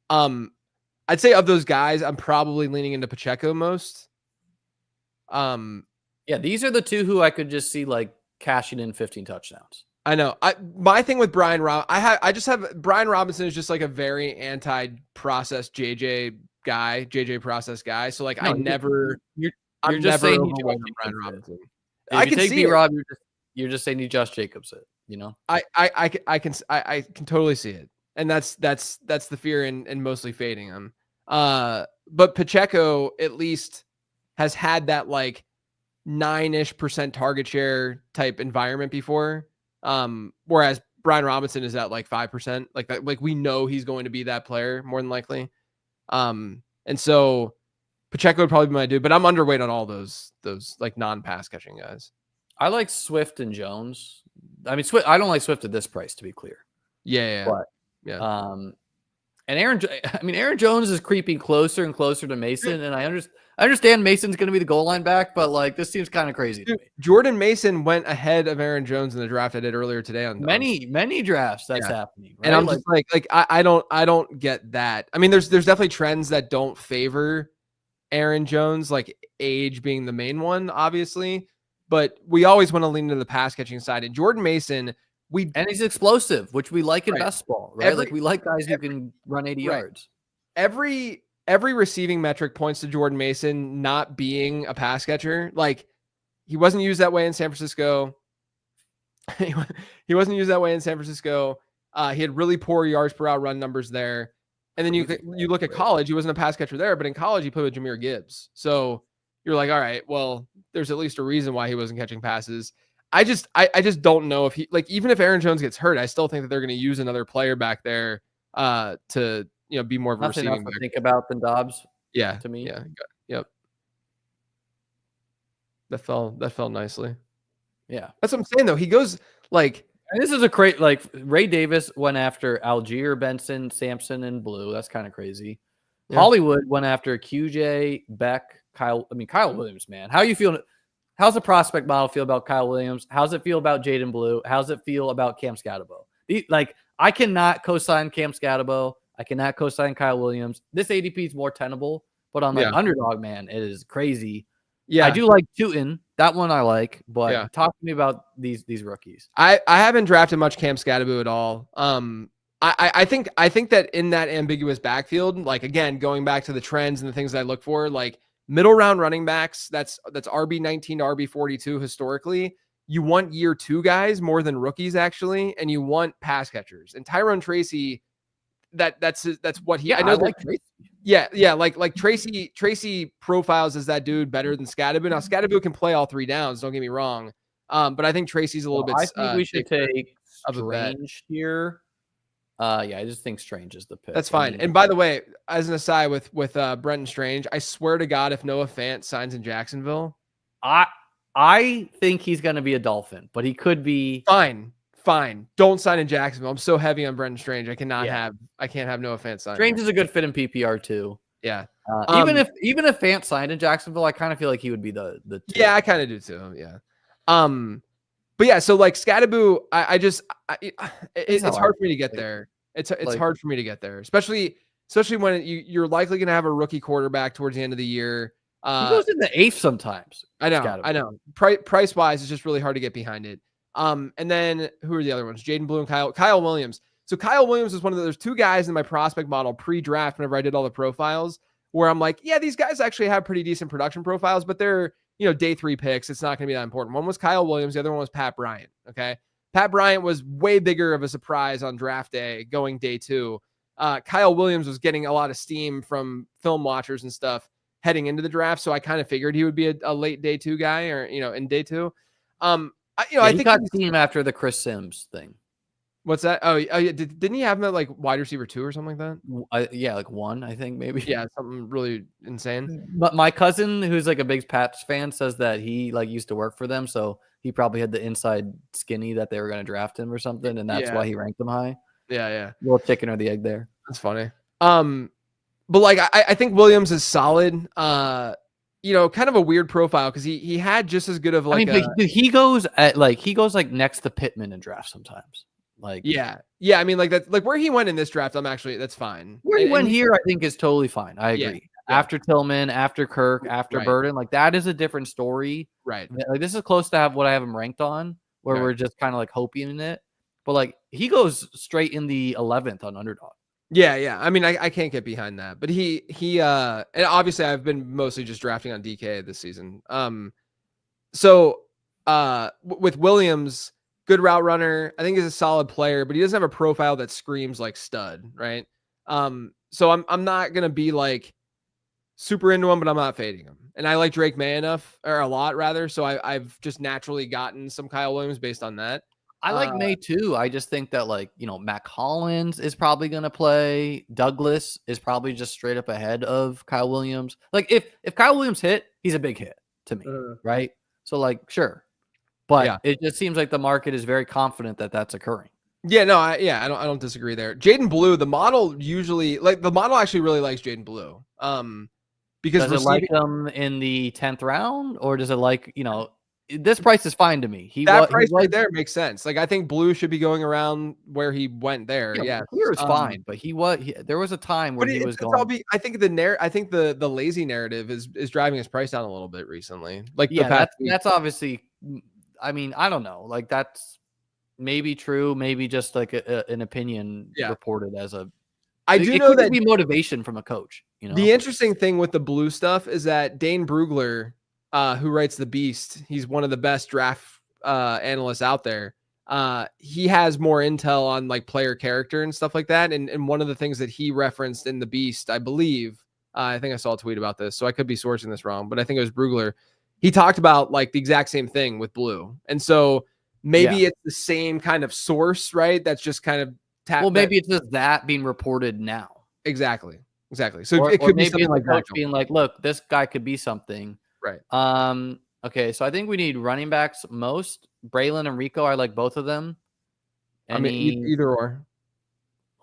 S2: I'd say of those guys, I'm probably leaning into Pacheco most.
S1: Yeah, these are the two who I could just see like cashing in 15 touchdowns.
S2: I know. My thing with Brian I just have Brian Robinson is just like a very anti-process JJ process guy. So like I'm never overweight on Brian Robinson.
S1: I can see B-Rob. You're just saying you Josh Jacobs it. You know.
S2: I can totally see it, and that's the fear in mostly fading him. But Pacheco at least has had that like 9-ish% target share type environment before. Whereas Brian Robinson is at like 5%. Like we know he's going to be that player more than likely. And so Pacheco would probably be my dude, but I'm underweight on all those like non-pass catching guys.
S1: I like Swift and Jones. I mean, Swift. I don't like Swift at this price, to be clear.
S2: Yeah.
S1: And Aaron Jones is creeping closer and closer to Mason, and I understand Mason's going to be the goal line back, but like this seems kind of crazy to me.
S2: Jordan Mason went ahead of Aaron Jones in the draft I did earlier today on
S1: many drafts. That's happening, right?
S2: And I'm just like I don't get that. I mean, there's definitely trends that don't favor Aaron Jones, like age being the main one, obviously, but we always want to lean into the pass catching side. And Jordan Mason. And
S1: he's explosive, which we like in best ball, right? We like guys who can run 80 yards.
S2: Every receiving metric points to Jordan Mason not being a pass catcher. Like he wasn't used that way in San Francisco. He wasn't used that way in San Francisco. He had really poor yards per out run numbers there. And then you look at college, he wasn't a pass catcher there, but in college he played with Jahmyr Gibbs. So you're like, all right, well, there's at least a reason why he wasn't catching passes. I just don't know if he even if Aaron Jones gets hurt, I still think that they're going to use another player back there to be more of a receiving back.
S1: Think about than Dobbs.
S2: Yeah,
S1: to me.
S2: Yeah, yep. That fell nicely.
S1: Yeah,
S2: that's what I'm saying though. He goes like,
S1: and this is a great Ray Davis went after Algier, Benson, Sampson, and Blue. That's kind of crazy. Yeah. Hollywood went after QJ, Beck, Kyle Williams. Man, how are you feeling? How's the prospect model feel about Kyle Williams? How's it feel about Jaden Blue? How's it feel about Cam Scatterbo? I cannot co-sign Cam Scatterbo. I cannot co-sign Kyle Williams. This ADP is more tenable, but on Underdog, man, it is crazy. Yeah, I do like Tootin. That one I like, but talk to me about these rookies.
S2: I haven't drafted much Cam Scatterbo at all. I think that in that ambiguous backfield, like again, going back to the trends and the things that I look for, like middle round running backs, that's RB19 to RB42 historically. You want year 2 guys more than rookies actually, and you want pass catchers. And Tyrone Tracy, that's what he.
S1: Yeah, I know. Like Tracy.
S2: Yeah, like Tracy profiles as that dude better than Scatterbo. Now Scatterbo can play all 3 downs. Don't get me wrong, but I think Tracy's a little bit.
S1: I think we should take Strange here. I just think Strange is the pick.
S2: That's fine. And by the way, as an aside with Brenton Strange, I swear to God, if Noah Fant signs in Jacksonville,
S1: I think he's going to be a Dolphin, but he could be
S2: fine. Don't sign in Jacksonville. I'm so heavy on Brenton Strange. I can't have Noah Fant sign.
S1: Strange is a good fit in PPR too.
S2: Yeah.
S1: Even if Fant signed in Jacksonville, I kind of feel like he would be the two.
S2: Yeah, I kind of do too. Yeah. But yeah, so like Scatterbo, it's hard for me to get there. It's hard for me to get there, especially when you're likely going to have a rookie quarterback towards the end of the year.
S1: He goes in the 8th sometimes.
S2: I know. Price wise, it's just really hard to get behind it. And then who are the other ones? Jaden Blue and Kyle Williams. So Kyle Williams was there's two guys in my prospect model pre-draft whenever I did all the profiles where I'm like, yeah, these guys actually have pretty decent production profiles, but they're, day 3 picks. It's not going to be that important. One was Kyle Williams. The other one was Pat Bryant. Okay. Pat Bryant was way bigger of a surprise on draft day going day 2. Kyle Williams was getting a lot of steam from film watchers and stuff heading into the draft. So I kind of figured he would be a late day 2 guy or, in day 2. I
S1: he
S2: think
S1: got steam after the Chris Sims thing.
S2: What's that? Oh yeah. Didn't he have him at like wide receiver 2 or something like that?
S1: Yeah, like 1, I think maybe.
S2: Yeah, something really insane.
S1: But my cousin, who's like a big Pats fan, says that he like used to work for them, so he probably had the inside skinny that they were going to draft him or something, and that's why he ranked them high.
S2: Yeah.
S1: Little chicken or the egg there.
S2: That's funny. But like I think Williams is solid. Kind of a weird profile because he had just as good of like.
S1: He goes like next to Pittman in draft sometimes. Like
S2: yeah. I mean, like that, like where he went in this draft, that's fine.
S1: Where he went here, I think is totally fine. I agree.
S2: Yeah.
S1: After Tillman, after Kirk, after Burden, like that is a different story.
S2: Right.
S1: Like this is close to have what I have him ranked on, where we're just kind of like hoping in it. But like he goes straight in the 11th on Underdog.
S2: Yeah. I mean, I can't get behind that. But he and obviously I've been mostly just drafting on DK this season. So with Williams, good route runner. I think he's a solid player, but he doesn't have a profile that screams like stud, right? So I'm not gonna be like super into him, but I'm not fading him. And I like Drake May a lot rather. So I've just naturally gotten some Kyle Williams based on that.
S1: I like May too. I just think that like, Matt Collins is probably going to play. Douglas is probably just straight up ahead of Kyle Williams. Like if Kyle Williams hit, he's a big hit to me, right? So like, sure. But it just seems like the market is very confident that that's occurring.
S2: Yeah, no, I don't disagree there. Jaden Blue, the model actually really likes Jaden Blue. Because
S1: does it like him in the 10th round, or does it like, this price is fine to me.
S2: Price right there makes sense. Like I think Blue should be going around where he went there. Yeah,
S1: here is fine, but there was a time where he was going.
S2: I think the lazy narrative is driving his price down a little bit recently. Like
S1: that's obviously. I mean, I don't know. Like that's maybe true, maybe just like an opinion reported as a.
S2: I do know that
S1: be motivation from a coach.
S2: The interesting thing with the Blue stuff is that Dane Brugler, who writes The Beast, he's one of the best draft analysts out there. He has more intel on like player character and stuff like that. And one of the things that he referenced in The Beast, I believe, I think I saw a tweet about this, so I could be sourcing this wrong, but I think it was Brugler. He talked about like the exact same thing with Blue. And so maybe it's the same kind of source, right? That's just kind of
S1: maybe it's just that being reported now.
S2: Exactly. So it could be something like
S1: coach being like, look, this guy could be something.
S2: Right.
S1: Okay, so I think we need running backs most. Braylon and Rico, I like both of them.
S2: I mean, either or.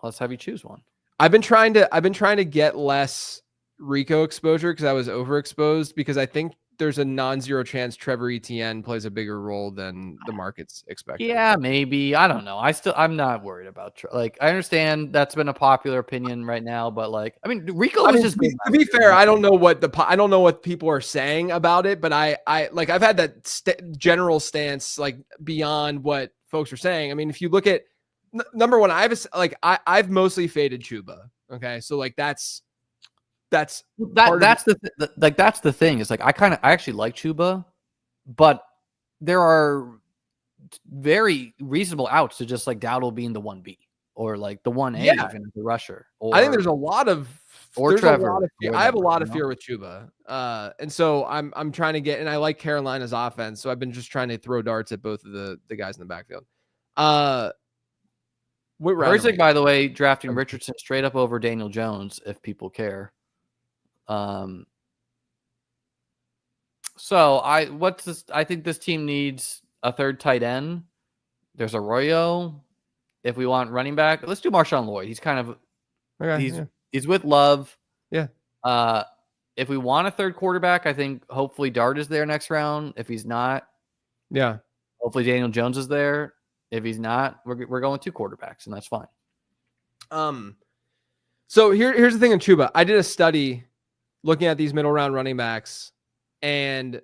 S1: Let's have you choose one.
S2: I've been trying to get less Rico exposure because I was overexposed because I think there's a non-zero chance Trevor Etienne plays a bigger role than the market's expecting.
S1: Yeah, maybe. I don't know. I'm not worried about I understand that's been a popular opinion right now, but like, I mean, Rico was just
S2: to be fair. I don't know what people are saying about it, but I've had that general stance like beyond what folks are saying. I mean, if you look at number one, I've mostly faded Chuba. Okay, so like that's
S1: the thing. It's like I actually like Chuba, but there are very reasonable outs to just like Dowdle being the 1B or like the 1A even the rusher.
S2: I think there's a lot of
S1: Trevor.
S2: I have a lot of fear with Chuba, and so I'm trying to get. And I like Carolina's offense, so I've been just trying to throw darts at both of the guys in the backfield.
S1: Herzig, by the way, drafting Richardson straight up over Daniel Jones, if people care. So I think this team needs a third tight end. There's Arroyo. If we want running back, let's do Marshawn Lloyd. He's kind of he's with Love.
S2: Yeah.
S1: If we want a third quarterback, I think hopefully Dart is there next round. If he's not, hopefully Daniel Jones is there. If he's not, we're going 2 quarterbacks, and that's fine.
S2: So here's the thing in Chuba. I did a study looking at these middle round running backs, and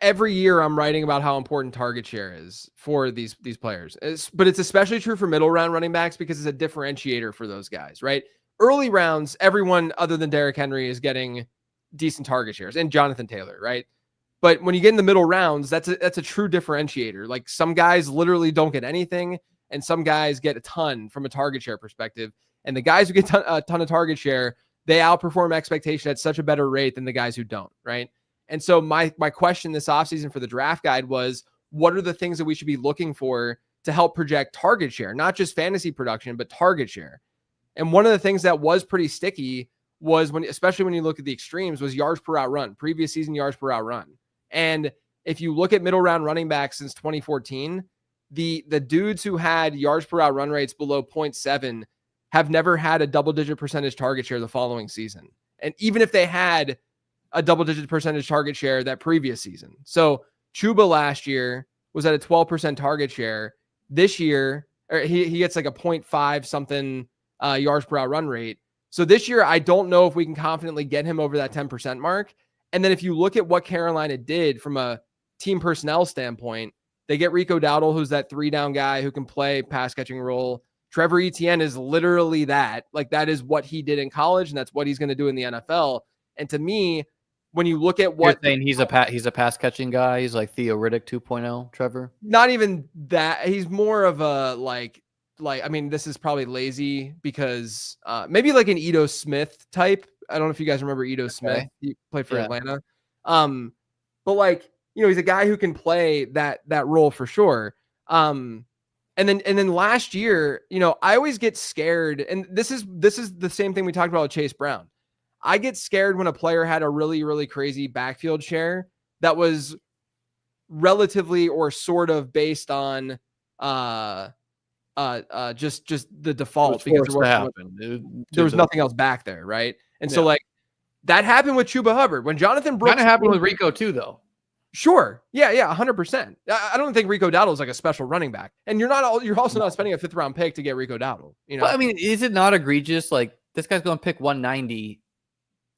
S2: every year I'm writing about how important target share is for these players. But it's especially true for middle round running backs because it's a differentiator for those guys, right? Early rounds, everyone other than Derrick Henry is getting decent target shares, and Jonathan Taylor, right? But when you get in the middle rounds, that's a true differentiator. Like some guys literally don't get anything, and some guys get a ton from a target share perspective. And the guys who get a ton of target share, they outperform expectation at such a better rate than the guys who don't, right? And so my question this offseason for the draft guide was, what are the things that we should be looking for to help project target share, not just fantasy production, but target share? And one of the things that was pretty sticky was especially when you look at the extremes, was yards per out run, previous season yards per out run. And if you look at middle round running backs since 2014, the dudes who had yards per out run rates below 0.7 have never had a double-digit percentage target share the following season. And even if they had a double-digit percentage target share that previous season. So Chuba last year was at a 12% target share. This year, he gets like a 0.5 something yards per out run rate. So this year, I don't know if we can confidently get him over that 10% mark. And then if you look at what Carolina did from a team personnel standpoint, they get Rico Dowdle, who's that 3-down guy who can play pass catching role. Trevor Etienne is literally that. Like that is what he did in college, and that's what he's going to do in the NFL. And to me, when you look at what
S1: you're saying, he's a pass catching guy, he's like Theo Riddick 2.0, Trevor.
S2: Not even that. He's more of a like I mean, this is probably lazy because maybe like an Ito Smith type. I don't know if you guys remember Ito Smith. He played for Atlanta. But like, you know, he's a guy who can play that role for sure. And then last year, you know, I always get scared, and this is the same thing we talked about with Chase Brown. I get scared when a player had a really, really crazy backfield share that was relatively or sort of based on just the default because there was nothing else back there, right? And so like that happened with Chuba Hubbard when Jonathan Brooks.
S1: Kind of happened with Rico too, though.
S2: Sure, yeah, 100%. I don't think Rico Dowdle is like a special running back, and you're also not spending a 5th round pick to get Rico Dowdle. You know,
S1: but I mean, is it not egregious? Like this guy's going to pick 190,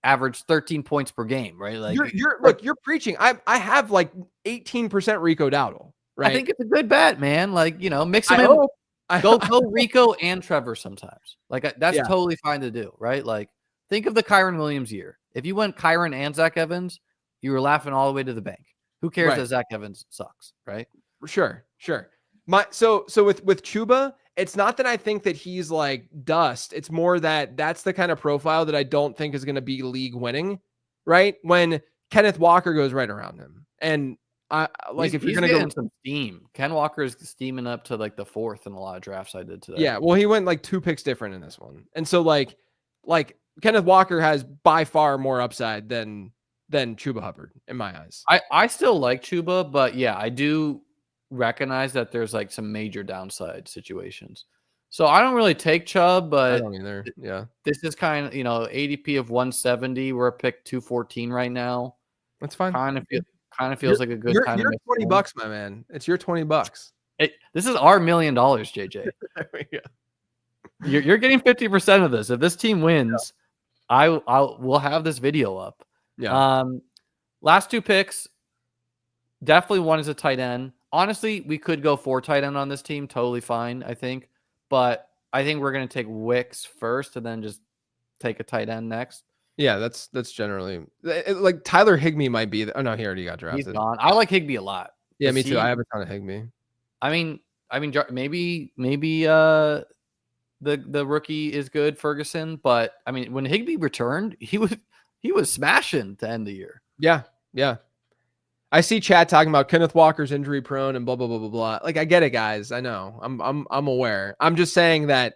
S1: average 13 points per game, right? Like
S2: you're preaching. I have like 18% Rico Dowdle, right?
S1: I think it's a good bet, man. Like, you know, mix him in. Go Rico and Trevor sometimes. Like that's totally fine to do, right? Like think of the Kyron Williams year. If you went Kyron and Zach Evans, you were laughing all the way to the bank. Who cares that Zach Evans sucks, right?
S2: Sure. So with Chuba, it's not that I think that he's like dust. It's more that that's the kind of profile that I don't think is going to be league winning, right? When Kenneth Walker goes right around him. And if you're going to go
S1: some steam, Ken Walker is steaming up to like the 4th in a lot of drafts I did today.
S2: Yeah. Well, he went like 2 picks different in this one. And so like Kenneth Walker has by far more upside than Chuba Hubbard in my eyes.
S1: I still like Chuba, but yeah, I do recognize that there's like some major downside situations. So I don't really take Chubb, but
S2: I don't either. Yeah.
S1: This is kind of, you know, ADP of 170. We're at pick 214 right now.
S2: That's fine.
S1: Kind of feels like a good time.
S2: You're $20, my man. It's your $20.
S1: This is our $1 million, JJ. You're getting 50% of this. If this team wins, we'll have this video up.
S2: Yeah.
S1: Last 2 picks, definitely one is a tight end. Honestly, we could go 4 tight end on this team. Totally fine, I think. But I think we're going to take Wicks first and then just take a tight end next.
S2: Yeah, that's generally like Tyler Higbee might be. Oh no, he already got drafted.
S1: He's gone. I like Higbee a lot.
S2: Yeah, me too. I have a ton of Higbee.
S1: I mean, maybe the rookie is good, Ferguson. But I mean, when Higbee returned, he was smashing to end the year.
S2: Yeah. I see Chad talking about Kenneth Walker's injury prone and blah blah blah blah blah. Like I get it, guys. I know. I'm aware. I'm just saying that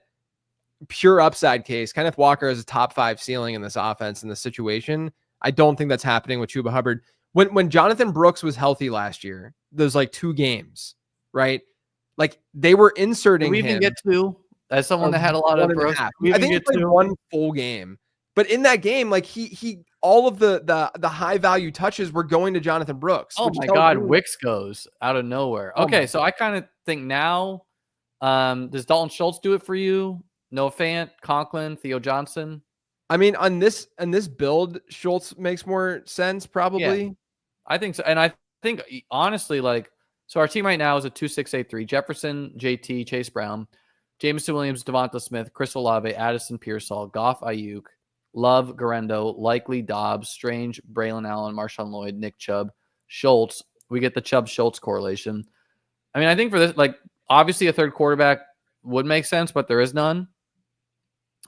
S2: pure upside case, Kenneth Walker has a top 5 ceiling in this offense in this situation. I don't think that's happening with Chuba Hubbard. When Jonathan Brooks was healthy last year, those like 2 games, right? Like they were inserting
S1: him. We even get 2 as someone that had a lot of Brooks.
S2: I think it's like 1 full game. But in that game, like he all of the high value touches were going to Jonathan Brooks.
S1: Oh my God, Wicks goes out of nowhere. Okay, so I kind of think now, does Dalton Schultz do it for you? Noah Fant, Conklin, Theo Johnson.
S2: I mean, on this build, Schultz makes more sense probably.
S1: Yeah, I think so, and I think honestly, like, so our team right now is a 2-6-8-3. Jefferson, JT, Chase Brown, Jameson Williams, Devonta Smith, Chris Olave, Addison Pearsall, Goff, Ayuk, Love, Garendo, Likely, Dobbs, Strange, Braylon Allen, Marshawn Lloyd, Nick Chubb, Schultz. We get the Chubb-Schultz correlation. I mean, I think for this, like, obviously a third quarterback would make sense, but there is none.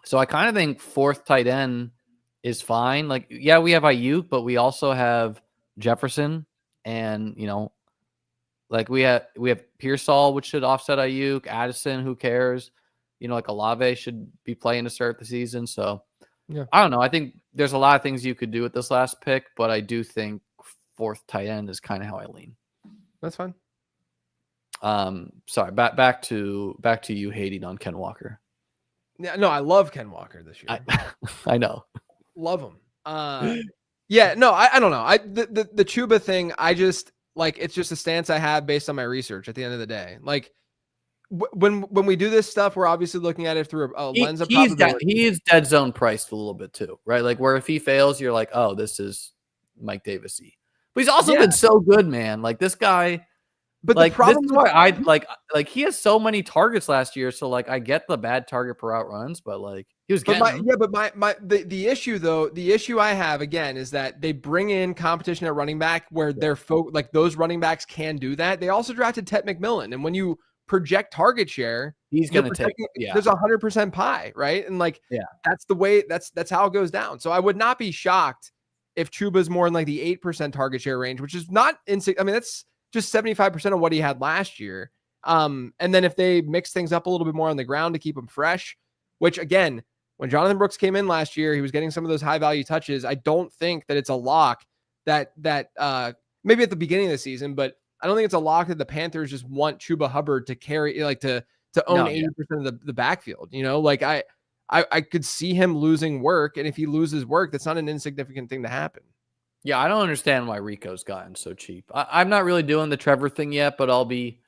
S1: So I kind of think fourth tight end is fine. Like, yeah, we have Ayuk, but we also have Jefferson, and like we have Pearsall, which should offset Ayuk. Addison, who cares? Like Olave should be playing to start the season. So
S2: yeah,
S1: I don't know. I think there's a lot of things you could do with this last pick, but I do think fourth tight end is kind of how I lean.
S2: That's fine.
S1: Sorry, back to you hating on Ken Walker.
S2: Yeah, no, I love Ken Walker this year.
S1: I know.
S2: Love him. Yeah, no, I don't know. The Chuba thing, I just like, it's just a stance I have based on my research at the end of the day. Like when we do this stuff, we're obviously looking at it through a lens of probability.
S1: He is dead zone priced a little bit too, right? Like where if he fails, you're like, oh, this is Mike Davis-y. But he's also been so good, man. Like this guy. But like, the problem this is why I like he has so many targets last year. So like I get the bad target per out runs, but like he was getting them.
S2: Yeah, but the issue though, the issue I have again is that they bring in competition at running back where they're like those running backs can do that. They also drafted Ted McMillan, and when you project target share,
S1: he's gonna take
S2: there's 100% pie, right? And like that's the way that's how it goes down. So I would not be shocked if Chuba's more in like the 8% target share range, which is not I mean, that's just 75% of what he had last year. And then if they mix things up a little bit more on the ground to keep him fresh, which again, when Jonathan Brooks came in last year, he was getting some of those high value touches. I don't think that it's a lock that maybe at the beginning of the season, but I don't think it's a lock that the Panthers just want Chuba Hubbard to carry, like to own 80% of the backfield. Like I could see him losing work. And if he loses work, that's not an insignificant thing to happen.
S1: Yeah, I don't understand why Rico's gotten so cheap. I'm not really doing the Trevor thing yet, but I'll be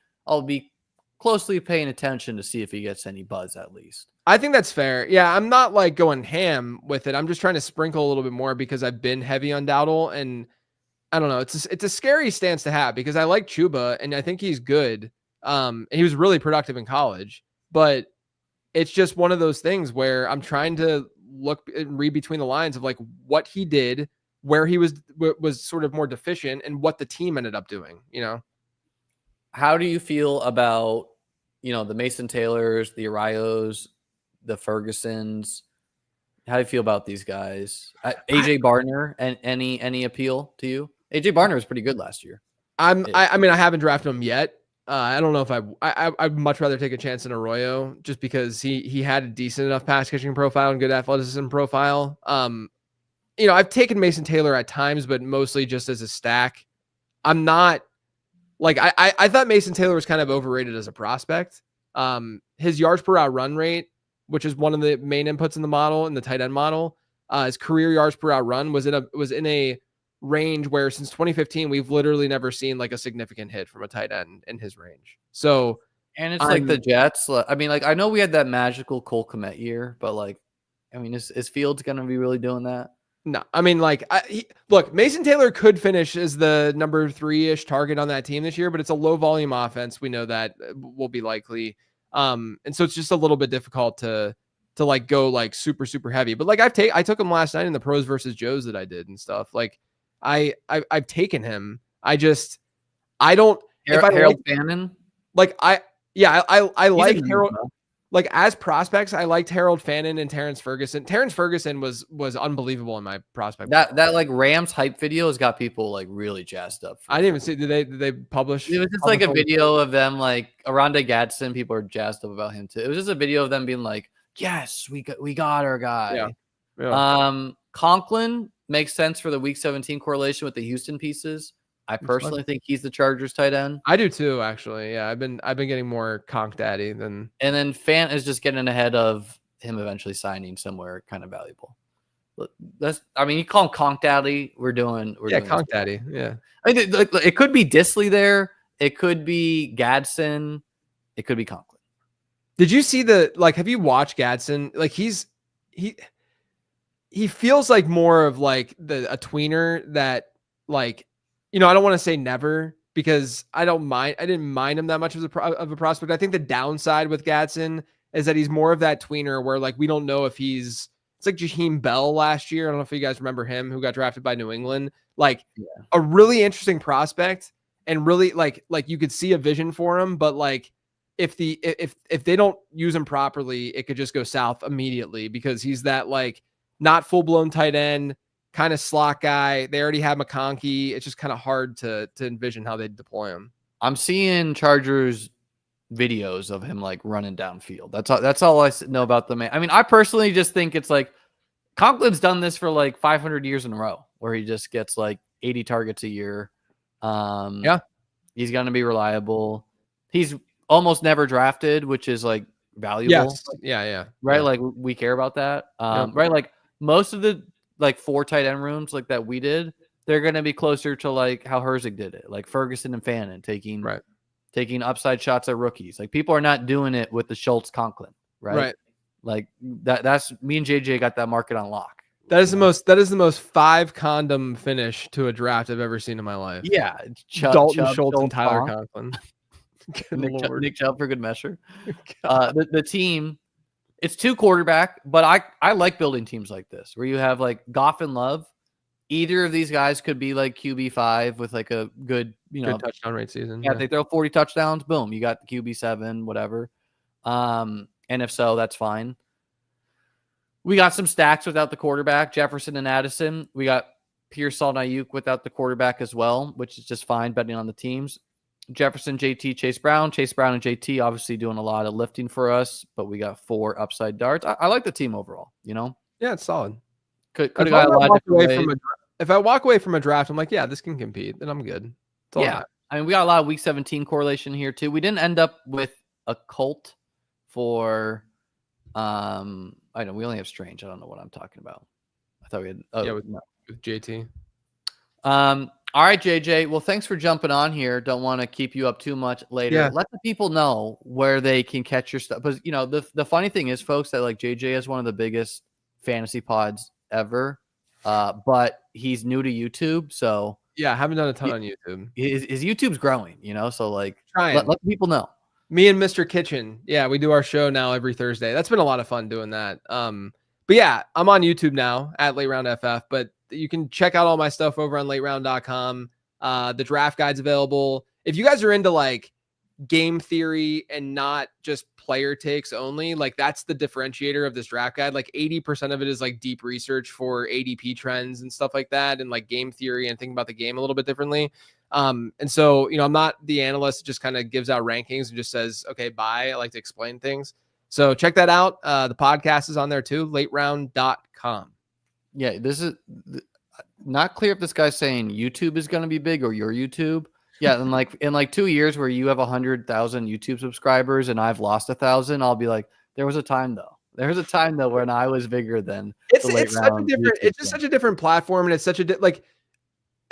S1: closely paying attention to see if he gets any buzz at least.
S2: I think that's fair. Yeah, I'm not like going ham with it. I'm just trying to sprinkle a little bit more because I've been heavy on Dowdle, and I don't know. It's a scary stance to have because I like Chuba and I think he's good. He was really productive in college, but it's just one of those things where I'm trying to look and read between the lines of like what he did, where he was sort of more deficient, and what the team ended up doing.
S1: How do you feel about the Mason Taylors, the Arios, the Fergusons? How do you feel about these guys? AJ Barner, and any appeal to you? AJ Barner was pretty good last year.
S2: I mean, I haven't drafted him yet. I don't know if I'd much rather take a chance in Arroyo just because he had a decent enough pass catching profile and good athleticism profile. I've taken Mason Taylor at times, but mostly just as a stack. I'm not like, I thought Mason Taylor was kind of overrated as a prospect. His yards per out run rate, which is one of the main inputs in the model, in the tight end model, his career yards per out run was in a range where since 2015, we've literally never seen like a significant hit from a tight end in his range. So,
S1: and it's like the Jets. I mean, like I know we had that magical Cole Kmet year, but like, I mean, is Fields going to be really doing that?
S2: No, I mean, like, look, Mason Taylor could finish as the number 3-ish target on that team this year, but it's a low volume offense. We know that will be likely. And so it's just a little bit difficult to like go like super, super heavy. But like I took him last night in the pros versus Joes that I did and stuff. Like I've taken him. I don't.
S1: Harold Fannin.
S2: Like I like Harold. Like as prospects, I liked Harold Fannin and Terrence Ferguson. Terrence Ferguson was unbelievable in my prospect.
S1: That like Rams hype video has got people like really jazzed up.
S2: I didn't even see. Did they publish?
S1: It was just like a video of them like Aranda Gadsden. People are jazzed up about him too. It was just a video of them being like, "Yes, we got our guy." Yeah. Conklin makes sense for the Week 17 correlation with the Houston pieces. I personally think he's the Chargers tight end.
S2: I do too, actually. Yeah, I've been getting more Conk Daddy than.
S1: And then Fant is just getting ahead of him eventually signing somewhere kind of valuable. You call him Conk Daddy. We're doing
S2: Conk Daddy. Yeah,
S1: I mean, it could be Disley there. It could be Gadsden. It could be Conklin.
S2: Did you see have you watched Gadsden? Like he feels like more of like a tweener that like I don't want to say never because I didn't mind him that much of a prospect. I think the downside with Gatson is that he's more of that tweener where like we don't know if it's like Jaheim Bell last year. I don't know if you guys remember him, who got drafted by New England. Like a really interesting prospect and really like you could see a vision for him, but like if they don't use him properly, it could just go south immediately because he's that like not full blown tight end, kind of slot guy. They already have McConkey. It's just kind of hard to envision how they deploy him.
S1: I'm seeing Chargers videos of him like running downfield. That's all I know about the man. I mean, I personally just think it's like Conklin's done this for like 500 years in a row, where he just gets like 80 targets a year.
S2: Yeah,
S1: he's going to be reliable. He's almost never drafted, which is like valuable.
S2: Yes. Yeah.
S1: Right.
S2: Yeah.
S1: Like we care about that.
S2: Yep.
S1: Right. Like most of the like 4 tight end rooms like that we did, they're going to be closer to like how Herzig did it, like Ferguson and Fannin taking upside shots at rookies. Like people are not doing it with the Schultz Conklin. Right. Like that's me and JJ got that market on lock.
S2: That is the most 5 condom finish to a draft I've ever seen in my life.
S1: Yeah.
S2: Dalton Schultz and Tyler Conklin.
S1: Nick Chubb for good measure. The team, it's 2 quarterback, but I like building teams like this where you have like Goff and Love. Either of these guys could be like QB5 with like a good,
S2: good touchdown rate season.
S1: Yeah, they throw 40 touchdowns. Boom, you got the QB7, whatever. And if so, that's fine. We got some stacks without the quarterback, Jefferson and Addison. We got Pearsall and Ayuk without the quarterback as well, which is just fine, betting on the teams. Jefferson, JT, Chase Brown and JT obviously doing a lot of lifting for us, but we got 4 upside darts. I like the team overall, Yeah,
S2: it's solid.
S1: Could have got a lot of different ways.
S2: If I walk away from a draft, I'm like, yeah, this can compete, then I'm good.
S1: Yeah. I mean, we got a lot of week 17 correlation here too. We didn't end up with a cult for I know we only have Strange. I don't know what I'm talking about. I thought we had
S2: with JT.
S1: All right, JJ. Well, thanks for jumping on here. Don't want to keep you up too much later.
S2: Yeah.
S1: Let the people know where they can catch your stuff. Because the funny thing is, folks, that like JJ is one of the biggest fantasy pods ever. But he's new to YouTube, so
S2: yeah, I haven't done a ton on YouTube.
S1: His YouTube's growing, so like
S2: let
S1: people know.
S2: Me and Mr. Kitchen, yeah, we do our show now every Thursday. That's been a lot of fun doing that. But yeah, I'm on YouTube now at Late Round FF, but you can check out all my stuff over on lateround.com. The draft guide's available. If you guys are into like game theory and not just player takes only, like that's the differentiator of this draft guide. Like 80% of it is like deep research for ADP trends and stuff like that, and like game theory and thinking about the game a little bit differently. And so, I'm not the analyst that just kind of gives out rankings and just says, okay, bye. I like to explain things. So check that out. The podcast is on there too, lateround.com.
S1: Yeah, this is not clear if this guy's saying YouTube is going to be big or your YouTube. Yeah, and like in like 2 years where you have 100,000 YouTube subscribers and I've lost 1,000, I'll be like, there was a time though when I was bigger than
S2: it's such a different platform, and it's such a like.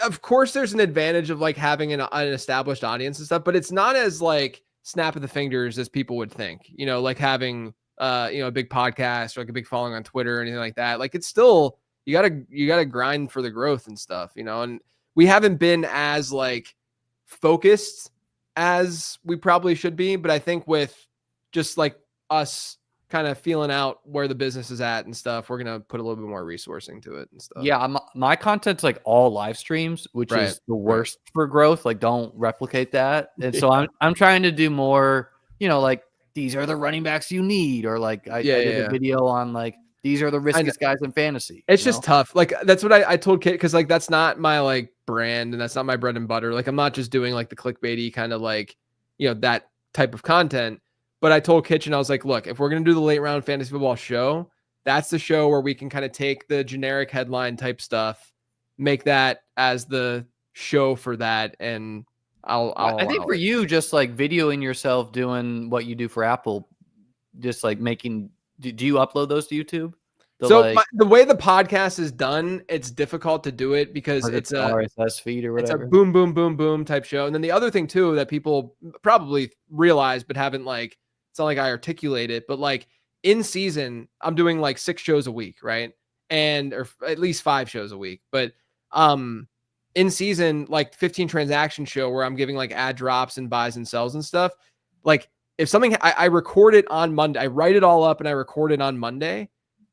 S2: Of course, there's an advantage of like having an established audience and stuff, but it's not as like snap of the fingers as people would think. Like having a big podcast or like a big following on Twitter or anything like that. Like it's still you gotta grind for the growth and stuff. And we haven't been as like focused as we probably should be, but I think with just like us kind of feeling out where the business is at and stuff, we're gonna put a little bit more resourcing to it and stuff.
S1: Yeah, my content's like all live streams, which is the worst for growth. Like, don't replicate that. And so I'm trying to do more. Like these are the running backs you need, or like I did a video on like these are the riskiest guys in fantasy.
S2: It's just tough. Like that's what I told Kit, because like that's not my like brand and that's not my bread and butter. Like I'm not just doing like the clickbaity kind of like that type of content. But I told Kitchen, I was like, look, if we're going to do the late round fantasy football show, that's the show where we can kind of take the generic headline type stuff, make that as the show for that. And I
S1: think for you, just like videoing yourself doing what you do for Apple, just like making, do you upload those to YouTube?
S2: The way the podcast is done, it's difficult to do it because it's a
S1: RSS feed or whatever.
S2: It's a boom, boom, boom, boom type show. And then the other thing too, that people probably realize, but haven't like, it's not like I articulate it, but like in season, I'm doing like 6 shows a week, right? Or at least 5 shows a week. But in season, like 15 transaction show where I'm giving like ad drops and buys and sells and stuff. Like if something, I record it on Monday, I write it all up and I record it on Monday,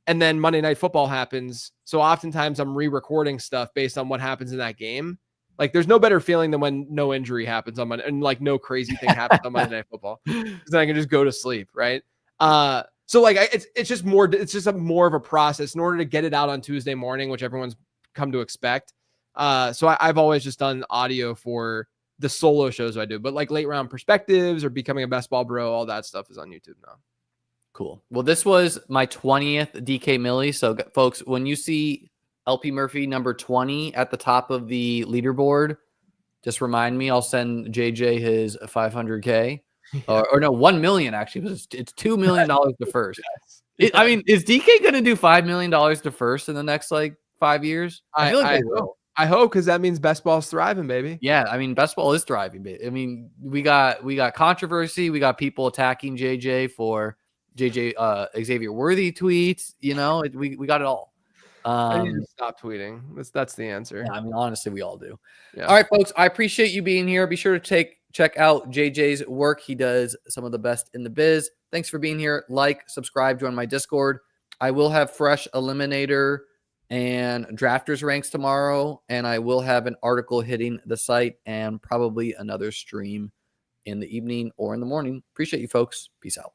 S2: and then Monday Night Football happens. So oftentimes I'm re-recording stuff based on what happens in that game. Like there's no better feeling than when no injury happens on Monday and like no crazy thing happens on Monday Night Football, because then I can just go to sleep, right? So like it's just more of a process in order to get it out on Tuesday morning, which everyone's come to expect. So I've always just done audio for the solo shows I do, but like late round perspectives or becoming a best ball bro, all that stuff is on YouTube now.
S1: Cool. Well, this was my 20th DK Millie. So folks, when you see LP Murphy number 20 at the top of the leaderboard, just remind me. I'll send JJ his 500K. Or no, 1 million actually. It's $2 million to first. I mean, is DK going to do $5 million to first in the next like 5 years? I feel like they will.
S2: I hope, because that means best ball's thriving, baby.
S1: Yeah, I mean, best ball is thriving. I mean, we got controversy. We got people attacking JJ for JJ Xavier Worthy tweets. You know, we got it all.
S2: I need to stop tweeting. That's the answer.
S1: Yeah, I mean, honestly, we all do.
S2: Yeah.
S1: All right, folks. I appreciate you being here. Be sure to check out JJ's work. He does some of the best in the biz. Thanks for being here. Like, subscribe, join my Discord. I will have fresh eliminator and drafters ranks tomorrow, and I will have an article hitting the site and probably another stream in the evening or in the morning. Appreciate you, folks. Peace out.